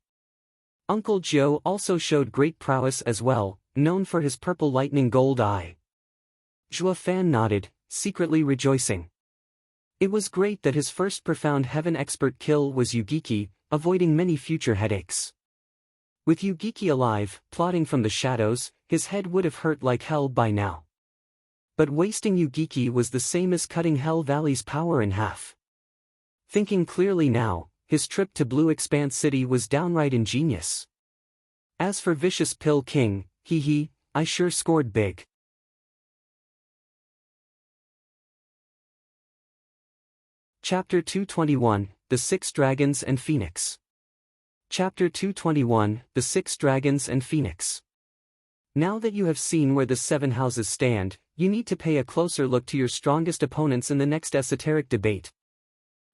Uncle Joe also showed great prowess as well, known for his purple lightning gold eye. Zhuo Fan nodded, secretly rejoicing. It was great that his first profound heaven expert kill was Yugiki, avoiding many future headaches. With Yugiki alive, plotting from the shadows, his head would have hurt like hell by now. But wasting Yugiki was the same as cutting Hell Valley's power in half. Thinking clearly now, his trip to Blue Expanse City was downright ingenious. As for Vicious Pill King, I sure scored big. Chapter 221, The 6 Dragons and Phoenix. Chapter 221, The 6 Dragons and Phoenix. Now that you have seen where the 7 houses stand, you need to pay a closer look to your strongest opponents in the next esoteric debate.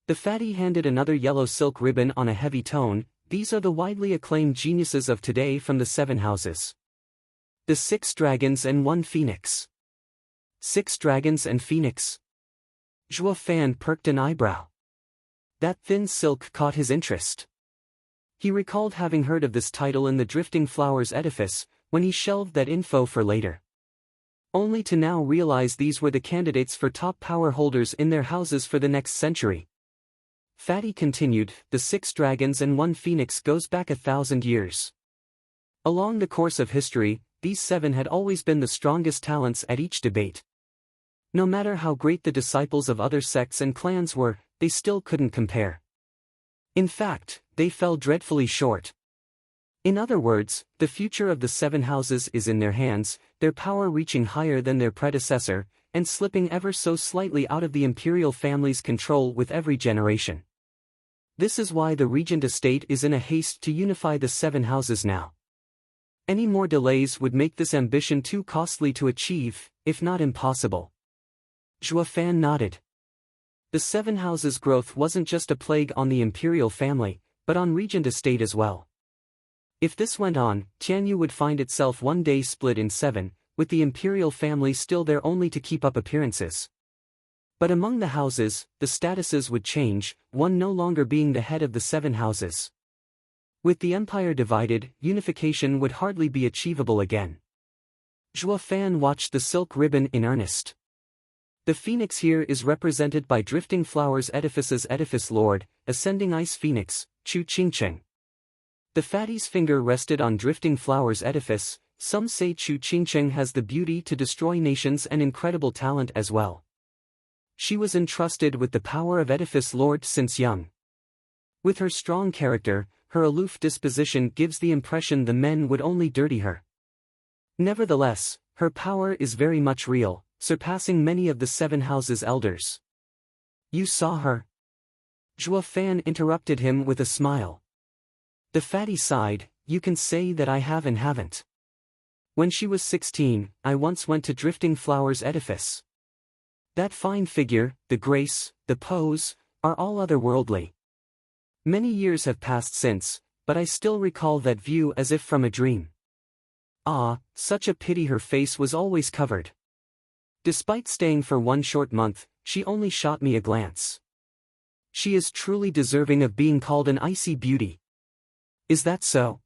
The fatty handed another yellow silk ribbon on a heavy tone. These are the widely acclaimed geniuses of today from the 7 houses. The 6 Dragons and 1 Phoenix. 6 Dragons and Phoenix. Zhuo Fan perked an eyebrow. That thin silk caught his interest. He recalled having heard of this title in the Drifting Flowers edifice, when he shelved that info for later. Only to now realize these were the candidates for top power holders in their houses for the next century. Fatty continued, the 6 Dragons and 1 Phoenix goes back 1,000 years. Along the course of history, these 7 had always been the strongest talents at each debate. No matter how great the disciples of other sects and clans were, they still couldn't compare. In fact, they fell dreadfully short. In other words, the future of the 7 houses is in their hands, their power reaching higher than their predecessor, and slipping ever so slightly out of the imperial family's control with every generation. This is why the regent estate is in a haste to unify the 7 houses now. Any more delays would make this ambition too costly to achieve, if not impossible. Zhuo Fan nodded. The 7 houses' growth wasn't just a plague on the imperial family, but on regent estate as well. If this went on, Tianyu would find itself one day split in 7, with the imperial family still there only to keep up appearances. But among the houses, the statuses would change, one no longer being the head of the 7 houses. With the empire divided, unification would hardly be achievable again. Zhuo Fan watched the silk ribbon in earnest. The phoenix here is represented by Drifting Flowers Edifice's Edifice Lord, Ascending Ice Phoenix, Chu Qingcheng. The fatty's finger rested on Drifting Flowers Edifice. Some say Chu Qingcheng has the beauty to destroy nations and incredible talent as well. She was entrusted with the power of Edifice Lord since young. With her strong character, her aloof disposition gives the impression the men would only dirty her. Nevertheless, her power is very much real, surpassing many of the 7 houses' elders. You saw her? Zhuo Fan interrupted him with a smile. The fatty sighed, you can say that I have and haven't. When she was 16, I once went to Drifting Flowers Edifice. That fine figure, the grace, the pose, are all otherworldly. Many years have passed since, but I still recall that view as if from a dream. Ah, such a pity her face was always covered. Despite staying for one short month, she only shot me a glance. She is truly deserving of being called an icy beauty. Is that so?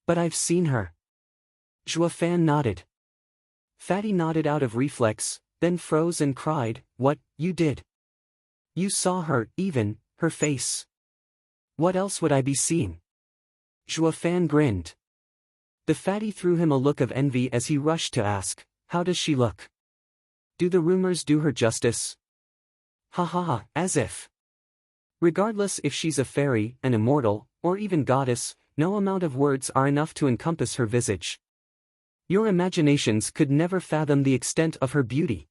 But I've seen her. Zhuo Fan nodded. Fatty nodded out of reflex, then froze and cried, what, you did? You saw her, even, her face. What else would I be seeing? Zhuo Fan grinned. The fatty threw him a look of envy as he rushed to ask, how does she look? Do the rumors do her justice? Ha ha ha, as if. Regardless if she's a fairy, an immortal, or even goddess, no amount of words are enough to encompass her visage. Your imaginations could never fathom the extent of her beauty.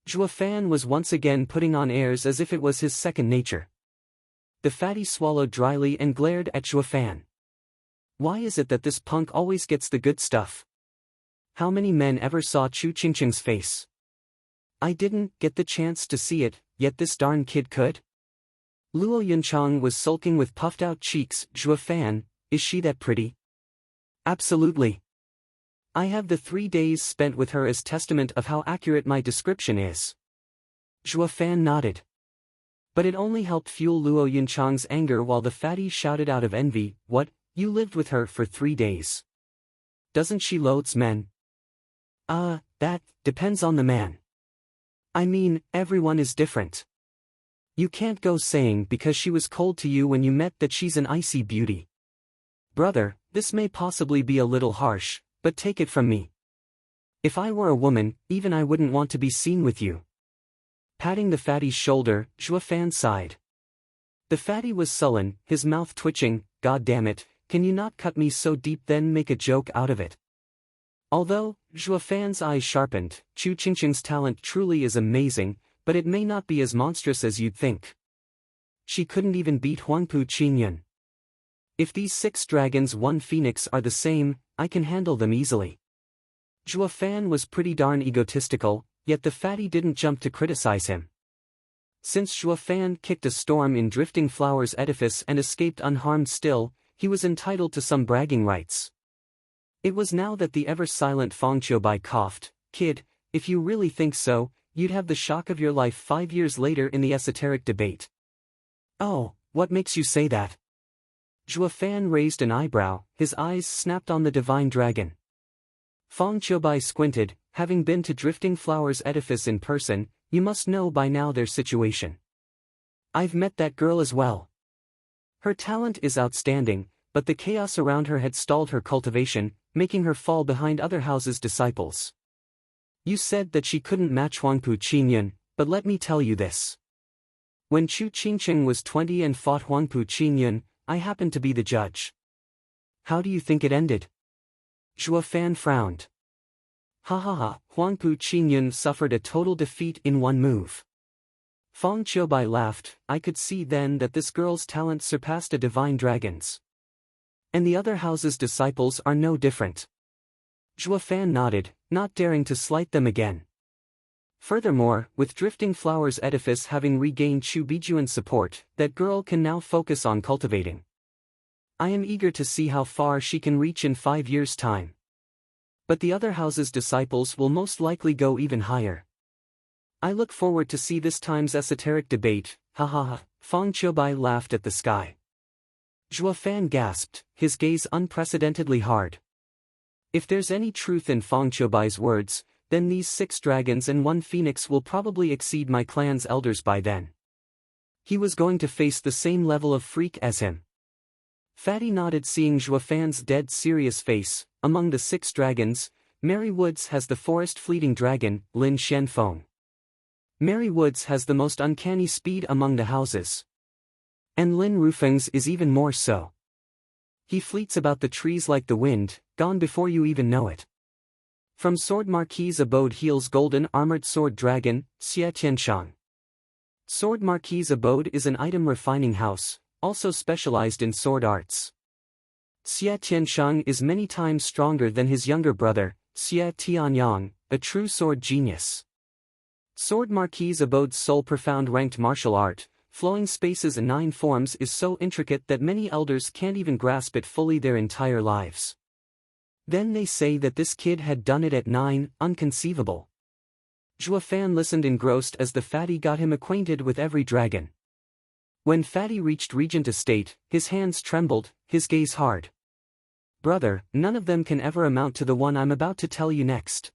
Zhuo Fan was once again putting on airs as if it was his second nature. The fatty swallowed dryly and glared at Zhuo Fan. Why is it that this punk always gets the good stuff? How many men ever saw Chu Qingqing's face? I didn't get the chance to see it, yet this darn kid could? Luo Yunchang was sulking with puffed-out cheeks. Zhuo Fan, is she that pretty? Absolutely. I have the 3 days spent with her as testament of how accurate my description is. Zhuo Fan nodded. But it only helped fuel Luo Yunchang's anger while the fatty shouted out of envy, what, you lived with her for 3 days? Doesn't she loathes men? That depends on the man. I mean, everyone is different. You can't go saying because she was cold to you when you met that she's an icy beauty. Brother, this may possibly be a little harsh, but take it from me. If I were a woman, even I wouldn't want to be seen with you. Patting the fatty's shoulder, Zhuo Fan sighed. The fatty was sullen, his mouth twitching. God damn it, can you not cut me so deep then make a joke out of it? Although, Zhuo Fan's eyes sharpened, Chu Qingqing's talent truly is amazing, but it may not be as monstrous as you'd think. She couldn't even beat Huangpu Qingyun. If these 6 dragons 1 phoenix are the same, I can handle them easily. Zhuo Fan was pretty darn egotistical, yet the fatty didn't jump to criticize him. Since Zhuo Fan kicked a storm in Drifting Flower's edifice and escaped unharmed still, he was entitled to some bragging rights. It was now that the ever-silent Feng Qiubai coughed. Kid, if you really think so, you'd have the shock of your life 5 years later in the esoteric debate. Oh, what makes you say that? Zhuo Fan raised an eyebrow, his eyes snapped on the divine dragon. Feng Qiubai squinted, having been to Drifting Flower's edifice in person, you must know by now their situation. I've met that girl as well. Her talent is outstanding, but the chaos around her had stalled her cultivation, making her fall behind other houses' disciples. You said that she couldn't match Huangpu Qingyun, but let me tell you this. When Chu Qingqing was 20 and fought Huangpu Qingyun, I happened to be the judge. How do you think it ended? Zhuo Fan frowned. Ha ha ha, Huangpu Qingyun suffered a total defeat in 1 move. Feng Qiubai laughed. I could see then that this girl's talent surpassed a divine dragon's. And the other house's disciples are no different. Zhuo Fan nodded, not daring to slight them again. Furthermore, with Drifting Flower's edifice having regained Chu Bijuan's support, that girl can now focus on cultivating. I am eager to see how far she can reach in 5 years' time. But the other house's disciples will most likely go even higher. I look forward to see this time's esoteric debate. Ha ha ha. Feng Qiubai laughed at the sky. Zhuo Fan gasped, his gaze unprecedentedly hard. If there's any truth in Feng Qiubai's words, then these 6 dragons and 1 phoenix will probably exceed my clan's elders by then. He was going to face the same level of freak as him. Fatty nodded, seeing Zhuo Fan's dead serious face. Among the 6 dragons, Mary Woods has the forest fleeting dragon, Lin Shenfeng. Mary Woods has the most uncanny speed among the houses. And Lin Rufeng's is even more so. He fleets about the trees like the wind, gone before you even know it. From Sword Marquis' abode hails golden armored sword dragon, Xie Tianshang. Sword Marquis' abode is an item refining house, also specialized in sword arts. Xie Tianshang is many times stronger than his younger brother, Xie Tianyang, a true sword genius. Sword Marquis' abode's sole profound ranked martial art, flowing spaces and 9 forms, is so intricate that many elders can't even grasp it fully their entire lives. Then they say that this kid had done it at 9, unconceivable. Zhuo Fan listened engrossed as the fatty got him acquainted with every dragon. When Fatty reached Regent Estate, his hands trembled, his gaze hard. Brother, none of them can ever amount to the one I'm about to tell you next.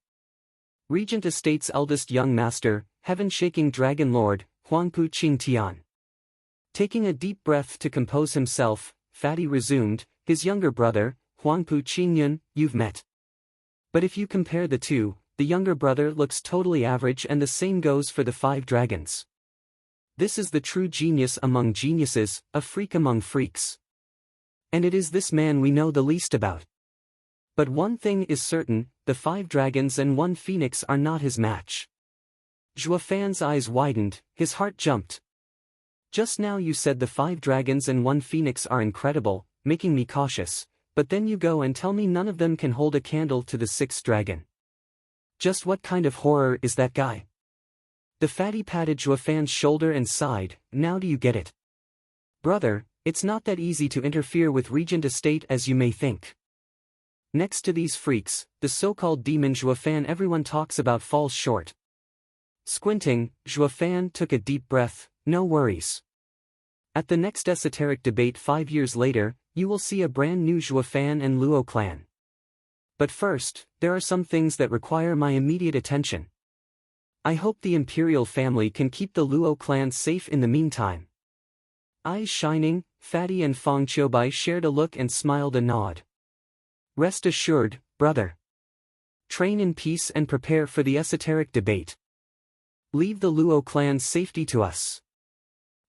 Regent Estate's eldest young master, heaven-shaking dragon lord, Huangpu Qingtian. Taking a deep breath to compose himself, Fatty resumed, his younger brother, Huangpu Qingyun, you've met. But if you compare the two, the younger brother looks totally average, and the same goes for the 5 dragons. This is the true genius among geniuses, a freak among freaks. And it is this man we know the least about. But one thing is certain, the 5 dragons and 1 phoenix are not his match. Zhuo Fan's eyes widened, his heart jumped. Just now you said the 5 dragons and 1 phoenix are incredible, making me cautious, but then you go and tell me none of them can hold a candle to the 6th dragon. Just what kind of horror is that guy? The fatty patted Zhuo Fan's shoulder and sighed, now do you get it? Brother, it's not that easy to interfere with Regent Estate as you may think. Next to these freaks, the so-called demon Zhuo Fan everyone talks about falls short. Squinting, Zhuo Fan took a deep breath, no worries. At the next esoteric debate 5 years later, you will see a brand new Zhuo Fan and Luo clan. But first, there are some things that require my immediate attention. I hope the imperial family can keep the Luo clan safe in the meantime. Eyes shining, Fatty and Fang Qiubai shared a look and smiled a nod. Rest assured, brother. Train in peace and prepare for the esoteric debate. Leave the Luo clan's safety to us.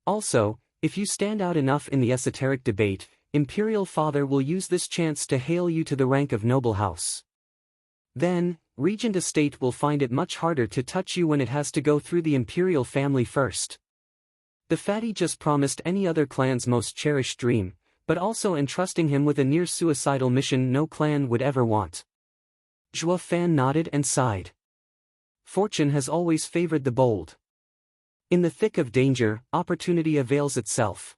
Also, if you stand out enough in the esoteric debate, Imperial Father will use this chance to hail you to the rank of noble house. Then, Regent Estate will find it much harder to touch you when it has to go through the Imperial family first. The fatty just promised any other clan's most cherished dream, but also entrusting him with a near-suicidal mission no clan would ever want. Zhuo Fan nodded and sighed. Fortune has always favored the bold. In the thick of danger, opportunity avails itself.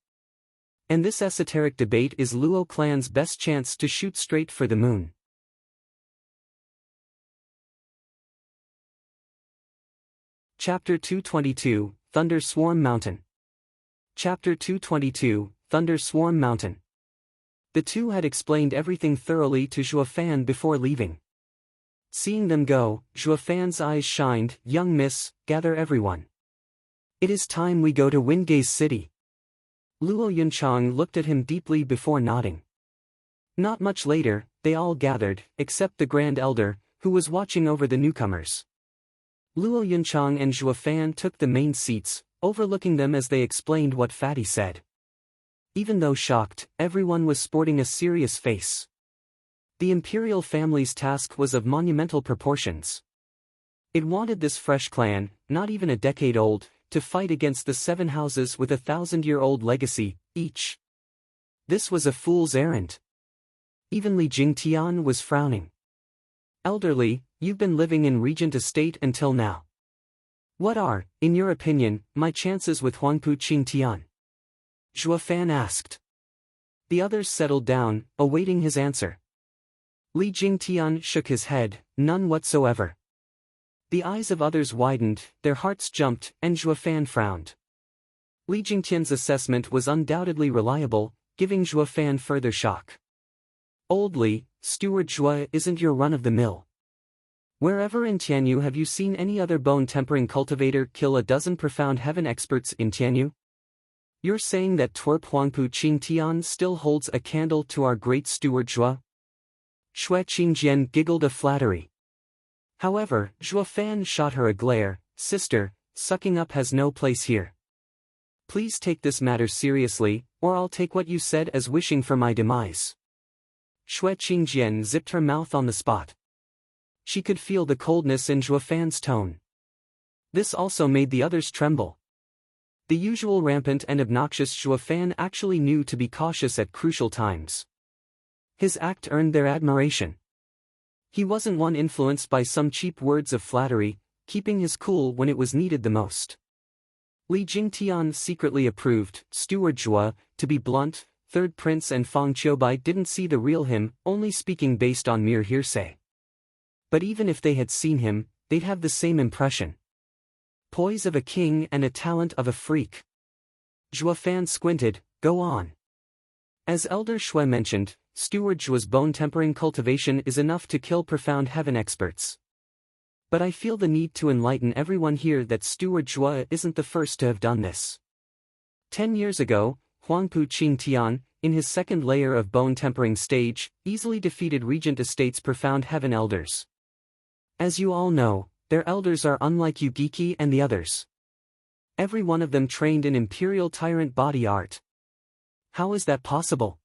And this esoteric debate is Luo clan's best chance to shoot straight for the moon. Chapter 222, Thunder Swarm Mountain. Chapter 222, Thunder Swarm Mountain. The two had explained everything thoroughly to Zhuo Fan before leaving. Seeing them go, Zhuo Fan's eyes shined, young miss, gather everyone. It is time we go to Wingate City. Luo Yunchang looked at him deeply before nodding. Not much later, they all gathered, except the Grand Elder, who was watching over the newcomers. Luo Yunchang and Zhuo Fan took the main seats, overlooking them as they explained what Fatty said. Even though shocked, everyone was sporting a serious face. The imperial family's task was of monumental proportions. It wanted this fresh clan, not even a decade old, to fight against the 7 houses with a 1,000-year-old legacy, each. This was a fool's errand. Even Li Jingtian was frowning. Elderly, you've been living in Regent Estate until now. What are, in your opinion, my chances with Huangpu Qingtian? Zhuo Fan asked. The others settled down, awaiting his answer. Li Jingtian shook his head, none whatsoever. The eyes of others widened, their hearts jumped, and Zhuo Fan frowned. Li Jingtian's assessment was undoubtedly reliable, giving Zhuo Fan further shock. Old Li, Steward Zhuo isn't your run-of-the-mill. Wherever in Tianyu have you seen any other bone-tempering cultivator kill a dozen profound heaven experts in Tianyu? You're saying that twerp Huangpu Qingtian still holds a candle to our great Steward Zhuo? Xue Qingjian giggled a flattery. However, Zhuo Fan shot her a glare, sister, sucking up has no place here. Please take this matter seriously, or I'll take what you said as wishing for my demise. Xue Qingjian zipped her mouth on the spot. She could feel the coldness in Zhuo Fan's tone. This also made the others tremble. The usual rampant and obnoxious Zhuo Fan actually knew to be cautious at crucial times. His act earned their admiration. He wasn't one influenced by some cheap words of flattery, keeping his cool when it was needed the most. Li Jingtian secretly approved Steward Zhuo, to be blunt, Third Prince and Fang Qiubai didn't see the real him, only speaking based on mere hearsay. But even if they had seen him, they'd have the same impression. Poise of a king and a talent of a freak. Zhuo Fan squinted, go on. As Elder Xue mentioned, Steward Zhuo's bone-tempering cultivation is enough to kill profound heaven experts. But I feel the need to enlighten everyone here that Steward Zhuo isn't the first to have done this. 10 years ago, Huangpu Qingtian, in his second layer of bone-tempering stage, easily defeated Regent Estate's Profound Heaven elders. As you all know, their elders are unlike Yugiki and the others. Every one of them trained in Imperial Tyrant body art. How is that possible?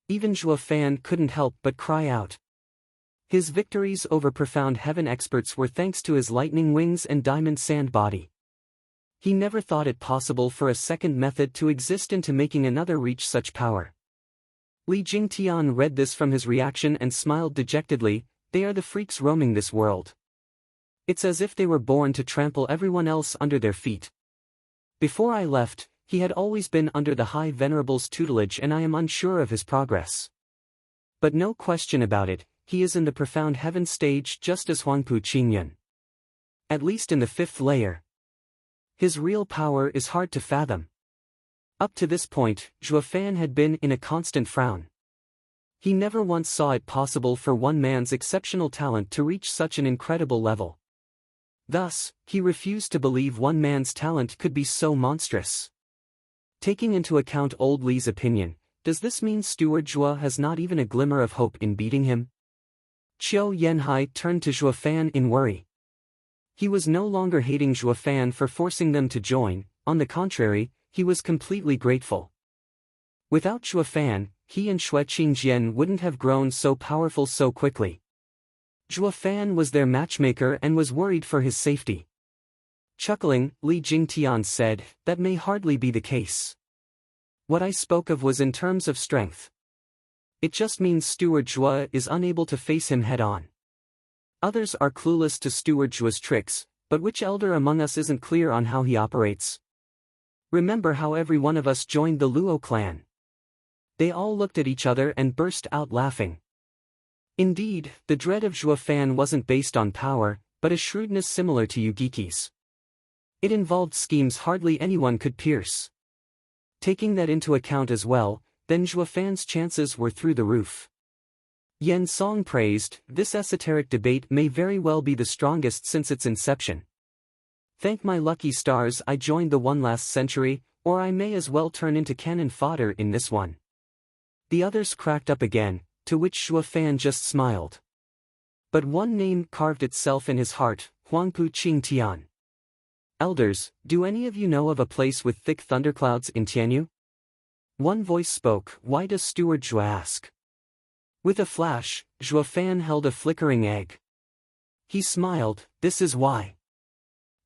Even Zhuo Fan couldn't help but cry out. His victories over Profound Heaven experts were thanks to his lightning wings and diamond sand body. He never thought it possible for a second method to exist and to making another reach such power. Li Jingtian read this from his reaction and smiled dejectedly. They are the freaks roaming this world. It's as if they were born to trample everyone else under their feet. Before I left, he had always been under the High Venerable's tutelage and I am unsure of his progress. But no question about it, he is in the Profound Heaven stage just as Huangpu Qingyun. At least in the 5th layer. His real power is hard to fathom. Up to this point, Zhuo Fan had been in a constant frown. He never once saw it possible for one man's exceptional talent to reach such an incredible level. Thus, he refused to believe one man's talent could be so monstrous. Taking into account old Li's opinion, does this mean Steward Zhuo has not even a glimmer of hope in beating him? Qiu Yanhai turned to Zhuo Fan in worry. He was no longer hating Zhuo Fan for forcing them to join, on the contrary, he was completely grateful. Without Zhuo Fan, he and Xue Qingjian wouldn't have grown so powerful so quickly. Zhuo Fan was their matchmaker and was worried for his safety. Chuckling, Li Jingtian said, "That may hardly be the case. What I spoke of was in terms of strength. It just means Steward Zhuo is unable to face him head-on. Others are clueless to Steward Zhuo's tricks, but which elder among us isn't clear on how he operates? Remember how every one of us joined the Luo clan." They all looked at each other and burst out laughing. Indeed, the dread of Zhuo Fan wasn't based on power, but a shrewdness similar to Yugiki's. It involved schemes hardly anyone could pierce. Taking that into account as well, then Zhuo Fan's chances were through the roof. Yen Song praised, "This esoteric debate may very well be the strongest since its inception. Thank my lucky stars I joined the one last century, or I may as well turn into cannon fodder in this one." The others cracked up again, to which Zhuo Fan just smiled. But one name carved itself in his heart, Huangpu Qingtian. "Elders, do any of you know of a place with thick thunderclouds in Tianyu?" One voice spoke. "Why does Steward Zhuo ask?" With a flash, Zhuo Fan held a flickering egg. He smiled, "This is why.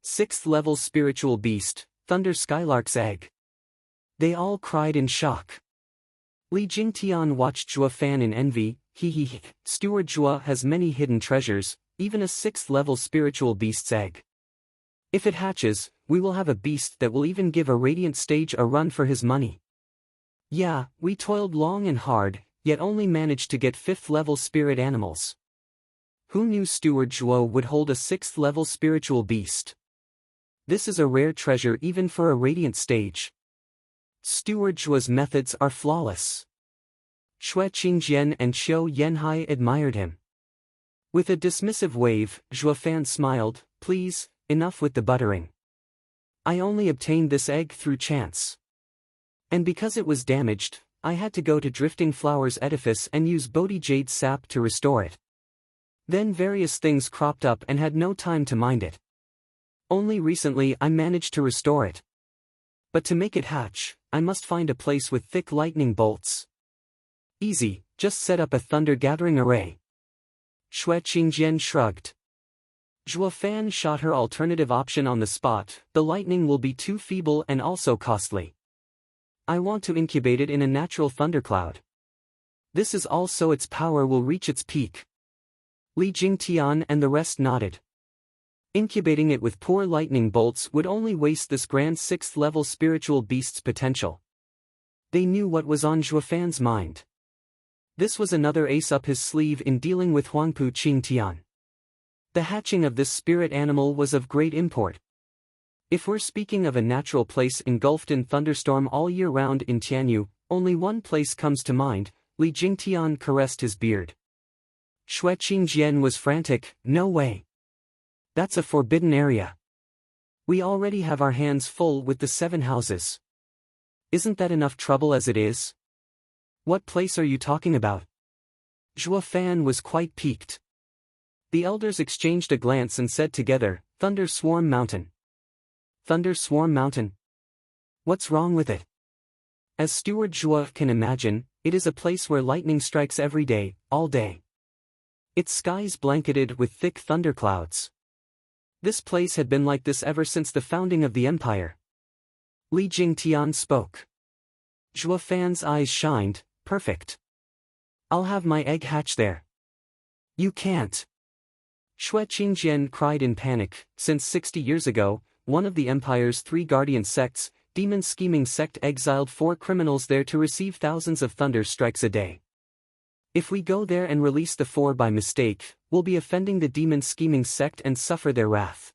6th level spiritual beast, Thunder Skylark's egg." They all cried in shock. Li Jingtian watched Zhuo Fan in envy. He. Steward Zhuo has many hidden treasures, even a 6th level spiritual beast's egg. If it hatches, we will have a beast that will even give a radiant stage a run for his money. Yeah, we toiled long and hard, yet only managed to get 5th level spirit animals. Who knew Steward Zhuo would hold a 6th level spiritual beast? This is a rare treasure even for a radiant stage. Steward Zhuo's methods are flawless. Xue Qingjian and Qiu Yanhai admired him. With a dismissive wave, Zhuo Fan smiled, "Please, enough with the buttering. I only obtained this egg through chance. And because it was damaged, I had to go to Drifting Flower's edifice and use Bodhi Jade sap to restore it. Then various things cropped up and had no time to mind it. Only recently I managed to restore it. But to make it hatch, I must find a place with thick lightning bolts. Easy, just set up a thunder-gathering array." Xue Qingjian shrugged. Zhuo Fan shot her alternative option on the spot. "The lightning will be too feeble and also costly. I want to incubate it in a natural thundercloud. This is all so its power will reach its peak." Li Jingtian and the rest nodded. Incubating it with poor lightning bolts would only waste this grand 6th level spiritual beast's potential. They knew what was on Zhuo Fan's mind. This was another ace up his sleeve in dealing with Huangpu Qingtian. The hatching of this spirit animal was of great import. If we're speaking of a natural place engulfed in thunderstorm all year round in Tianyu, only one place comes to mind. Li Jingtian caressed his beard. Xue Qingjian was frantic. "No way. That's a forbidden area. We already have our hands full with the 7 houses. Isn't that enough trouble as it is? What place are you talking about? Zhuo Fan was quite piqued. The elders exchanged a glance and said together, Thunder Swarm Mountain. Thunder Swarm Mountain? What's wrong with it? As Steward Zhuo can imagine, it is a place where lightning strikes every day, all day. Its skies blanketed with thick thunderclouds. This place had been like this ever since the founding of the empire. Li Jingtian spoke. Zhuo Fan's eyes shined, perfect. I'll have my egg hatch there. You can't. Xue Qingjian cried in panic, since 60 years ago, one of the empire's 3 guardian sects, Demon Scheming Sect, exiled 4 criminals there to receive thousands of thunder strikes a day. If we go there and release the 4 by mistake, we'll be offending the Demon Scheming Sect and suffer their wrath.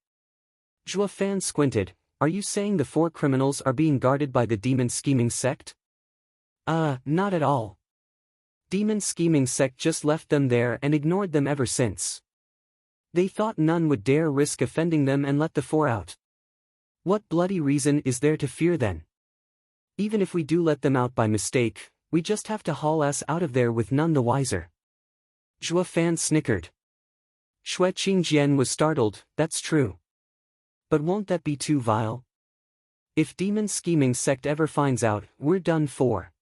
Zhuo Fan squinted. Are you saying the 4 criminals are being guarded by the Demon Scheming Sect? Not at all. Demon Scheming Sect just left them there and ignored them ever since. They thought none would dare risk offending them and let the 4 out. What bloody reason is there to fear then? Even if we do let them out by mistake, we just have to haul us out of there with none the wiser. Zhuo Fan snickered. Xue Qingjian was startled. That's true. But won't that be too vile? If Demon Scheming Sect ever finds out, we're done for.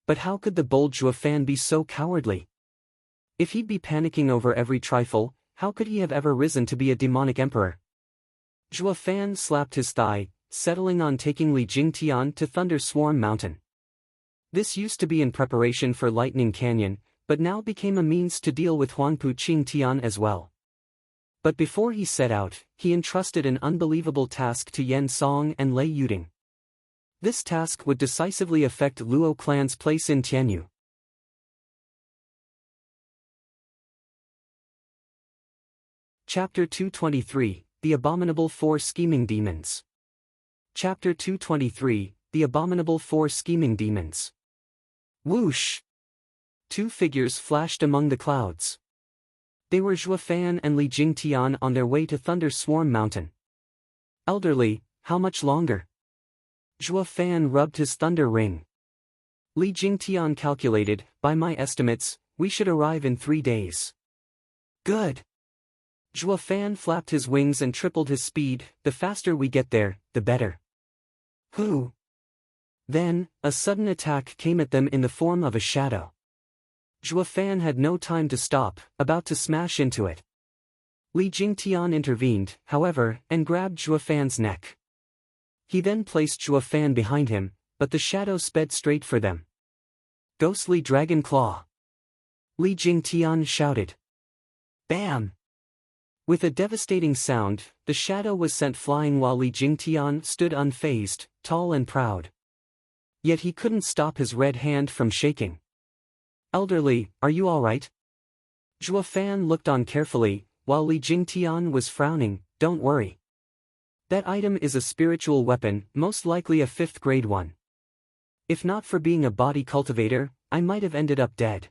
But how could the bold Zhuo Fan be so cowardly? If he'd be panicking over every trifle, how could he have ever risen to be a demonic emperor? Zhuo Fan slapped his thigh, settling on taking Li Jingtian to Thunder Swarm Mountain. This used to be in preparation for Lightning Canyon, but now became a means to deal with Huangpu Qingtian as well. But before he set out, he entrusted an unbelievable task to Yan Song and Lei Yuding. This task would decisively affect Luo clan's place in Tianyu. Chapter 223, The Abominable 4 Scheming Demons. Chapter 223, The Abominable 4 Scheming Demons. Whoosh! 2 figures flashed among the clouds. They were Zhuo Fan and Li Jingtian on their way to Thunder Swarm Mountain. Elderly, how much longer? Zhuo Fan rubbed his thunder ring. Li Jingtian calculated, by my estimates, we should arrive in 3 days. Good. Zhuo Fan flapped his wings and tripled his speed. The faster we get there, the better. Who? Then, a sudden attack came at them in the form of a shadow. Zhuo Fan had no time to stop, about to smash into it. Li Jingtian intervened, however, and grabbed Zhuo Fan's neck. He then placed Zhuo Fan behind him, but the shadow sped straight for them. Ghostly Dragon Claw! Li Jingtian shouted. Bam! With a devastating sound, the shadow was sent flying while Li Jingtian stood unfazed, tall and proud. Yet he couldn't stop his red hand from shaking. Elderly, are you all right? Zhuo Fan looked on carefully, while Li Jingtian was frowning. Don't worry. That item is a spiritual weapon, most likely a 5th grade one. If not for being a body cultivator, I might have ended up dead.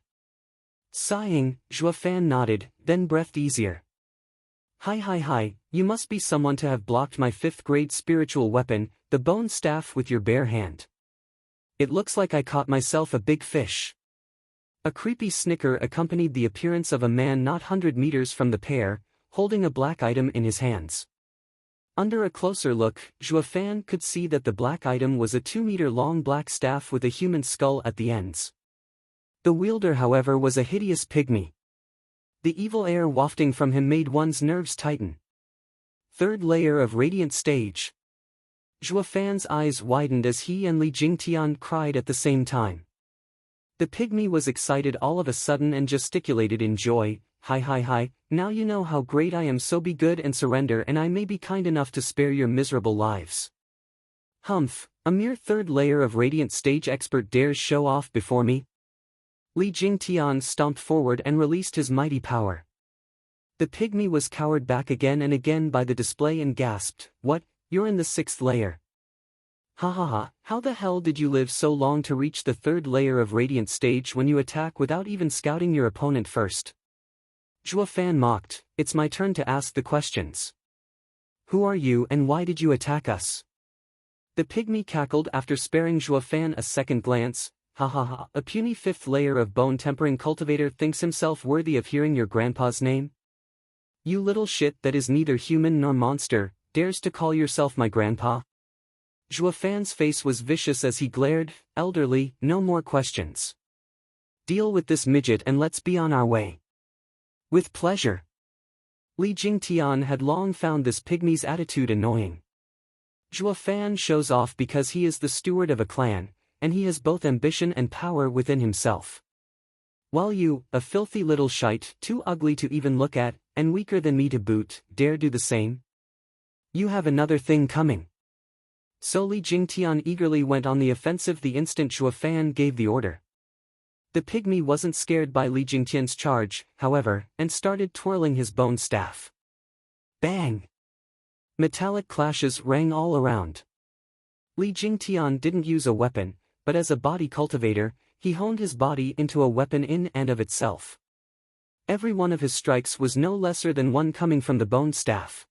Sighing, Zhuo Fan nodded, then breathed easier. Hi, you must be someone to have blocked my 5th grade spiritual weapon, the bone staff, with your bare hand. It looks like I caught myself a big fish. A creepy snicker accompanied the appearance of a man not 100 meters from the pair, holding a black item in his hands. Under a closer look, Zhuo Fan could see that the black item was a 2-meter-long black staff with a human skull at the ends. The wielder, however, was a hideous pygmy. The evil air wafting from him made one's nerves tighten. 3rd layer of radiant stage. Zhuo Fan's eyes widened as he and Li Jingtian cried at the same time. The pygmy was excited all of a sudden and gesticulated in joy. Hi, now you know how great I am, so be good and surrender and I may be kind enough to spare your miserable lives. Humph, a mere 3rd layer of radiant stage expert dares show off before me? Li Jingtian stomped forward and released his mighty power. The pygmy was cowered back again and again by the display and gasped, What, you're in the 6th layer? Ha, how the hell did you live so long to reach the 3rd layer of radiant stage when you attack without even scouting your opponent first? Zhuo Fan mocked, It's my turn to ask the questions. Who are you and why did you attack us? The pygmy cackled after sparing Zhuofan a second glance. Ha ha ha, a puny fifth layer of bone-tempering cultivator thinks himself worthy of hearing your grandpa's name? You little shit that is neither human nor monster, dares to call yourself my grandpa? Zhuofan's face was vicious as he glared. Elderly, no more questions. Deal with this midget and let's be on our way. With pleasure. Li Jingtian had long found this pygmy's attitude annoying. Zhuofan shows off because he is the steward of a clan, and he has both ambition and power within himself. While you, a filthy little shite, too ugly to even look at, and weaker than me to boot, dare do the same? You have another thing coming. So Li Jingtian eagerly went on the offensive the instant Zhuofan gave the order. The pygmy wasn't scared by Li Jingtian's charge, however, and started twirling his bone staff. Bang! Metallic clashes rang all around. Li Jingtian didn't use a weapon, but as a body cultivator, he honed his body into a weapon in and of itself. Every one of his strikes was no lesser than one coming from the bone staff.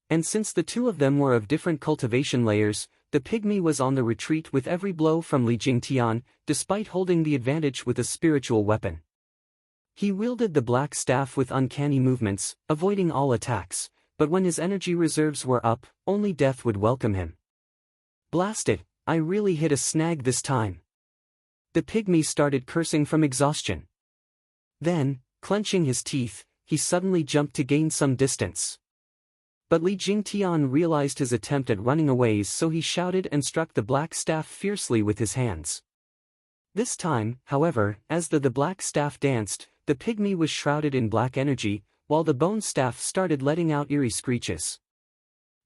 And since the two of them were of different cultivation layers, the pygmy was on the retreat with every blow from Li Jingtian, despite holding the advantage with a spiritual weapon. He wielded the black staff with uncanny movements, avoiding all attacks, but when his energy reserves were up, only death would welcome him. Blast it, I really hit a snag this time. The pygmy started cursing from exhaustion. Then, clenching his teeth, he suddenly jumped to gain some distance. But Li Jingtian realized his attempt at running away, so he shouted and struck the black staff fiercely with his hands. This time, however, as the black staff danced, the pygmy was shrouded in black energy, while the bone staff started letting out eerie screeches.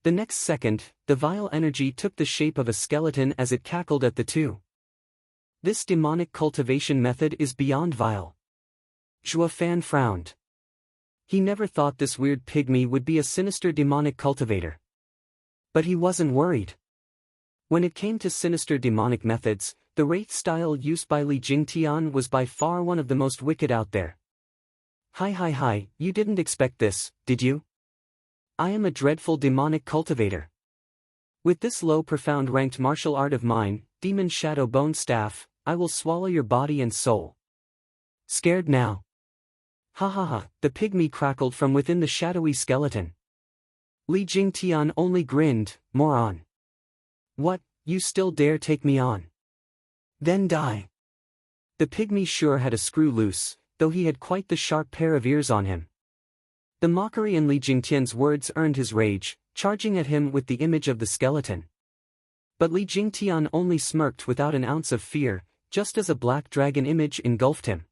The next second, the vile energy took the shape of a skeleton as it cackled at the two. This demonic cultivation method is beyond vile. Zhuofan frowned. He never thought this weird pygmy would be a sinister demonic cultivator. But he wasn't worried. When it came to sinister demonic methods, the wraith style used by Li Jingtian was by far one of the most wicked out there. Hi, you didn't expect this, did you? I am a dreadful demonic cultivator. With this low profound ranked martial art of mine, Demon Shadow Bone Staff, I will swallow your body and soul. Scared now? Ha ha ha, the pygmy crackled from within the shadowy skeleton. Li Jingtian only grinned, moron. What, you still dare take me on? Then die. The pygmy sure had a screw loose, though he had quite the sharp pair of ears on him. The mockery in Li Jingtian's words earned his rage, charging at him with the image of the skeleton. But Li Jingtian only smirked without an ounce of fear, just as a black dragon image engulfed him.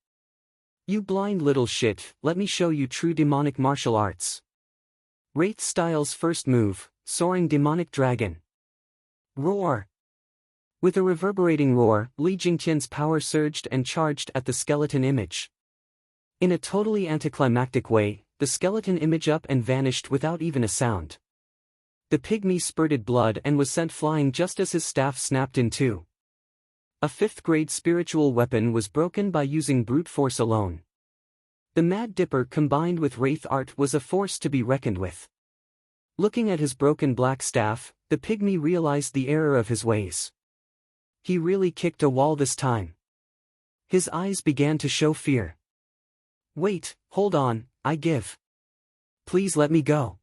You blind little shit, let me show you true demonic martial arts. Wraith Style's first move, Soaring Demonic Dragon. Roar! With a reverberating roar, Li Jingtian's power surged and charged at the skeleton image. In a totally anticlimactic way, the skeleton image up and vanished without even a sound. The pygmy spurted blood and was sent flying just as his staff snapped in two. A fifth-grade spiritual weapon was broken by using brute force alone. The Mad Dipper combined with wraith art was a force to be reckoned with. Looking at his broken black staff, the pygmy realized the error of his ways. He really kicked a wall this time. His eyes began to show fear. Wait, hold on, I give. Please let me go.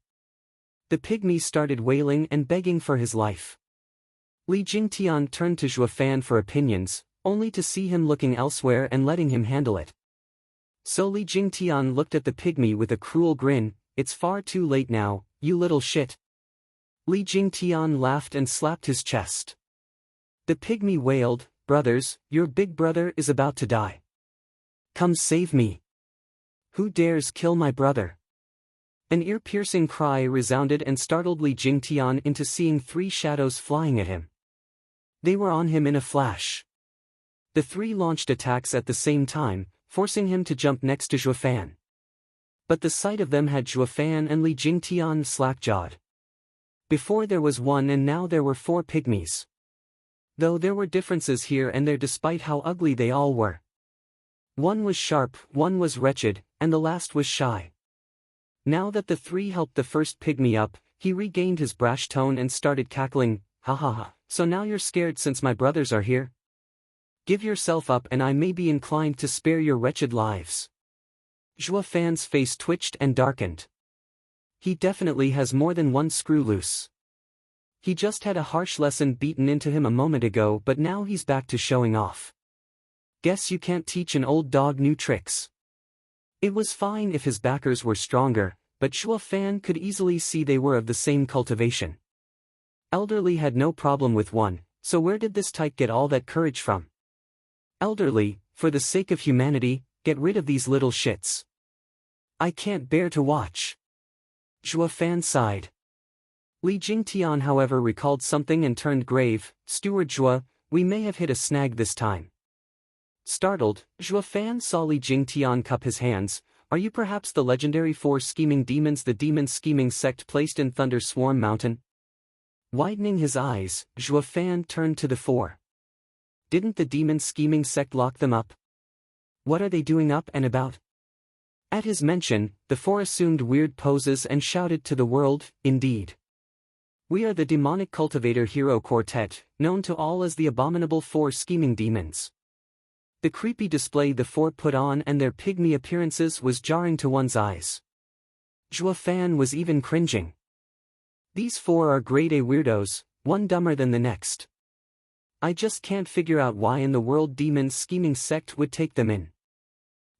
The pygmy started wailing and begging for his life. Li Jingtian turned to Zhuofan for opinions, only to see him looking elsewhere and letting him handle it. So Li Jingtian looked at the pygmy with a cruel grin. It's far too late now, you little shit. Li Jingtian laughed and slapped his chest. The pygmy wailed, brothers, your big brother is about to die. Come save me. Who dares kill my brother? An ear-piercing cry resounded and startled Li Jingtian into seeing three shadows flying at him. They were on him in a flash. The three launched attacks at the same time, forcing him to jump next to Zhuofan. But the sight of them had Zhuofan and Li Jingtian slack-jawed. Before there was one and now there were four pygmies. Though there were differences here and there despite how ugly they all were. One was sharp, one was wretched, and the last was shy. Now that the three helped the first pygmy up, he regained his brash tone and started cackling. ha ha ha, so now you're scared since my brothers are here? Give yourself up and I may be inclined to spare your wretched lives. Zhua Fan's face twitched and darkened. He definitely has more than one screw loose. He just had a harsh lesson beaten into him a moment ago, but now he's back to showing off. Guess you can't teach an old dog new tricks. It was fine if his backers were stronger, but Zhua Fan could easily see they were of the same cultivation. Elderly had no problem with one, so where did this tyke get all that courage from? Elderly, for the sake of humanity, get rid of these little shits. I can't bear to watch. Zhua Fan sighed. Li Jingtian however recalled something and turned grave. Steward Zhua, we may have hit a snag this time. Startled, Zhua Fan saw Li Jingtian cup his hands. Are you perhaps the legendary 4 scheming demons the demon scheming sect placed in Thunder Swarm Mountain? Widening his eyes, Zhua Fan turned to the 4. Didn't the demon scheming sect lock them up? What are they doing up and about? At his mention, the 4 assumed weird poses and shouted to the world, indeed. We are the demonic cultivator hero quartet, known to all as the abominable 4 scheming demons. The creepy display the 4 put on and their pygmy appearances was jarring to one's eyes. Zhua Fan was even cringing. These 4 are grade A weirdos, one dumber than the next. I just can't figure out why in the world demon scheming sect would take them in.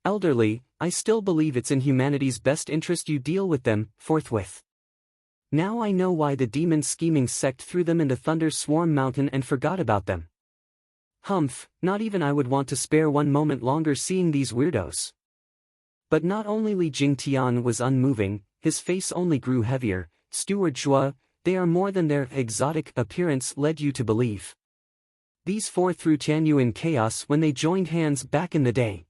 Elderly, I still believe it's in humanity's best interest you deal with them, forthwith. Now I know why the demon scheming sect threw them into Thunder Swarm Mountain and forgot about them. Humph, not even I would want to spare one moment longer seeing these weirdos. But not only Li Jingtian was unmoving, his face only grew heavier. Steward Zhua, they are more than their exotic appearance led you to believe. These 4 threw Tianyu in chaos when they joined hands back in the day.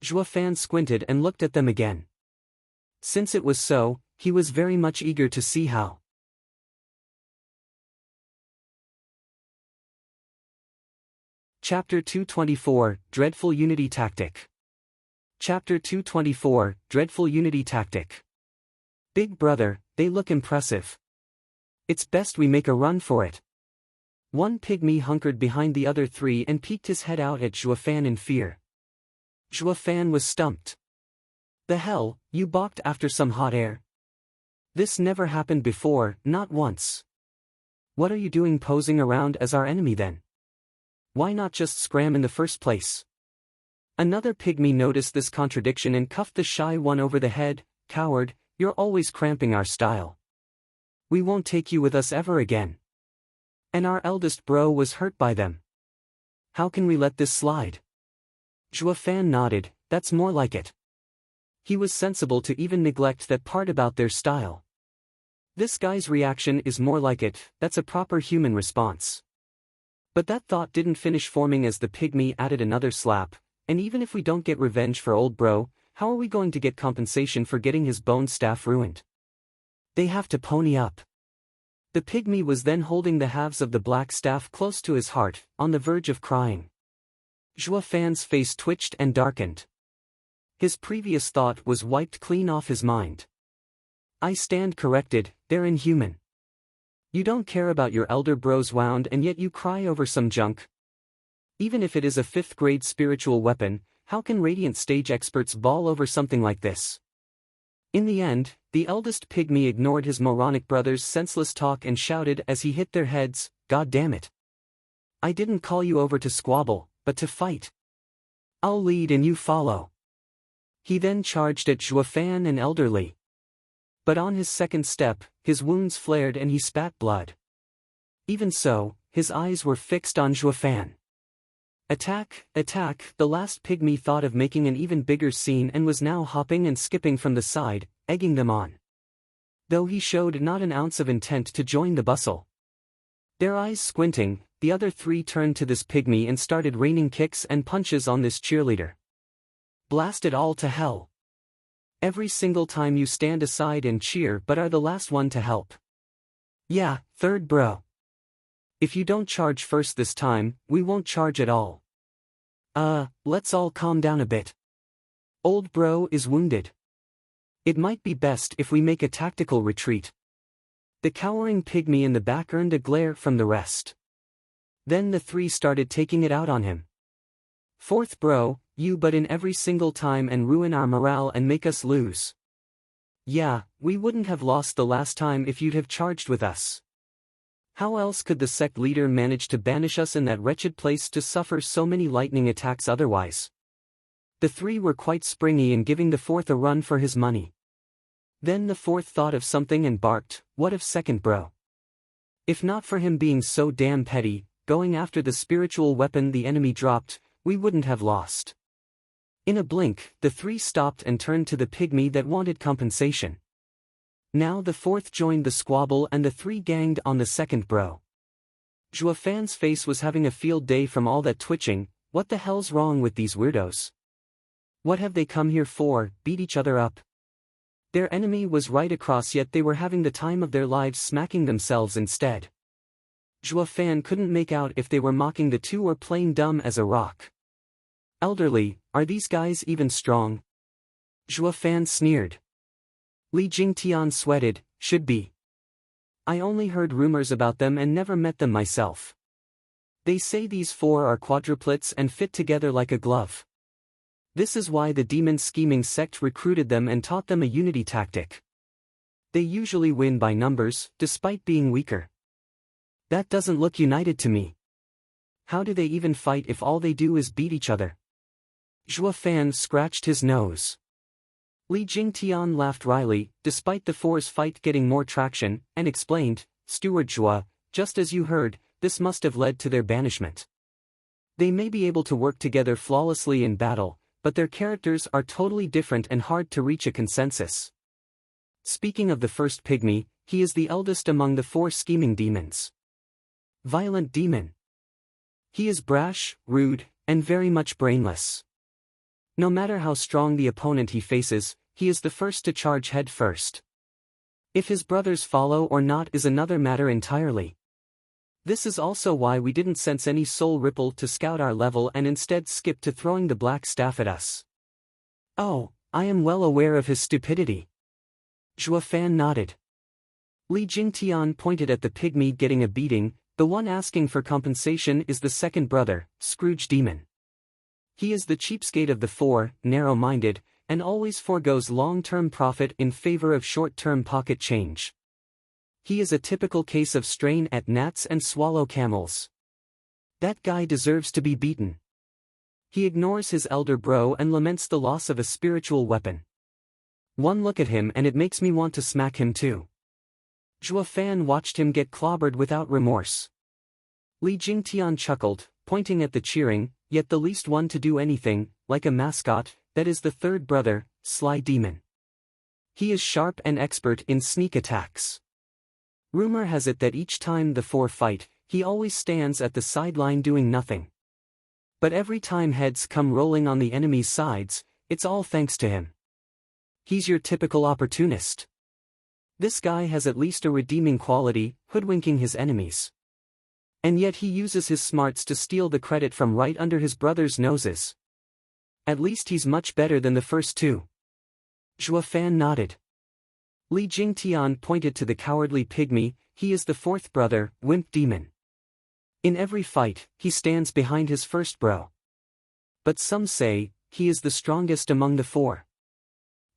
Zhua Fan squinted and looked at them again. Since it was so, he was very much eager to see how. Chapter 224, Dreadful Unity Tactic. Chapter 224, Dreadful Unity Tactic. Big brother, they look impressive. It's best we make a run for it. One pygmy hunkered behind the other 3 and peeked his head out at Zhua Fan in fear. Zhua Fan was stumped. The hell, you balked after some hot air? This never happened before, not once. What are you doing posing around as our enemy then? Why not just scram in the first place? Another pygmy noticed this contradiction and cuffed the shy one over the head. Coward, you're always cramping our style. We won't take you with us ever again. And our eldest bro was hurt by them. How can we let this slide? Zhua Fan nodded, that's more like it. He was sensible to even neglect that part about their style. This guy's reaction is more like it, that's a proper human response. But that thought didn't finish forming as the pygmy added another slap, and even if we don't get revenge for old bro, how are we going to get compensation for getting his bone staff ruined? They have to pony up. The pygmy was then holding the halves of the black staff close to his heart, on the verge of crying. Zhua Fan's face twitched and darkened. His previous thought was wiped clean off his mind. I stand corrected, they're inhuman. You don't care about your elder bro's wound and yet you cry over some junk. Even if it is a 5th grade spiritual weapon, how can Radiant stage experts bawl over something like this? In the end, the eldest pygmy ignored his moronic brother's senseless talk and shouted as he hit their heads, God damn it. I didn't call you over to squabble, but to fight. I'll lead and you follow. He then charged at Zhua Fan and Elderly. But on his second step, his wounds flared and he spat blood. Even so, his eyes were fixed on Zhua Fan. Attack, attack, the last pygmy thought of making an even bigger scene and was now hopping and skipping from the side, egging them on. Though he showed not an ounce of intent to join the bustle. Their eyes squinting, the other 3 turned to this pygmy and started raining kicks and punches on this cheerleader. Blast it all to hell. Every single time you stand aside and cheer but are the last one to help. Yeah, third bro. If you don't charge first this time, we won't charge at all. Let's all calm down a bit. Old bro is wounded. It might be best if we make a tactical retreat. The cowering pygmy in the back earned a glare from the rest. Then the three started taking it out on him. "Fourth bro, you butt in every single time and ruin our morale and make us lose. Yeah, we wouldn't have lost the last time if you'd have charged with us. How else could the sect leader manage to banish us in that wretched place to suffer so many lightning attacks otherwise?" The three were quite springy in giving the fourth a run for his money. Then the fourth thought of something and barked, "What of second bro? If not for him being so damn petty, going after the spiritual weapon the enemy dropped, we wouldn't have lost." In a blink, the three stopped and turned to the pygmy that wanted compensation. Now the fourth joined the squabble and the three ganged on the second bro. Juafan's face was having a field day from all that twitching. What the hell's wrong with these weirdos? What have they come here for, beat each other up? Their enemy was right across, yet they were having the time of their lives smacking themselves instead. Juafan couldn't make out if they were mocking the two or plain dumb as a rock. "Elderly, are these guys even strong?" Juafan sneered. Li Jingtian sweated, "Should be. I only heard rumors about them and never met them myself. They say these four are quadruplets and fit together like a glove. This is why the demon scheming sect recruited them and taught them a unity tactic. They usually win by numbers, despite being weaker. That doesn't look united to me. How do they even fight if all they do is beat each other?" Juafan scratched his nose. Li Jingtian laughed wryly, despite the four's fight getting more traction, and explained, "Steward Jua, just as you heard, this must have led to their banishment. They may be able to work together flawlessly in battle, but their characters are totally different and hard to reach a consensus." Speaking of the first pygmy, he is the eldest among the four scheming demons. Violent demon. He is brash, rude, and very much brainless. No matter how strong the opponent he faces, he is the first to charge head first. If his brothers follow or not is another matter entirely. This is also why we didn't sense any soul ripple to scout our level and instead skipped to throwing the black staff at us. "Oh, I am well aware of his stupidity." Juafan nodded. Li Jingtian pointed at the pygmy getting a beating. "The one asking for compensation is the second brother, Scrooge Demon. He is the cheapskate of the four, narrow-minded, and always forgoes long-term profit in favor of short-term pocket change. He is a typical case of strain at gnats and swallow camels. That guy deserves to be beaten. He ignores his elder bro and laments the loss of a spiritual weapon. One look at him and it makes me want to smack him too." Juafan watched him get clobbered without remorse. Li Jingtian chuckled, pointing at the cheering, yet the least one to do anything, like a mascot, that is the third brother, Sly Demon. He is sharp and expert in sneak attacks. Rumor has it that each time the four fight, he always stands at the sideline doing nothing. But every time heads come rolling on the enemy's sides, it's all thanks to him. He's your typical opportunist. This guy has at least a redeeming quality, hoodwinking his enemies. And yet he uses his smarts to steal the credit from right under his brothers' noses. At least he's much better than the first two." Juafan nodded. Li Jingtian pointed to the cowardly pygmy. "He is the fourth brother, Wimp Demon. In every fight, he stands behind his first bro. But some say, he is the strongest among the four.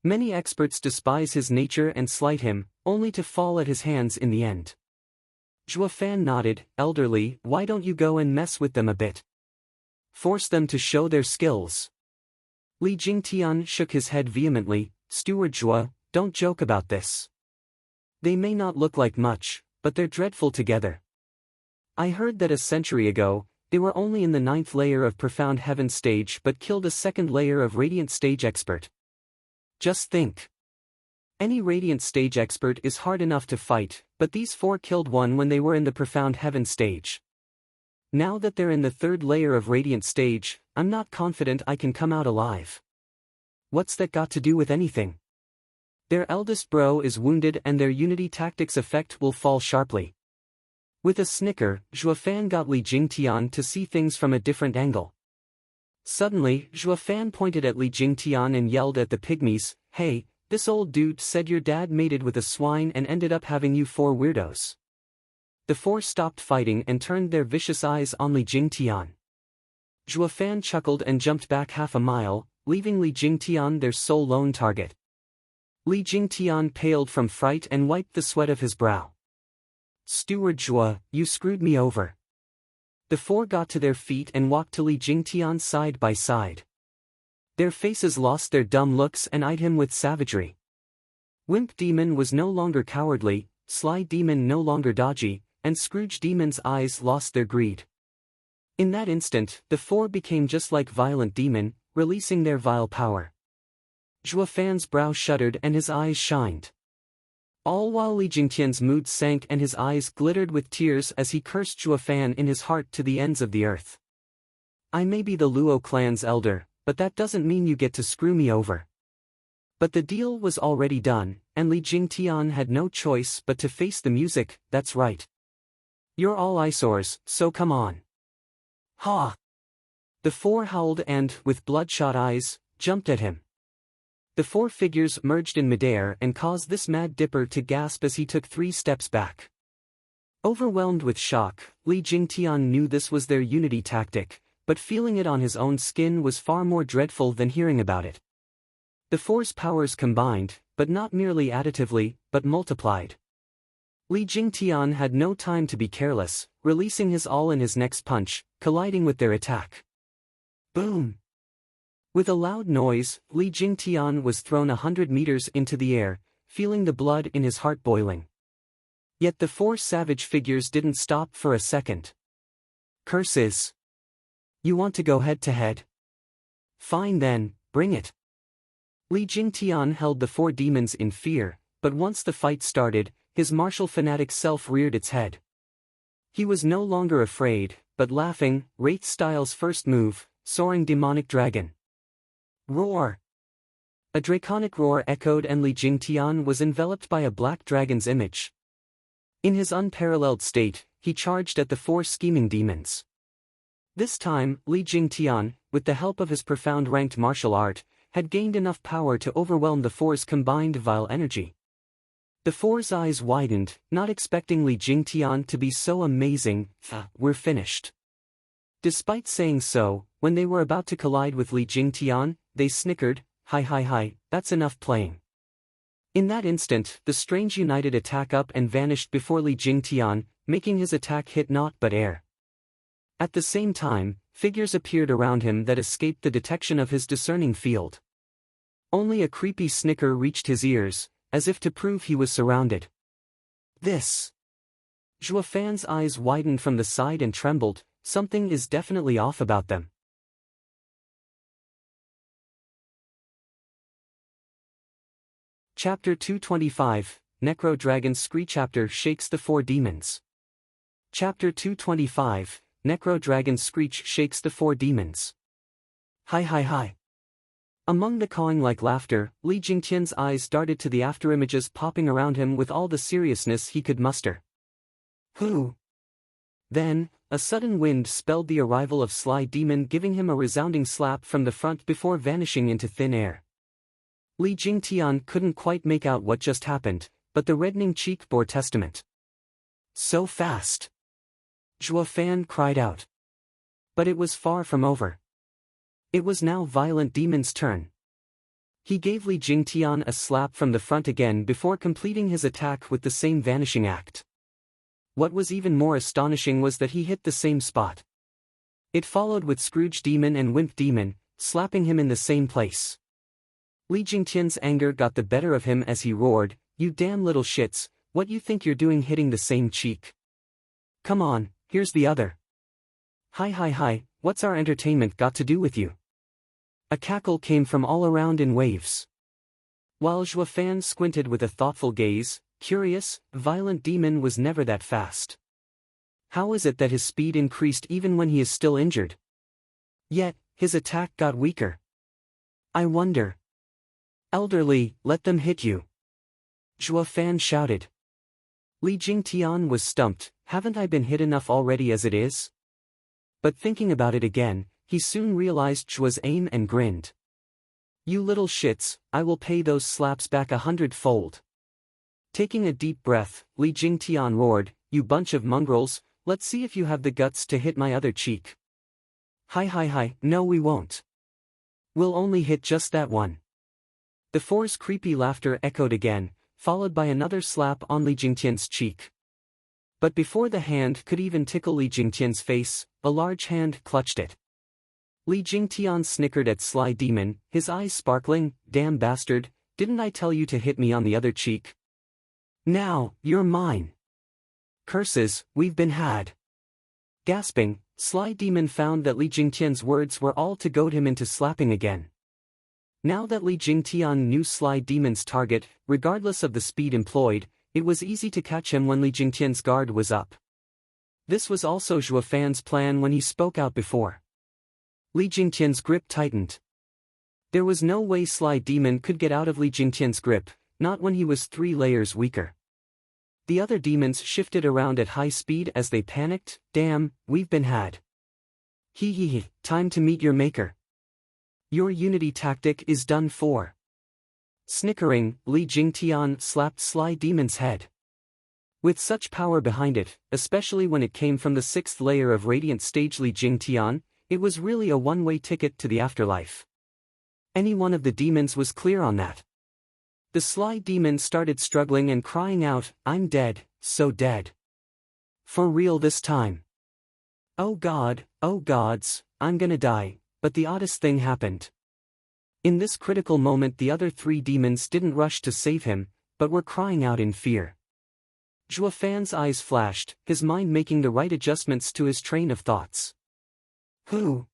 Many experts despise his nature and slight him, only to fall at his hands in the end." Juafan nodded. "Elderly, why don't you go and mess with them a bit? Force them to show their skills." Li Jingtian shook his head vehemently. "Steward Jua, don't joke about this. They may not look like much, but they're dreadful together. I heard that a century ago, they were only in the 9th layer of Profound Heaven stage but killed a 2nd layer of Radiant stage expert. Just think. Any Radiant stage expert is hard enough to fight, but these four killed one when they were in the Profound Heaven stage. Now that they're in the 3rd layer of Radiant stage, I'm not confident I can come out alive. What's that got to do with anything? Their eldest bro is wounded and their unity tactics effect will fall sharply." With a snicker, Juafan got Li Jingtian to see things from a different angle. Suddenly, Juafan pointed at Li Jingtian and yelled at the pygmies, "Hey, This old dude said your dad mated with a swine and ended up having you four weirdos. The four stopped fighting and turned their vicious eyes on Li Jingtian. Zhuo Fan chuckled and jumped back half a mile, leaving Li Jingtian their sole lone target. Li Jingtian paled from fright and wiped the sweat of his brow. Steward Zhuo, you screwed me over. The four got to their feet and walked to Li Jingtian side by side. Their faces lost their dumb looks and eyed him with savagery. Wimp Demon was no longer cowardly, Sly Demon no longer dodgy, and Scrooge Demon's eyes lost their greed. In that instant, the four became just like Violent Demon, releasing their vile power. Zhuo Fan's brow shuddered and his eyes shined. All while Li Jingtian's mood sank and his eyes glittered with tears as he cursed Zhuo Fan in his heart to the ends of the earth. I may be the Luo clan's elder, but that doesn't mean you get to screw me over. But the deal was already done, and Li Jingtian had no choice but to face the music. That's right. You're all eyesores, so come on. Ha! The four howled and, with bloodshot eyes, jumped at him. The four figures merged in midair and caused this mad dipper to gasp as he took 3 steps back. Overwhelmed with shock, Li Jingtian knew this was their unity tactic, but feeling it on his own skin was far more dreadful than hearing about it. The four's powers combined, but not merely additively, but multiplied. Li Jingtian had no time to be careless, releasing his all in his next punch, colliding with their attack. Boom! With a loud noise, Li Jingtian was thrown 100 meters into the air, feeling the blood in his heart boiling. Yet the four savage figures didn't stop for a second. Curses! You want to go head to head? Fine then, bring it. Li Jingtian held the four demons in fear, but once the fight started, his martial fanatic self reared its head. He was no longer afraid, but laughing. Wraith Style's first move, Soaring Demonic Dragon. Roar! A draconic roar echoed and Li Jingtian was enveloped by a black dragon's image. In his unparalleled state, he charged at the four scheming demons. This time, Li Jingtian, with the help of his profound ranked martial art, had gained enough power to overwhelm the four's combined vile energy. The four's eyes widened, not expecting Li Jingtian to be so amazing. We're finished. Despite saying so, when they were about to collide with Li Jingtian, they snickered. Hi, that's enough playing. In that instant, the strange united attack up and vanished before Li Jingtian, making his attack hit naught but air. At the same time, figures appeared around him that escaped the detection of his discerning field. Only a creepy snicker reached his ears, as if to prove he was surrounded. This! Zhuo Fan's eyes widened from the side and trembled. Something is definitely off about them. Chapter 225, Necro Dragon's Screech Chapter shakes the four demons. Chapter 225, Necro Dragon's Screech shakes the four demons. Hi. Among the cawing-like laughter, Li Jingtian's eyes darted to the afterimages popping around him with all the seriousness he could muster. Who? Then, a sudden wind spelled the arrival of Sly Demon, giving him a resounding slap from the front before vanishing into thin air. Li Jingtian couldn't quite make out what just happened, but the reddening cheek bore testament. So fast! Zhuo Fan cried out. But it was far from over. It was now Violent Demon's turn. He gave Li Jingtian a slap from the front again before completing his attack with the same vanishing act. What was even more astonishing was that he hit the same spot. It followed with Scrooge Demon and Wimp Demon, slapping him in the same place. Li Jingtian's anger got the better of him as he roared, "You damn little shits, what you think you're doing hitting the same cheek? Come on, here's the other." Hi, what's our entertainment got to do with you?" A cackle came from all around in waves. While Zhuo Fan squinted with a thoughtful gaze, curious, Violent Demon was never that fast. How is it that his speed increased even when he is still injured? Yet, his attack got weaker. I wonder. "Elderly, let them hit you," Zhuo Fan shouted. Li Jingtian was stumped. Haven't I been hit enough already as it is? But thinking about it again, he soon realized Zhuo's aim and grinned. You little shits, I will pay those slaps back 100-fold. Taking a deep breath, Li Jingtian roared, you bunch of mongrels, let's see if you have the guts to hit my other cheek. Hi, no we won't. We'll only hit just that one. The four's creepy laughter echoed again, followed by another slap on Li Jingtian's cheek. But before the hand could even tickle Li Jingtian's face, a large hand clutched it. Li Jingtian snickered at Sly Demon, his eyes sparkling, damn bastard, didn't I tell you to hit me on the other cheek? Now, you're mine. Curses, we've been had. Gasping, Sly Demon found that Li Jingtian's words were all to goad him into slapping again. Now that Li Jingtian knew Sly Demon's target, regardless of the speed employed, it was easy to catch him when Li Jingtian's guard was up. This was also Zhuo Fan's plan when he spoke out before. Li Jingtian's grip tightened. There was no way Sly Demon could get out of Li Jingtian's grip, not when he was 3 layers weaker. The other demons shifted around at high speed as they panicked, damn, we've been had. Hee, time to meet your maker. Your unity tactic is done for. Snickering, Li Jingtian slapped Sly Demon's head. With such power behind it, especially when it came from the 6th layer of Radiant Stage Li Jingtian, it was really a one-way ticket to the afterlife. Any one of the demons was clear on that. The Sly Demon started struggling and crying out, I'm dead, so dead. For real this time. Oh God, oh gods, I'm gonna die, but the oddest thing happened. In this critical moment the other 3 demons didn't rush to save him, but were crying out in fear. Zhuo Fan's eyes flashed, his mind making the right adjustments to his train of thoughts. Who?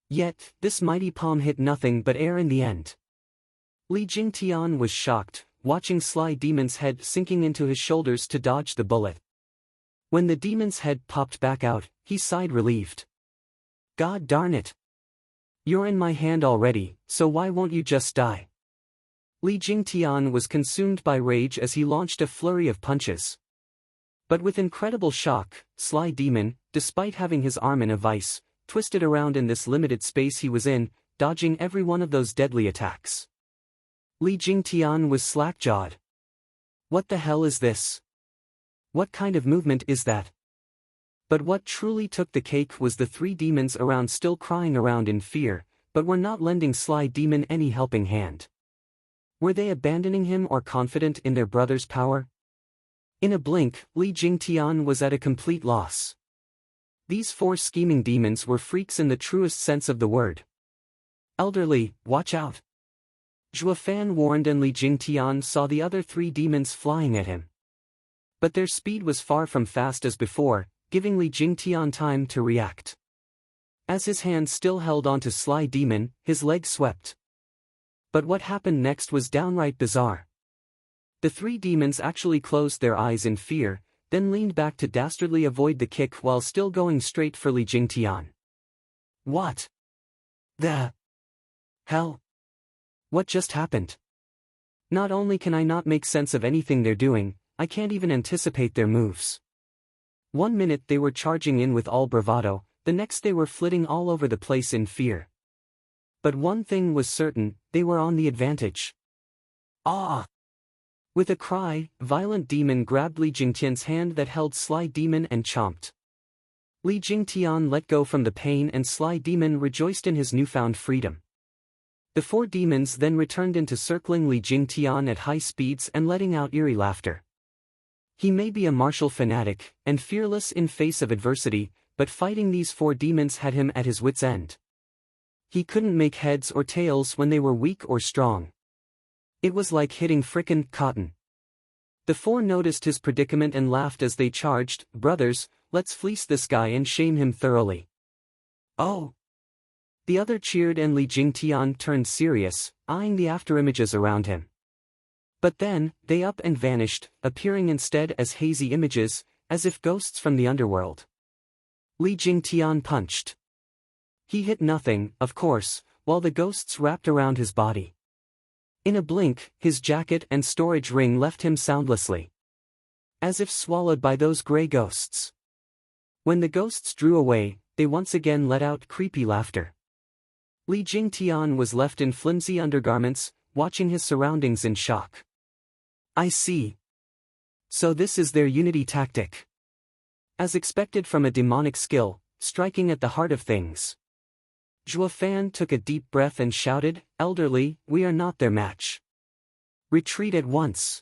Yet, this mighty palm hit nothing but air in the end. Li Jingtian was shocked, watching Sly Demon's head sinking into his shoulders to dodge the bullet. When the demon's head popped back out, he sighed relieved. God darn it. You're in my hand already, so why won't you just die? Li Jingtian was consumed by rage as he launched a flurry of punches. But with incredible shock, Sly Demon, despite having his arm in a vice, twisted around in this limited space he was in, dodging every one of those deadly attacks. Li Jingtian was slack-jawed. What the hell is this? What kind of movement is that? But what truly took the cake was the 3 demons around still crying around in fear, but were not lending Sly Demon any helping hand. Were they abandoning him or confident in their brother's power? In a blink, Li Jingtian was at a complete loss. These 4 scheming demons were freaks in the truest sense of the word. Elderly, watch out. Zhuo Fan warned and Li Jingtian saw the other 3 demons flying at him. But their speed was far from fast as before, giving Li Jingtian time to react. As his hand still held onto Sly Demon, his leg swept. But what happened next was downright bizarre. The 3 demons actually closed their eyes in fear, then leaned back to dastardly avoid the kick while still going straight for Li Jingtian. What the hell? What just happened? Not only can I not make sense of anything they're doing, I can't even anticipate their moves. One minute they were charging in with all bravado, the next they were flitting all over the place in fear. But one thing was certain, they were on the advantage. Ah! With a cry, Violent Demon grabbed Li Jingtian's hand that held Sly Demon and chomped. Li Jingtian let go from the pain and Sly Demon rejoiced in his newfound freedom. The 4 demons then returned into circling Li Jingtian at high speeds and letting out eerie laughter. He may be a martial fanatic, and fearless in face of adversity, but fighting these 4 demons had him at his wits' end. He couldn't make heads or tails when they were weak or strong. It was like hitting frickin' cotton. The 4 noticed his predicament and laughed as they charged, brothers, let's fleece this guy and shame him thoroughly. Oh! The other cheered and Li Jingtian turned serious, eyeing the afterimages around him. But then, they up and vanished, appearing instead as hazy images, as if ghosts from the underworld. Li Jingtian punched. He hit nothing, of course, while the ghosts wrapped around his body. In a blink, his jacket and storage ring left him soundlessly. As if swallowed by those gray ghosts. When the ghosts drew away, they once again let out creepy laughter. Li Jingtian was left in flimsy undergarments, watching his surroundings in shock. I see. So this is their unity tactic. As expected from a demonic skill, striking at the heart of things. Zhuo Fan took a deep breath and shouted, "Elderly, we are not their match. Retreat at once."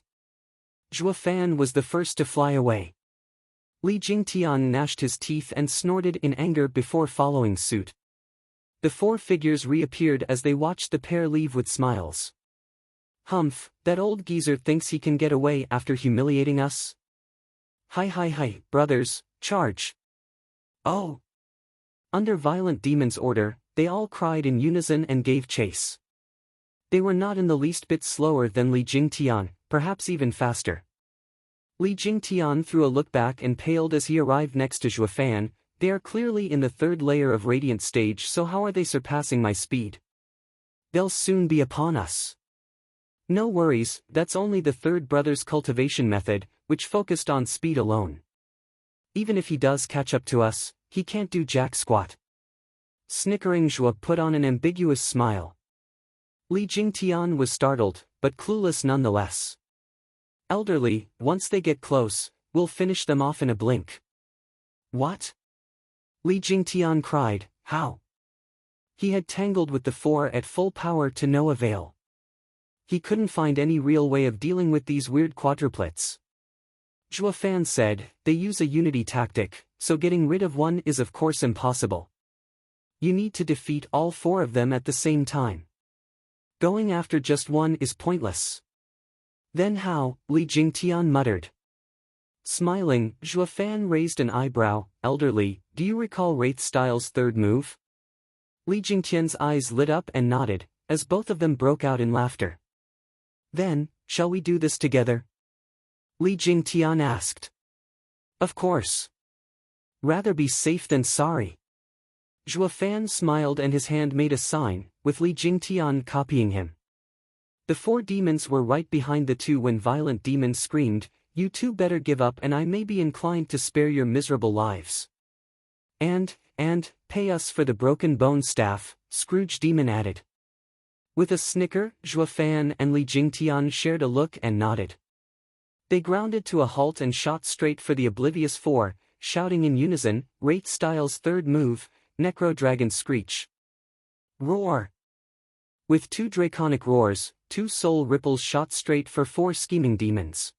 Zhuo Fan was the first to fly away. Li Jingtian gnashed his teeth and snorted in anger before following suit. The four figures reappeared as they watched the pair leave with smiles. Humph, that old geezer thinks he can get away after humiliating us? Hi, brothers, charge! Oh! Under Violent Demon's order, they all cried in unison and gave chase. They were not in the least bit slower than Li Jingtian, perhaps even faster. Li Jingtian threw a look back and paled as he arrived next to Zhuo Fan. They are clearly in the third layer of Radiant stage, so how are they surpassing my speed? They'll soon be upon us. No worries, that's only the third brother's cultivation method, which focused on speed alone. Even if he does catch up to us, he can't do jack squat. Snickering, Zhuo put on an ambiguous smile. Li Jingtian was startled, but clueless nonetheless. Elderly, once they get close, we'll finish them off in a blink. What? Li Jingtian cried, how? He had tangled with the four at full power to no avail. He couldn't find any real way of dealing with these weird quadruplets. Zhuo Fan said, they use a unity tactic, so getting rid of one is of course impossible. You need to defeat all four of them at the same time. Going after just one is pointless. Then how? Li Jingtian muttered. Smiling, Zhuo Fan raised an eyebrow. Elderly, do you recall Wraith Style's third move? Li Jingtian's eyes lit up and nodded, as both of them broke out in laughter. Then, shall we do this together? Li Jingtian asked. Of course. Rather be safe than sorry. Zhuo Fan smiled and his hand made a sign, with Li Jingtian copying him. The four demons were right behind the two when Violent Demon screamed, "You two better give up and I may be inclined to spare your miserable lives." And, pay us for the broken bone staff, Scrooge Demon added. With a snicker, Zhuo Fan and Li Jingtian shared a look and nodded. They grounded to a halt and shot straight for the oblivious four, shouting in unison, Wraith Style's third move, Necro Dragon Screech. Roar! With two draconic roars, two soul ripples shot straight for four scheming demons.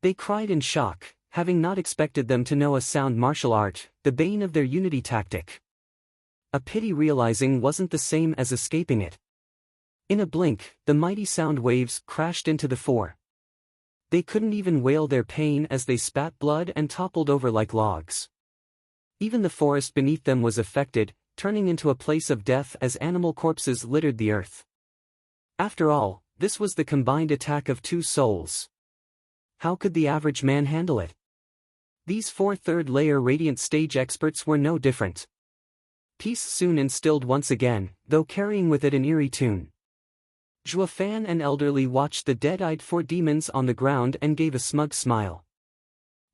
They cried in shock, having not expected them to know a sound martial art, the bane of their unity tactic. A pity realizing wasn't the same as escaping it. In a blink, the mighty sound waves crashed into the four. They couldn't even wail their pain as they spat blood and toppled over like logs. Even the forest beneath them was affected, turning into a place of death as animal corpses littered the earth. After all, this was the combined attack of two souls. How could the average man handle it? These four third-layer Radiant stage experts were no different. Peace soon instilled once again, though carrying with it an eerie tune. Zhuo Fan and Elderly watched the dead-eyed four demons on the ground and gave a smug smile.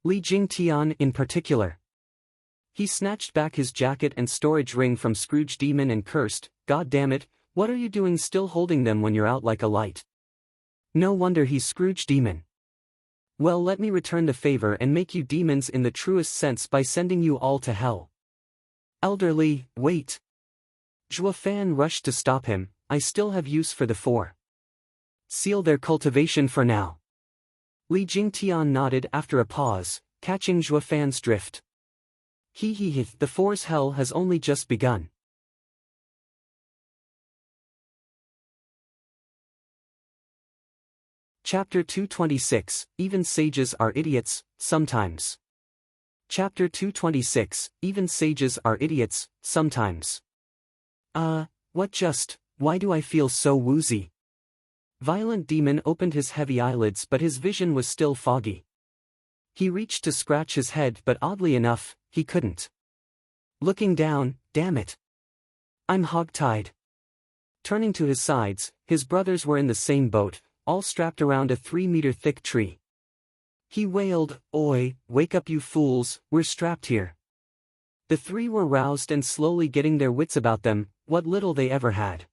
Li Jingtian in particular. He snatched back his jacket and storage ring from Scrooge Demon and cursed, "God damn it, what are you doing still holding them when you're out like a light? No wonder he's Scrooge Demon. Well, let me return the favor and make you demons in the truest sense by sending you all to hell." Elderly, wait. Zhuo Fan rushed to stop him, I still have use for the four. Seal their cultivation for now. Li Jingtian nodded after a pause, catching Zhuo Fan's drift. The four's hell has only just begun. Chapter 226, Even Sages Are Idiots, Sometimes. Chapter 226, Even Sages Are Idiots, Sometimes. Why do I feel so woozy? Violent Demon opened his heavy eyelids but his vision was still foggy. He reached to scratch his head but oddly enough, he couldn't. Looking down, damn it. I'm hogtied. Turning to his sides, his brothers were in the same boat, all strapped around a 3-meter-thick tree. He wailed, "Oi, wake up you fools, we're strapped here." The three were roused and slowly getting their wits about them, what little they ever had.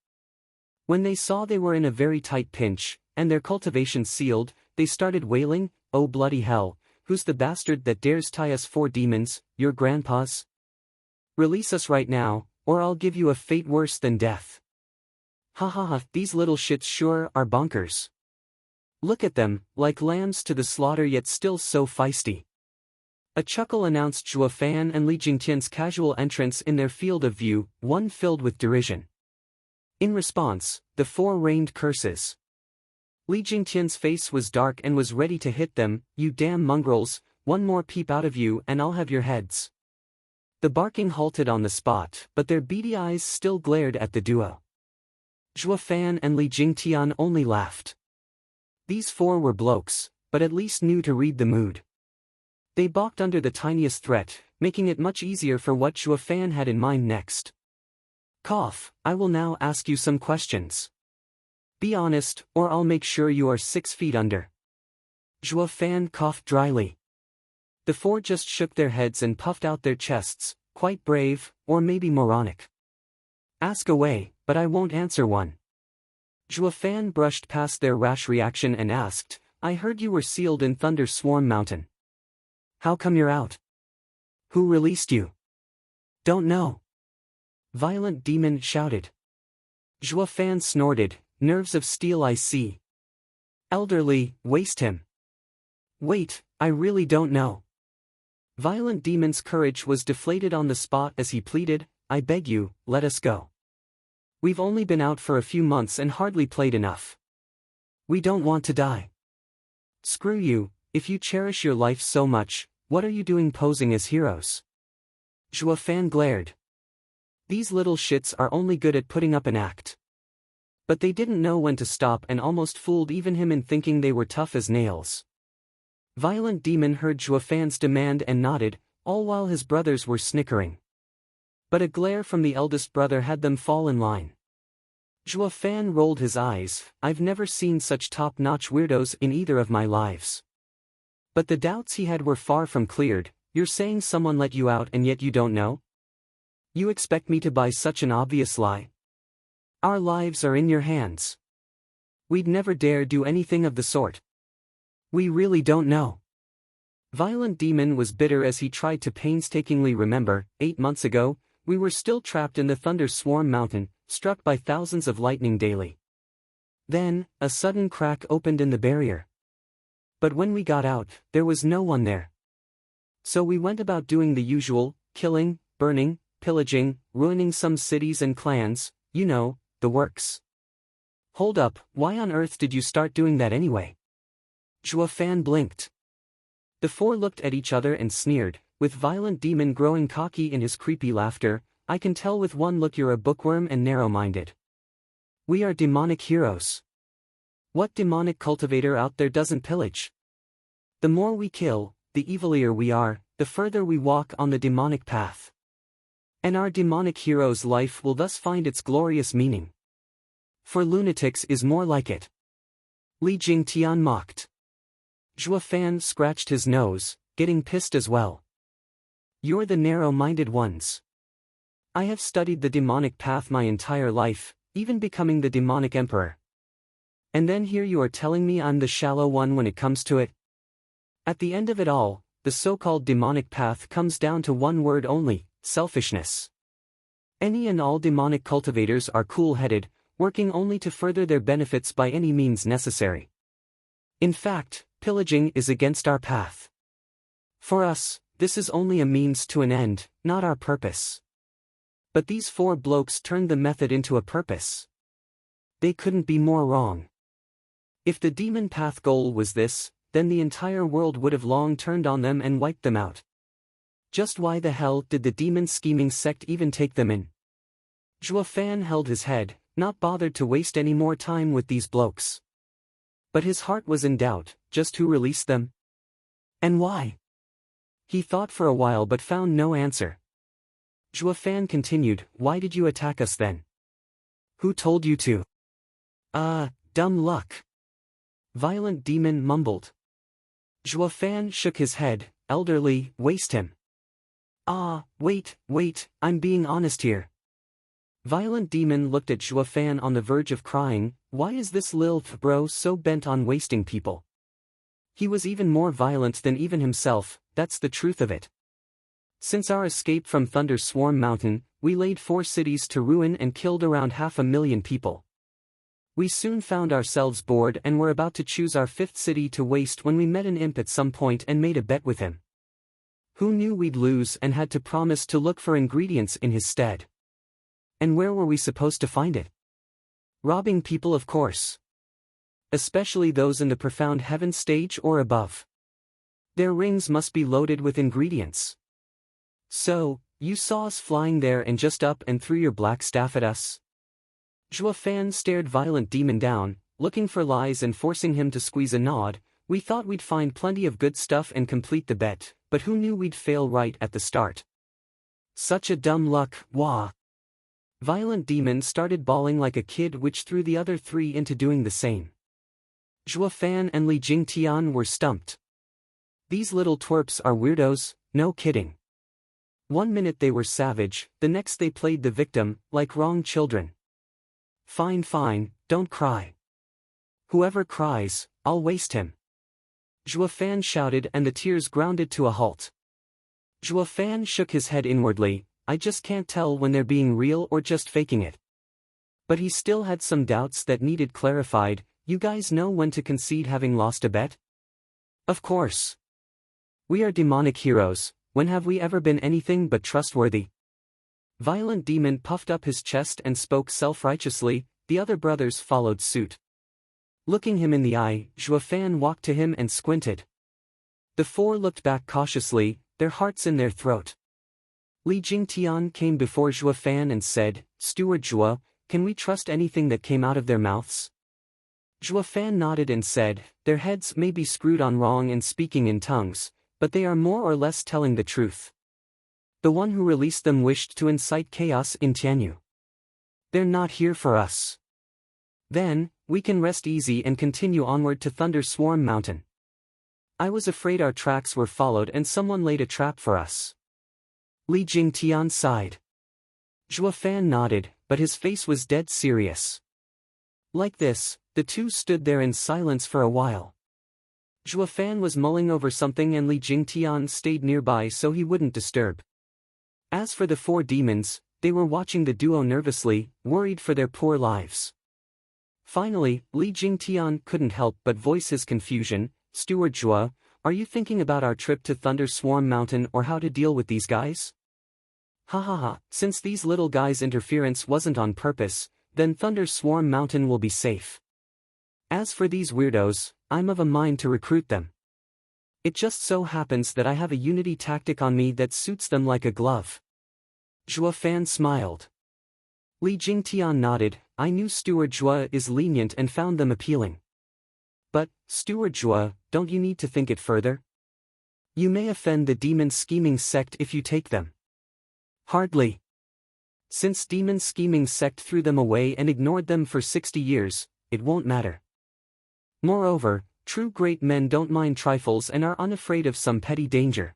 When they saw they were in a very tight pinch, and their cultivation sealed, they started wailing, "Oh bloody hell, who's the bastard that dares tie us 4 demons, your grandpa's? Release us right now, or I'll give you a fate worse than death." Ha ha ha, these little shits sure are bonkers. Look at them, like lambs to the slaughter yet still so feisty. A chuckle announced Zhuo Fan and Li Jingtian's casual entrance in their field of view, one filled with derision. In response, the 4 rained curses. Li Jingtian's face was dark and was ready to hit them. "You damn mongrels, one more peep out of you and I'll have your heads." The barking halted on the spot, but their beady eyes still glared at the duo. Zhuo Fan and Li Jingtian only laughed. These 4 were blokes, but at least knew to read the mood. They balked under the tiniest threat, making it much easier for what Zhuo Fan had in mind next. "Cough, I will now ask you some questions. Be honest, or I'll make sure you are 6 feet under." Zhuo Fan coughed dryly. The 4 just shook their heads and puffed out their chests, quite brave, or maybe moronic. "Ask away, but I won't answer one." Zhuo Fan brushed past their rash reaction and asked, "I heard you were sealed in Thunder Swarm Mountain. How come you're out? Who released you?" "Don't know." Violent Demon shouted. Zhuo Fan snorted, "Nerves of steel I see. Elderly, waste him." "Wait, I really don't know." Violent Demon's courage was deflated on the spot as he pleaded, "I beg you, let us go. We've only been out for a few months and hardly played enough. We don't want to die." "Screw you, if you cherish your life so much, what are you doing posing as heroes?" Zhuo Fan glared. These little shits are only good at putting up an act. But they didn't know when to stop and almost fooled even him in thinking they were tough as nails. Violent Demon heard Zhuo Fan's demand and nodded, all while his brothers were snickering. But a glare from the eldest brother had them fall in line. Zhuo Fan rolled his eyes, "I've never seen such top-notch weirdos in either of my lives." But the doubts he had were far from cleared. "You're saying someone let you out and yet you don't know? You expect me to buy such an obvious lie? Our lives are in your hands. We'd never dare do anything of the sort. We really don't know." Violent Demon was bitter as he tried to painstakingly remember. 8 months ago, we were still trapped in the Thunder Swarm Mountain, struck by thousands of lightning daily. Then, a sudden crack opened in the barrier. But when we got out, there was no one there. So we went about doing the usual, killing, burning, pillaging, ruining some cities and clans, you know, the works. "Hold up, why on earth did you start doing that anyway?" Zhuo Fan blinked. The 4 looked at each other and sneered, with Violent Demon growing cocky in his creepy laughter. "I can tell with one look you're a bookworm and narrow-minded. We are demonic heroes. What demonic cultivator out there doesn't pillage? The more we kill, the evilier we are, the further we walk on the demonic path. And our demonic hero's life will thus find its glorious meaning. For lunatics is more like it." Li Jingtian mocked. Zhuo Fan scratched his nose, getting pissed as well. "You're the narrow-minded ones. I have studied the demonic path my entire life, even becoming the demonic emperor. And then here you are telling me I'm the shallow one when it comes to it? At the end of it all, the so-called demonic path comes down to one word only: selfishness. Any and all demonic cultivators are cool-headed, working only to further their benefits by any means necessary. In fact, pillaging is against our path. For us, this is only a means to an end, not our purpose. But these 4 blokes turned the method into a purpose. They couldn't be more wrong. If the demon path goal was this, then the entire world would have long turned on them and wiped them out. Just why the hell did the demon scheming sect even take them in? Zhuo Fan held his head, not bothered to waste any more time with these blokes. But his heart was in doubt. Just who released them? And why? He thought for a while but found no answer. Zhuo Fan continued, "Why did you attack us then? Who told you to?" Dumb luck." Violent Demon mumbled. Zhuo Fan shook his head, "Elderly, waste him." Wait, I'm being honest here. Violent Demon looked at Zhuo Fan on the verge of crying. Why is this lil bro so bent on wasting people? He was even more violent than even himself, that's the truth of it. Since our escape from Thunder Swarm Mountain, we laid 4 cities to ruin and killed around 500,000 people. We soon found ourselves bored and were about to choose our 5th city to waste when we met an imp at some point and made a bet with him. Who knew we'd lose and had to promise to look for ingredients in his stead? And where were we supposed to find it? Robbing people, of course. Especially those in the profound heaven stage or above. Their rings must be loaded with ingredients. So, you saw us flying there and just up and threw your black staff at us? Zhuo Fan stared Violent Demon down, looking for lies and forcing him to squeeze a nod. We thought we'd find plenty of good stuff and complete the bet, but who knew we'd fail right at the start? Such a dumb luck, wah. Violent Demon started bawling like a kid, which threw the other 3 into doing the same. Zhuo Fan and Li Jingtian were stumped. These little twerps are weirdos, no kidding. One minute they were savage, the next they played the victim, like wrong children. Fine, don't cry. Whoever cries, I'll waste him. Zhuo Fan shouted and the tears grounded to a halt. Zhuo Fan shook his head inwardly. I just can't tell when they're being real or just faking it. But he still had some doubts that needed clarified. You guys know when to concede having lost a bet? Of course. We are demonic heroes, when have we ever been anything but trustworthy? Violent Demon puffed up his chest and spoke self-righteously. The other brothers followed suit. Looking him in the eye, Zhuo Fan walked to him and squinted. The 4 looked back cautiously, their hearts in their throat. Li Jingtian came before Zhuo Fan and said, Steward Zhuo, can we trust anything that came out of their mouths? Zhuo Fan nodded and said, their heads may be screwed on wrong and speaking in tongues, but they are more or less telling the truth. The one who released them wished to incite chaos in Tianyu. They're not here for us. Then, we can rest easy and continue onward to Thunder Swarm Mountain. I was afraid our tracks were followed and someone laid a trap for us. Li Jingtian sighed. Zhuo Fan nodded, but his face was dead serious. Like this, the 2 stood there in silence for a while. Zhuo Fan was mulling over something and Li Jingtian stayed nearby so he wouldn't disturb. As for the 4 demons, they were watching the duo nervously, worried for their poor lives. Finally, Li Jingtian couldn't help but voice his confusion. Steward Zhuo, are you thinking about our trip to Thunder Swarm Mountain or how to deal with these guys? Ha, since these little guys' interference wasn't on purpose, then Thunder Swarm Mountain will be safe. As for these weirdos, I'm of a mind to recruit them. It just so happens that I have a unity tactic on me that suits them like a glove. Zhuo Fan smiled. Li Jingtian nodded. I knew Steward Zhuo is lenient and found them appealing. But, Steward Zhuo, don't you need to think it further? You may offend the demon scheming sect if you take them. Hardly. Since demon scheming sect threw them away and ignored them for 60 years, it won't matter. Moreover, true great men don't mind trifles and are unafraid of some petty danger.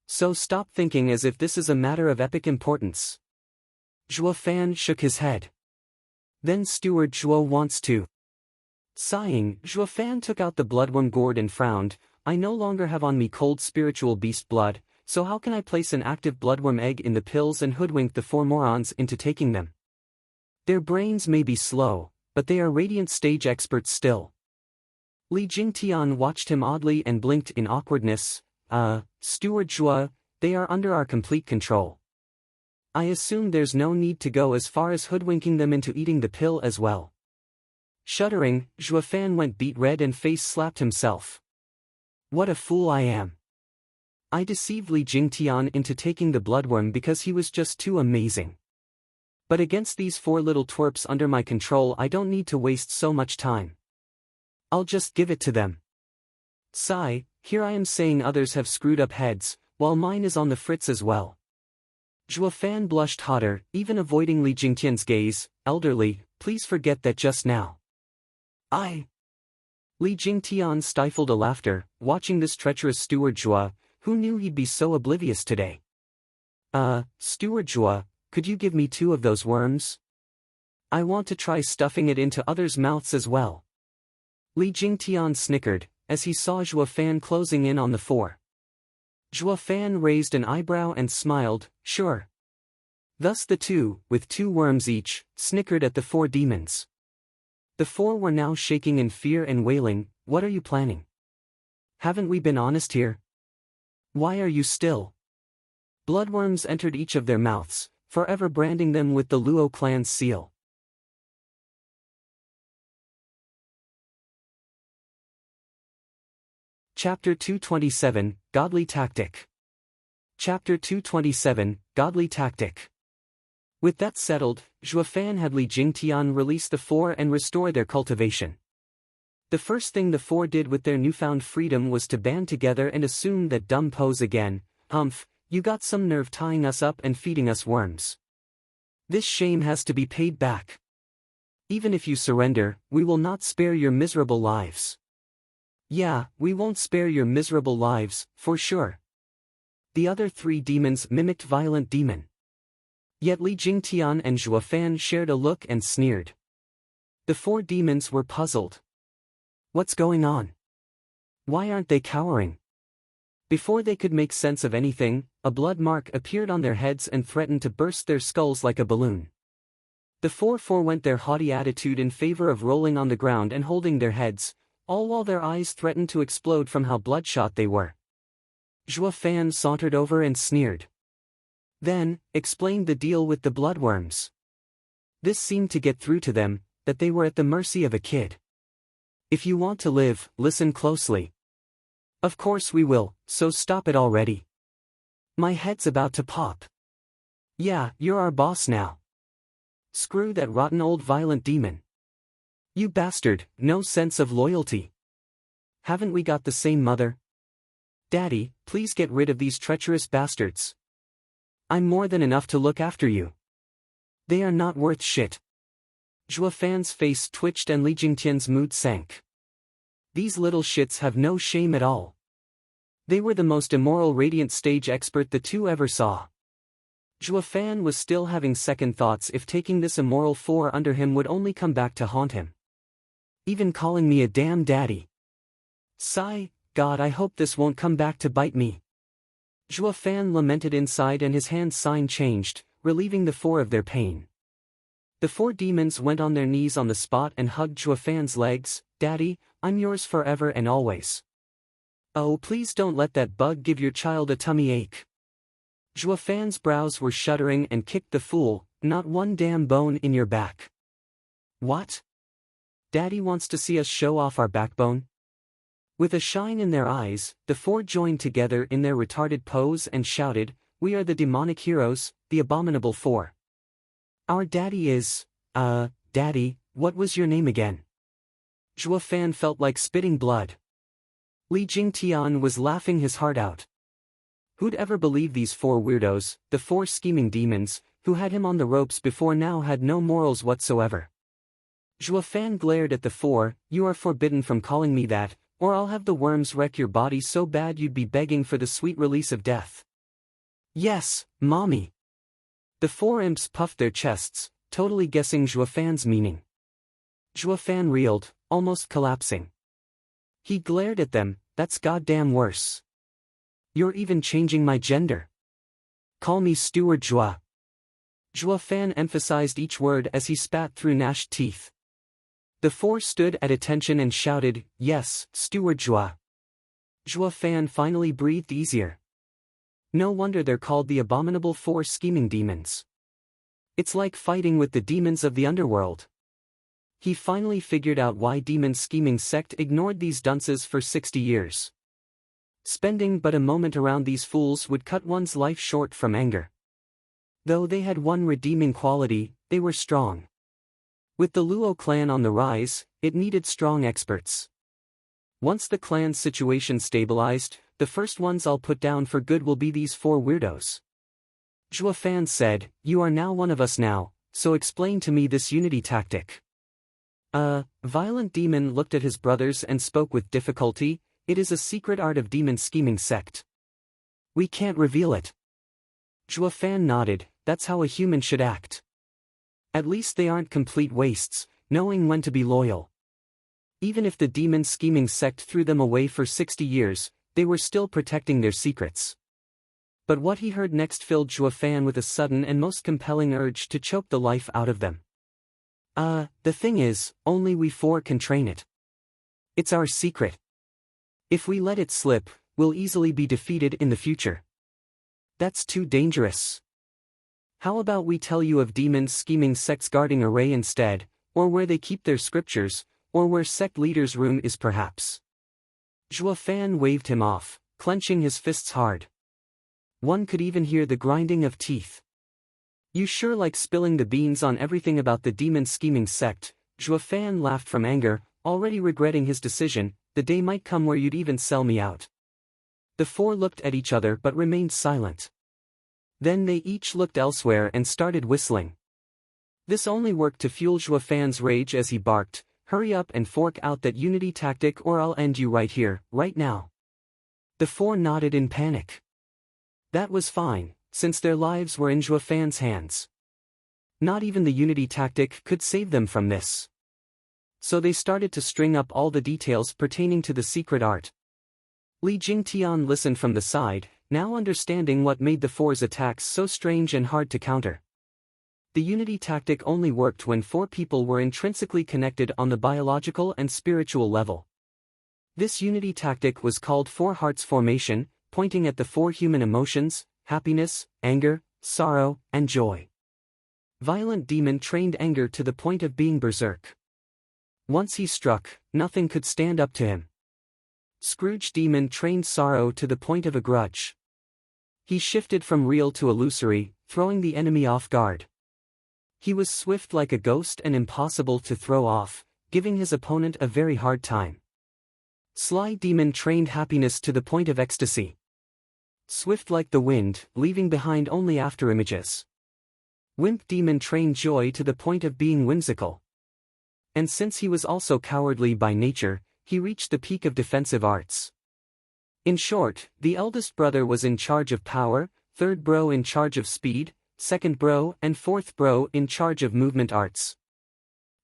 So stop thinking as if this is a matter of epic importance. Zhuo Fan shook his head. Then Steward Zhuo wants to. Sighing, Zhuo Fan took out the bloodworm gourd and frowned. I no longer have on me cold spiritual beast blood, so how can I place an active bloodworm egg in the pills and hoodwink the 4 morons into taking them? Their brains may be slow, but they are radiant stage experts still. Li Jingtian watched him oddly and blinked in awkwardness. Steward Zhuo, they are under our complete control. I assume there's no need to go as far as hoodwinking them into eating the pill as well. Shuddering, Zhuo Fan went beet red and face slapped himself. What a fool I am. I deceived Li Jingtian into taking the bloodworm because he was just too amazing. But against these 4 little twerps under my control I don't need to waste so much time. I'll just give it to them. Sigh, here I am saying others have screwed up heads, while mine is on the fritz as well. Zhuo Fan blushed hotter, even avoiding Li Jingtian's gaze. Elderly, please forget that just now. Li Jingtian stifled a laughter, watching this treacherous Steward Zhuo. Who knew he'd be so oblivious today? Steward Zhuo, could you give me 2 of those worms? I want to try stuffing it into others' mouths as well. Li Jingtian snickered, as he saw Zhuo Fan closing in on the 4. Zhuo Fan raised an eyebrow and smiled, sure. Thus the 2, with 2 worms each, snickered at the 4 demons. The 4 were now shaking in fear and wailing, what are you planning? Haven't we been honest here? Why are you still? Bloodworms entered each of their mouths, forever branding them with the Luo clan's seal. Chapter 227, Godly Tactic. Chapter 227, Godly Tactic. With that settled, Zhuo Fan had Li Jingtian release the 4 and restore their cultivation. The first thing the 4 did with their newfound freedom was to band together and assume that dumb pose again, humph, you got some nerve tying us up and feeding us worms. This shame has to be paid back. Even if you surrender, we will not spare your miserable lives. Yeah, we won't spare your miserable lives, for sure. The other 3 demons mimicked Violent Demon. Yet Li Jingtian and Zhuo Fan shared a look and sneered. The 4 demons were puzzled. What's going on? Why aren't they cowering? Before they could make sense of anything, a blood mark appeared on their heads and threatened to burst their skulls like a balloon. The 4 forewent their haughty attitude in favor of rolling on the ground and holding their heads, all while their eyes threatened to explode from how bloodshot they were. Zhuo Fan sauntered over and sneered. Then, explained the deal with the bloodworms. This seemed to get through to them, that they were at the mercy of a kid. If you want to live, listen closely. Of course we will, so stop it already. My head's about to pop. Yeah, you're our boss now. Screw that rotten old Violent Demon. You bastard, no sense of loyalty. Haven't we got the same mother? Daddy, please get rid of these treacherous bastards. I'm more than enough to look after you. They are not worth shit. Zhuo Fan's face twitched and Li Jingtian's mood sank. These little shits have no shame at all. They were the most immoral radiant stage expert the 2 ever saw. Zhuo Fan was still having second thoughts if taking this immoral 4 under him would only come back to haunt him. Even calling me a damn daddy. Sigh, God, I hope this won't come back to bite me. Zhuo Fan lamented inside and his hand sign changed, relieving the 4 of their pain. The 4 demons went on their knees on the spot and hugged Zhuo Fan's legs. Daddy, I'm yours forever and always. Oh, please don't let that bug give your child a tummy ache. Zhuo Fan's brows were shuddering and kicked the fool, not one damn bone in your back. What? Daddy wants to see us show off our backbone? With a shine in their eyes, the 4 joined together in their retarded pose and shouted, we are the demonic heroes, the abominable 4. Our daddy is, Daddy, what was your name again? Zhuo Fan felt like spitting blood. Li Jingtian was laughing his heart out. Who'd ever believe these 4 weirdos, the 4 scheming demons, who had him on the ropes before now had no morals whatsoever? Zhuo Fan glared at the 4, you are forbidden from calling me that, or I'll have the worms wreck your body so bad you'd be begging for the sweet release of death. Yes, mommy. The 4 imps puffed their chests, totally guessing Zhuo Fan's meaning. Zhuo Fan reeled, almost collapsing. He glared at them, that's goddamn worse. You're even changing my gender. Call me Steward Zhuo. Zhuo Fan emphasized each word as he spat through gnashed teeth. The 4 stood at attention and shouted, yes, Steward Zhuo. Zhuo Fan finally breathed easier. No wonder they're called the abominable 4 scheming demons. It's like fighting with the demons of the underworld. He finally figured out why demon scheming sect ignored these dunces for 60 years. Spending but a moment around these fools would cut one's life short from anger. Though they had one redeeming quality, they were strong. With the Luo clan on the rise, it needed strong experts. Once the clan's situation stabilized, the first ones I'll put down for good will be these 4 weirdos. Zhuo Fan said, you are now one of us now, so explain to me this unity tactic. Violent Demon looked at his brothers and spoke with difficulty, it is a secret art of demon scheming sect. We can't reveal it. Zhuo Fan nodded, that's how a human should act. At least they aren't complete wastes, knowing when to be loyal. Even if the demon-scheming sect threw them away for 60 years, they were still protecting their secrets. But what he heard next filled Zhuo Fan with a sudden and most compelling urge to choke the life out of them. The thing is, only we four can train it. It's our secret. If we let it slip, we'll easily be defeated in the future. That's too dangerous. How about we tell you of demon-scheming sects guarding array instead, or where they keep their scriptures, or where sect leader's room is perhaps. Zhuo Fan waved him off, clenching his fists hard. One could even hear the grinding of teeth. You sure like spilling the beans on everything about the demon-scheming sect. Zhuo Fan laughed from anger, already regretting his decision. The day might come where you'd even sell me out. The four looked at each other but remained silent. Then they each looked elsewhere and started whistling. This only worked to fuel Zhuo Fan's rage as he barked, "Hurry up and fork out that unity tactic or I'll end you right here, right now." The four nodded in panic. That was fine, since their lives were in Zhuo Fan's hands. Not even the unity tactic could save them from this. So they started to string up all the details pertaining to the secret art. Li Jingtian listened from the side, now understanding what made the four's attacks so strange and hard to counter. The unity tactic only worked when four people were intrinsically connected on the biological and spiritual level. This unity tactic was called Four Hearts Formation, pointing at the four human emotions: happiness, anger, sorrow, and joy. Violent Demon trained anger to the point of being berserk. Once he struck, nothing could stand up to him. Scrooge Demon trained sorrow to the point of a grudge. He shifted from real to illusory, throwing the enemy off guard. He was swift like a ghost and impossible to throw off, giving his opponent a very hard time. Sly Demon trained happiness to the point of ecstasy. Swift like the wind, leaving behind only afterimages. Wimp Demon trained joy to the point of being whimsical. And since he was also cowardly by nature, he reached the peak of defensive arts. In short, the eldest brother was in charge of power, third bro in charge of speed, second bro and fourth bro in charge of movement arts.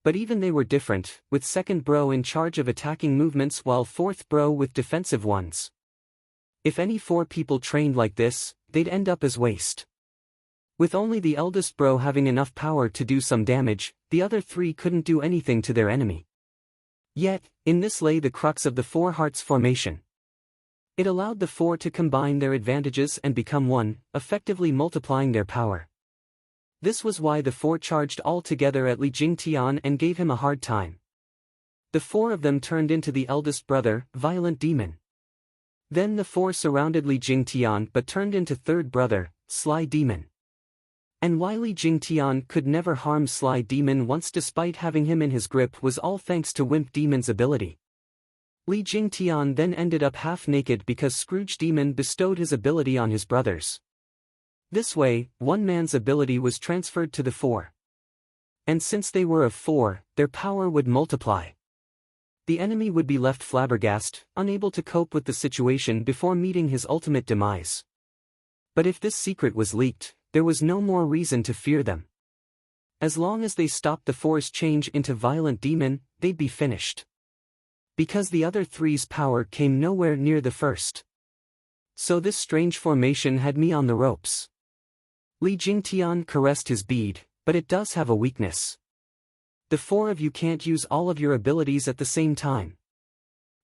But even they were different, with second bro in charge of attacking movements while fourth bro with defensive ones. If any four people trained like this, they'd end up as waste. With only the eldest bro having enough power to do some damage, the other three couldn't do anything to their enemy. Yet, in this lay the crux of the Four Hearts Formation. It allowed the four to combine their advantages and become one, effectively multiplying their power. This was why the four charged all together at Li Jingtian and gave him a hard time. The four of them turned into the eldest brother, Violent Demon. Then the four surrounded Li Jingtian but turned into third brother, Sly Demon. And why Li Jingtian could never harm Sly Demon once despite having him in his grip was all thanks to Wimp Demon's ability. Li Jingtian then ended up half-naked because Scrooge Demon bestowed his ability on his brothers. This way, one man's ability was transferred to the four. And since they were of four, their power would multiply. The enemy would be left flabbergasted, unable to cope with the situation before meeting his ultimate demise. But if this secret was leaked, there was no more reason to fear them. As long as they stopped the four's change into Violent Demon, they'd be finished. Because the other three's power came nowhere near the first. So this strange formation had me on the ropes. Li Jingtian caressed his bead, but it does have a weakness. The four of you can't use all of your abilities at the same time.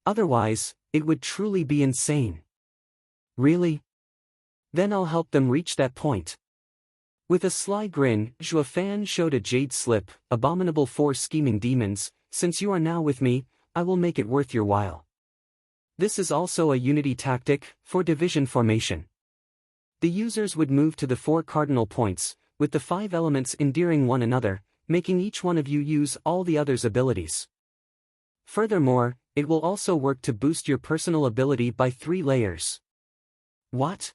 Otherwise, it would truly be insane. Really? Then I'll help them reach that point. With a sly grin, Zhuo Fan showed a jade slip. Abominable four scheming demons, since you are now with me, I will make it worth your while. This is also a unity tactic, for division formation. The users would move to the four cardinal points, with the five elements endearing one another, making each one of you use all the other's abilities. Furthermore, it will also work to boost your personal ability by 3 layers. What?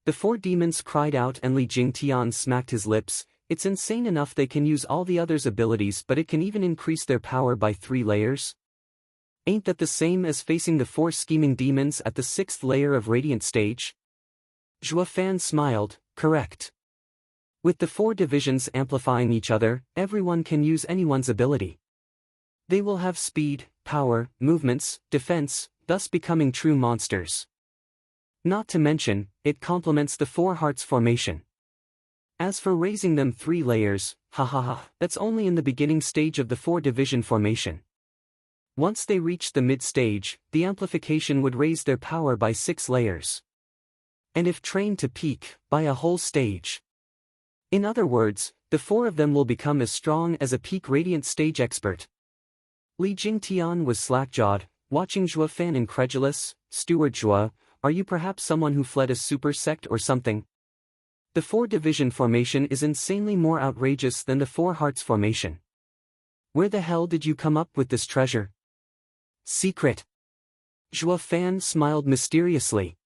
The four demons cried out and Li Jingtian smacked his lips. It's insane enough they can use all the others' abilities, but it can even increase their power by 3 layers? Ain't that the same as facing the 4 scheming demons at the 6th layer of Radiant stage? Zhuo Fan smiled, correct. With the 4 divisions amplifying each other, everyone can use anyone's ability. They will have speed, power, movements, defense, thus becoming true monsters. Not to mention, it complements the 4 hearts formation. As for raising them 3 layers, that's only in the beginning stage of the 4 division formation. Once they reach the mid stage, the amplification would raise their power by 6 layers. And if trained to peak, by a whole stage. In other words, the 4 of them will become as strong as a peak radiant stage expert. Li Jingtian was slack-jawed, watching Zhuo Fan incredulous. Steward Zhuo, are you perhaps someone who fled a super sect or something? The 4 division formation is insanely more outrageous than the 4 hearts formation. Where the hell did you come up with this treasure? Secret. Zhuo Fan smiled mysteriously.